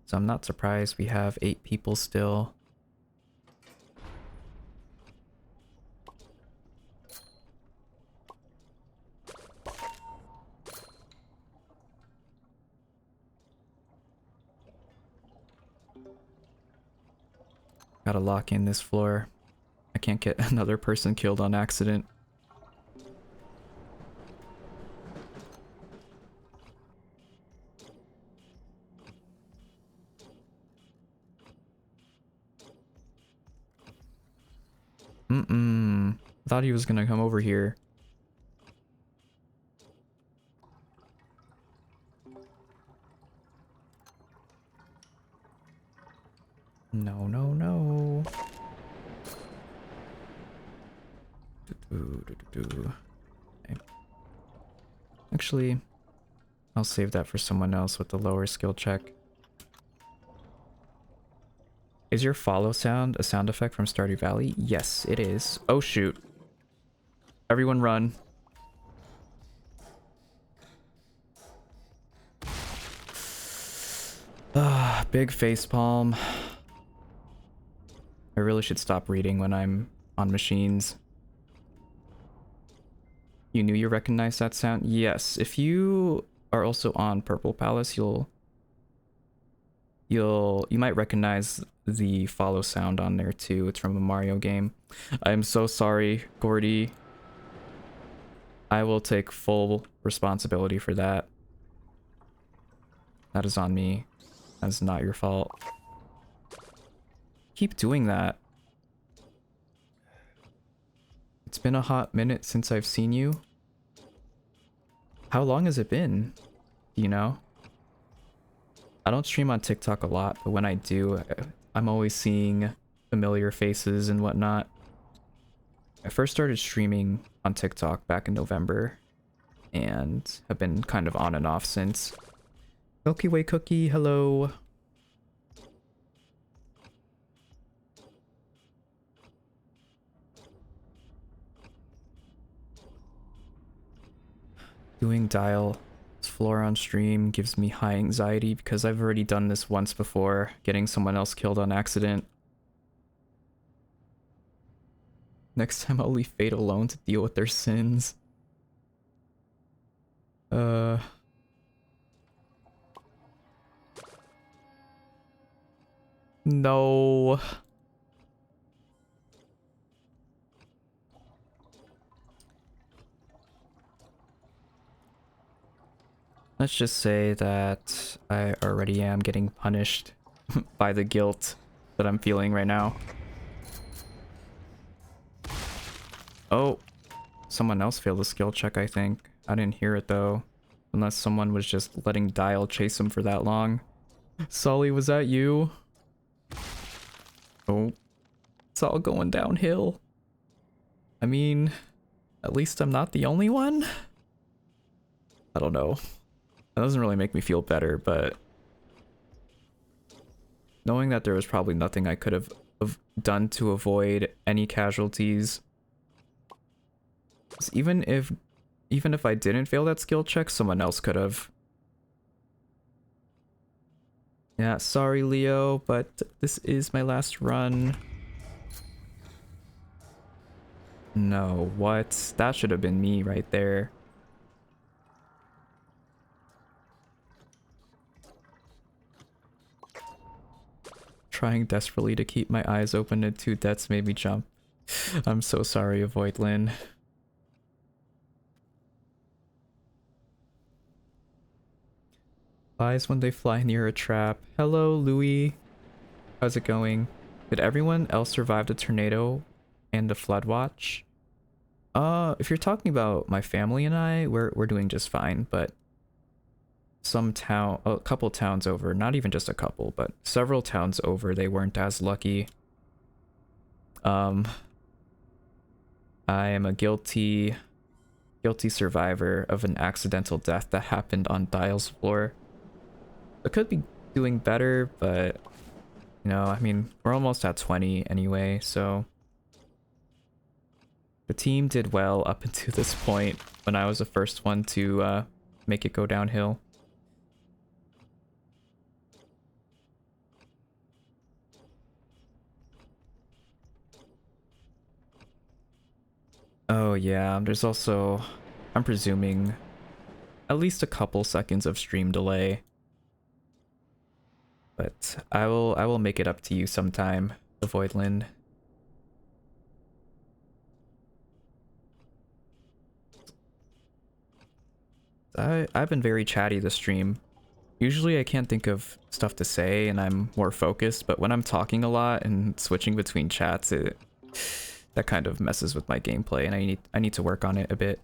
S1: So I'm not surprised we have 8 people still. Gotta lock in this floor. I can't get another person killed on accident. I thought he was gonna come over here. No, no, no. Okay. Actually, I'll save that for someone else with the lower skill check. Is your follow sound a sound effect from Stardew Valley? Yes, it is. Oh shoot. Everyone run. Ah, big facepalm. I really should stop reading when I'm on machines. You knew you recognized that sound? Yes. If you are also on Purple Palace, you might recognize the follow sound on there too. It's from a Mario game. I'm so sorry, Gordy. I will take full responsibility for that. That is on me. That's not your fault. Keep doing that. It's been a hot minute since I've seen you. How long has it been? Do you know? I don't stream on TikTok a lot, but when I do, I'm always seeing familiar faces and whatnot. I first started streaming on TikTok back in November and have been kind of on and off since. Milky Way Cookie, hello. Doing Dial floor on stream gives me high anxiety because I've already done this once before, getting someone else killed on accident. Next time I'll leave Fate alone to deal with their sins. No. Let's just say that I already am getting punished by the guilt that I'm feeling right now. Oh, someone else failed a skill check, I think. I didn't hear it though. Unless someone was just letting Dial chase him for that long. Sully, was that you? Oh, it's all going downhill. I mean, at least I'm not the only one? I don't know. That doesn't really make me feel better, but knowing that there was probably nothing I could have done to avoid any casualties. Even if I didn't fail that skill check, someone else could have. Yeah, sorry Leo, but this is my last run. No, what? That should have been me right there. Trying desperately to keep my eyes open and 2 deaths made me jump. I'm so sorry, Avoidlin. Flies when they fly near a trap. Hello, Louis. How's it going? Did everyone else survive the tornado and the flood watch? If you're talking about my family and I, we're doing just fine, but a couple towns over, not even just a couple, but several towns over, they weren't as lucky. I am a guilty survivor of an accidental death that happened on Dial's floor. I could be doing better, but you know, I mean, we're almost at 20 anyway, so the team did well up until this point when I was the first one to make it go downhill. Oh yeah, there's also, I'm presuming, at least a couple seconds of stream delay. But I will make it up to you sometime, the Voidland. I've been very chatty this stream. Usually I can't think of stuff to say and I'm more focused, but when I'm talking a lot and switching between chats, that kind of messes with my gameplay and I need to work on it a bit.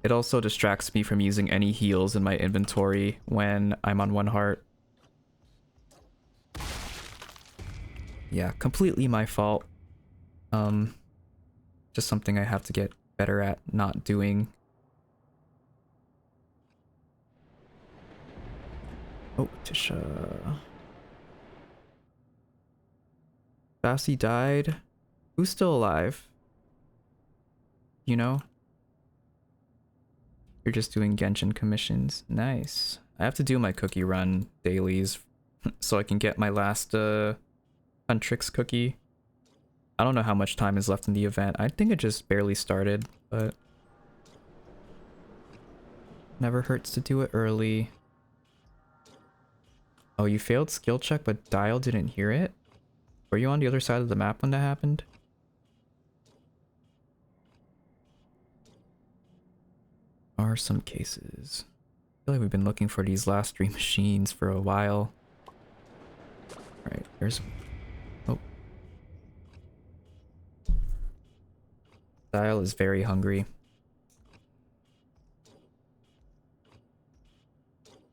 S1: It also distracts me from using any heals in my inventory when I'm on 1 heart. Yeah, completely my fault. Just something I have to get better at not doing. Oh, Tisha. Sassy died. Who's still alive? You know? You're just doing Genshin commissions. Nice. I have to do my cookie run dailies so I can get my last Huntrix cookie. I don't know how much time is left in the event. I think it just barely started, but never hurts to do it early. Oh, you failed skill check, but Dial didn't hear it? Were you on the other side of the map when that happened? Are some cases. I feel like we've been looking for these last 3 machines for a while. Alright, there's... Oh. Dial is very hungry.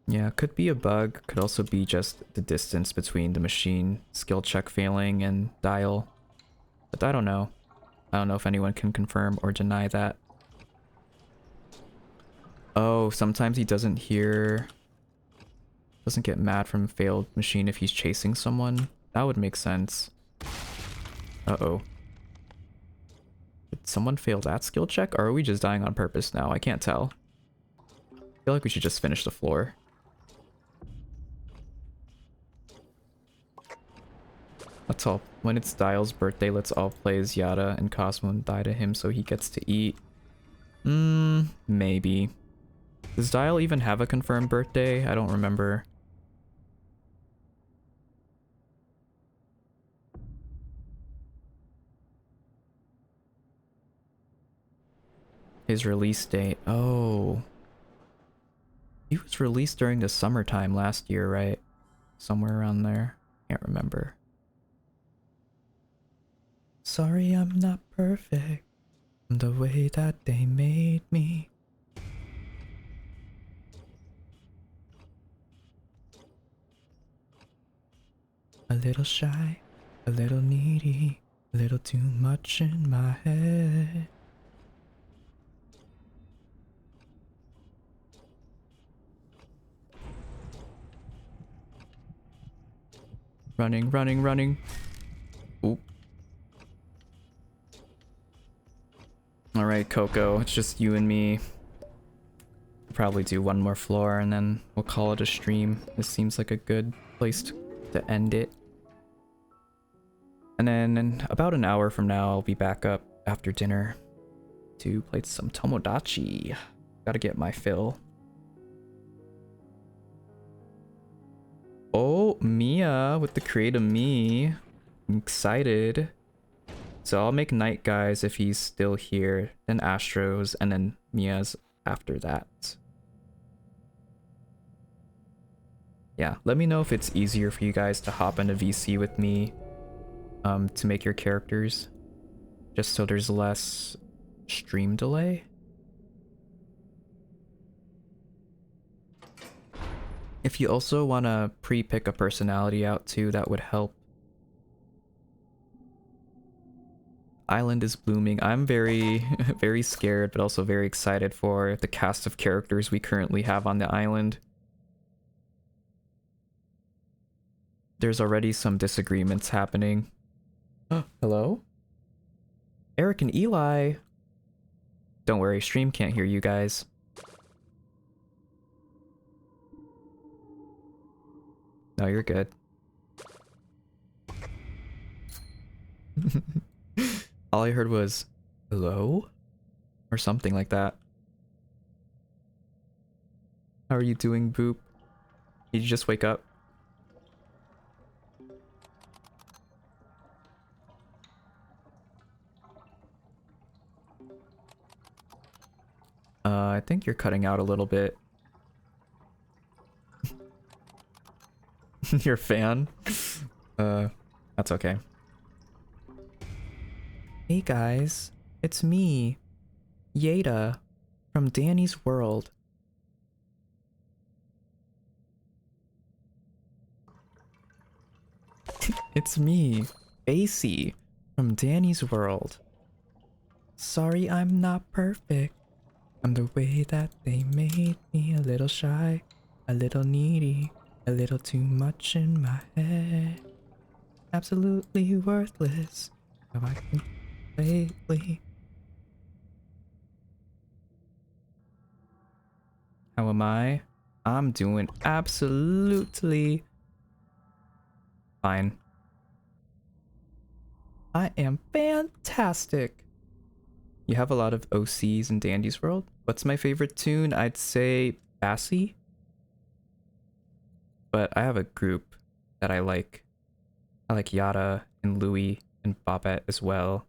S1: Yeah, could be a bug, could also be just the distance between the machine skill check failing and Dial. But I don't know. I don't know if anyone can confirm or deny that. Oh, sometimes he doesn't get mad from a failed machine if he's chasing someone. That would make sense. Uh-oh. Did someone fail that skill check, or are we just dying on purpose now? I can't tell. I feel like we should just finish the floor. Let's all, when it's Dial's birthday, let's all play as Yada and Cosmo and die to him so he gets to eat. Maybe. Does Dial even have a confirmed birthday? I don't remember. His release date. Oh. He was released during the summertime last year, right? Somewhere around there. Can't remember. Sorry I'm not perfect. The way that they made me. A little shy, a little needy, a little too much in my head. Running, running, running. Oop. Alright, Coco, it's just you and me. We'll probably do 1 more floor and then we'll call it a stream. This seems like a good place to end it. And then in about an hour from now, I'll be back up after dinner to play some Tomodachi. Gotta get my fill. Oh, Mia with the creative me. I'm excited. So I'll make Night Guys if he's still here, then Astros, and then Mia's after that. Yeah, let me know if it's easier for you guys to hop into VC with me to make your characters, just so there's less stream delay. If you also want to pre-pick a personality out too, that would help. Island is blooming. I'm very, very scared, but also very excited for the cast of characters we currently have on the island. There's already some disagreements happening. Hello? Eric and Eli. Don't worry, stream can't hear you guys. No, you're good. All I heard was, hello? Or something like that. How are you doing, Boop? Did you just wake up? I think you're cutting out a little bit. You're a fan? That's okay. Hey guys, it's me, Yada, from Danny's World. It's me, Basie, from Danny's World. Sorry I'm not perfect. I'm the way that they made me, a little shy, a little needy, a little too much in my head. Absolutely worthless. How I can lately. How am I? I'm doing absolutely fine. I am fantastic. You have a lot of OCs in Dandy's World. What's my favorite tune? I'd say Bassy. But I have a group that I like. I like Yada and Louie and Bobette as well.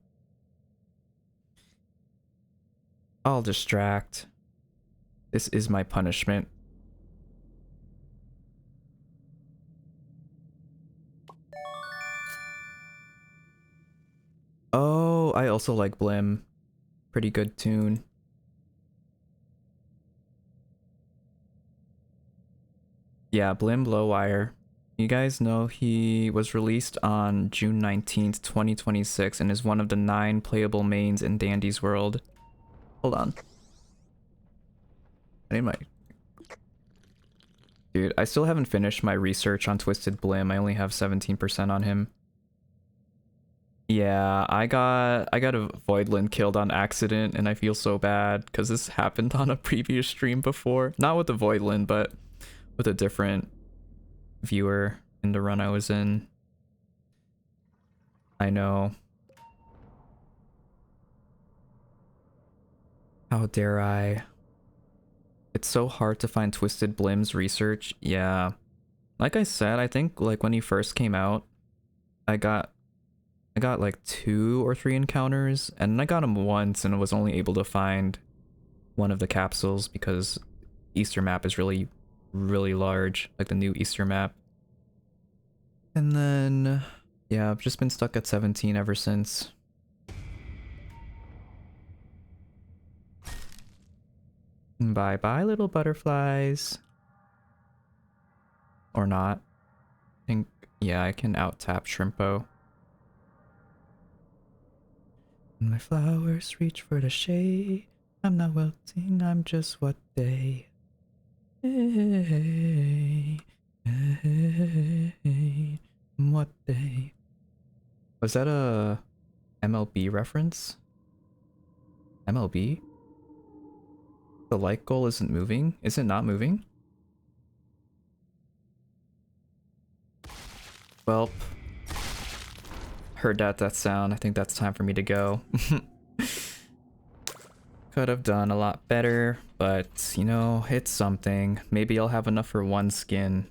S1: I'll distract. This is my punishment. Oh, I also like Blim. Pretty good tune. Yeah, Blim Blowwire. You guys know he was released on June 19th, 2026 and is one of the 9 playable mains in Dandy's World. Hold on. I need my... Dude, I still haven't finished my research on Twisted Blim. I only have 17% on him. Yeah, I got a Voidland killed on accident and I feel so bad because this happened on a previous stream before. Not with the Voidland, but with a different viewer in the run I was in. I know. How dare I? It's so hard to find Twisted Blim's research. Yeah. Like I said, I think like when he first came out, I got like 2 or 3 encounters and I got him once and I was only able to find one of the capsules because Easter map is really large, like the new Easter map. And then yeah, I've just been stuck at 17 ever since. Bye bye little butterflies. Or not. I think yeah, I can out tap Shrimpo. My flowers reach for the shade. I'm not wilting, I'm just what they. Hey, hey, what they. Was that a MLB reference? MLB? The like goal isn't moving? Is it not moving? Well, heard that sound. I think that's time for me to go. Could have done a lot better, but you know, it's something. Maybe I'll have enough for 1 skin.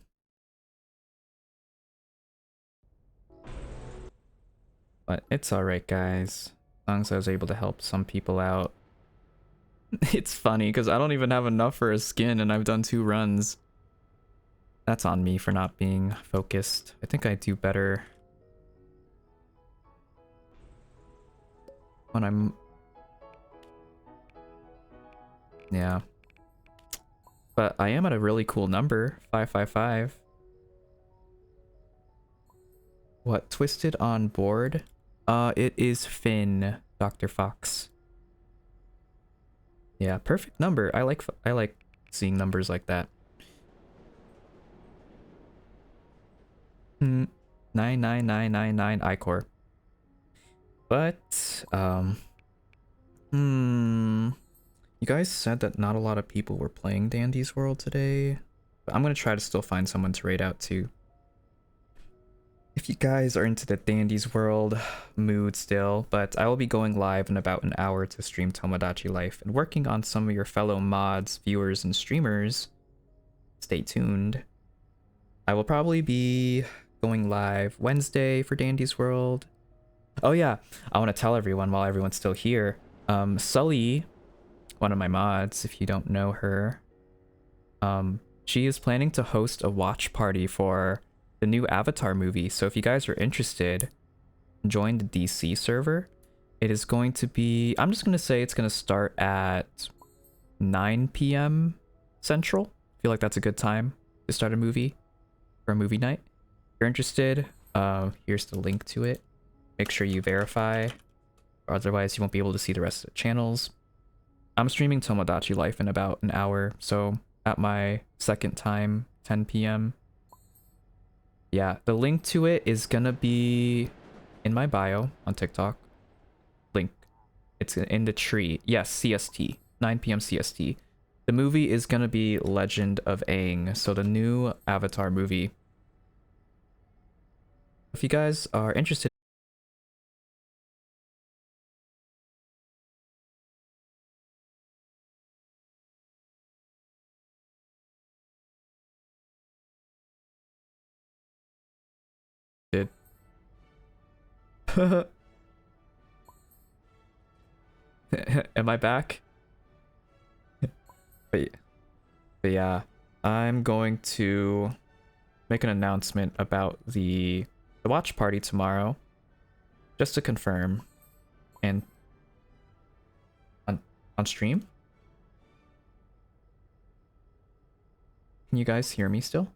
S1: But it's alright, guys. As long as I was able to help some people out. It's funny, because I don't even have enough for a skin and I've done 2 runs. That's on me for not being focused. I think I do better when I'm... Yeah. But I am at a really cool number, 555. What, twisted on board? It is Finn, Dr. Fox. Yeah, perfect number. I like seeing numbers like that. 99999 iCore. But you guys said that not a lot of people were playing Dandy's World today. But I'm gonna try to still find someone to raid out to. If you guys are into the Dandy's World mood still, but I will be going live in about an hour to stream Tomodachi Life and working on some of your fellow mods, viewers, and streamers. Stay tuned. I will probably be going live Wednesday for Dandy's World. Oh yeah, I want to tell everyone while everyone's still here. Sully, one of my mods, if you don't know her, she is planning to host a watch party for the new Avatar movie. So if you guys are interested, join the DC server. It is going to be, I'm just going to say it's going to start at 9 p.m. Central. I feel like that's a good time to start a movie for a movie night. If you're interested, here's the link to it. Make sure you verify, or otherwise you won't be able to see the rest of the channels. I'm streaming Tomodachi Life in about an hour, so at my second time, 10 p.m. Yeah, the link to it is gonna be in my bio on TikTok. Link. It's in the tree. Yes, CST. 9 p.m. CST. The movie is gonna be Legend of Aang, so the new Avatar movie. If you guys are interested, am I back? But yeah, I'm going to make an announcement about the watch party tomorrow, just to confirm, and on stream. Can you guys hear me still?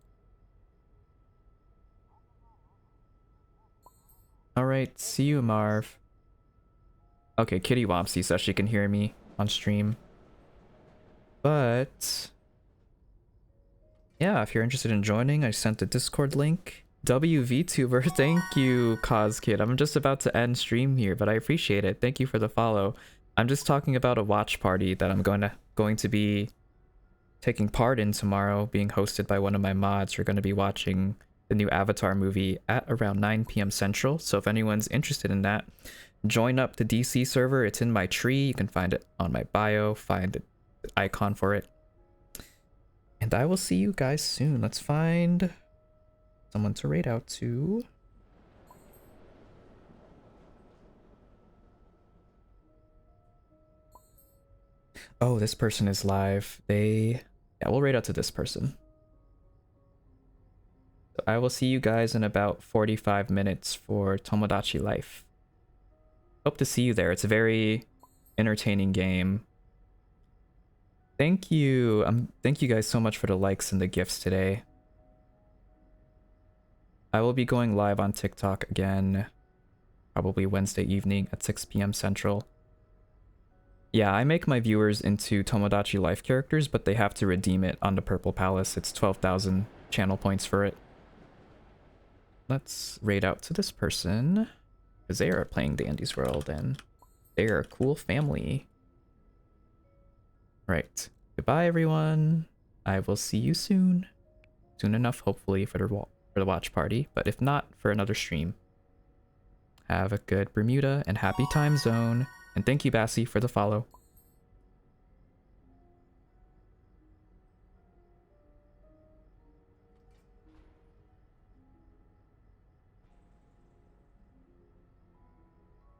S1: All right, see you, Marv. Okay, Kitty Wompsy says she can hear me on stream. But yeah, if you're interested in joining, I sent the Discord link. WVTuber, thank you, CosKid. I'm just about to end stream here, but I appreciate it. Thank you for the follow. I'm just talking about a watch party that I'm going to be taking part in tomorrow, being hosted by one of my mods. We're going to be watching the new Avatar movie at around 9 p.m. Central. So if anyone's interested in that, join up the DC server. It's in my tree. You can find it on my bio. Find the icon for it. And I will see you guys soon. Let's find someone to raid out to. Oh, this person is live. Yeah, we'll raid out to this person. So I will see you guys in about 45 minutes for Tomodachi Life. Hope to see you there. It's a very entertaining game. Thank you. Thank you guys so much for the likes and the gifts today. I will be going live on TikTok again, probably Wednesday evening at 6 p.m. Central. Yeah, I make my viewers into Tomodachi Life characters, but they have to redeem it on the Purple Palace. It's 12,000 channel points for it. Let's raid out to this person, because they are playing Dandy's World, and they are a cool family. Right. Goodbye, everyone. I will see you soon. Soon enough, hopefully, for the watch party, but if not, for another stream. Have a good Bermuda and happy time zone. And thank you, Bassie, for the follow.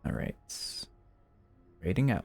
S1: All right. Raiding out.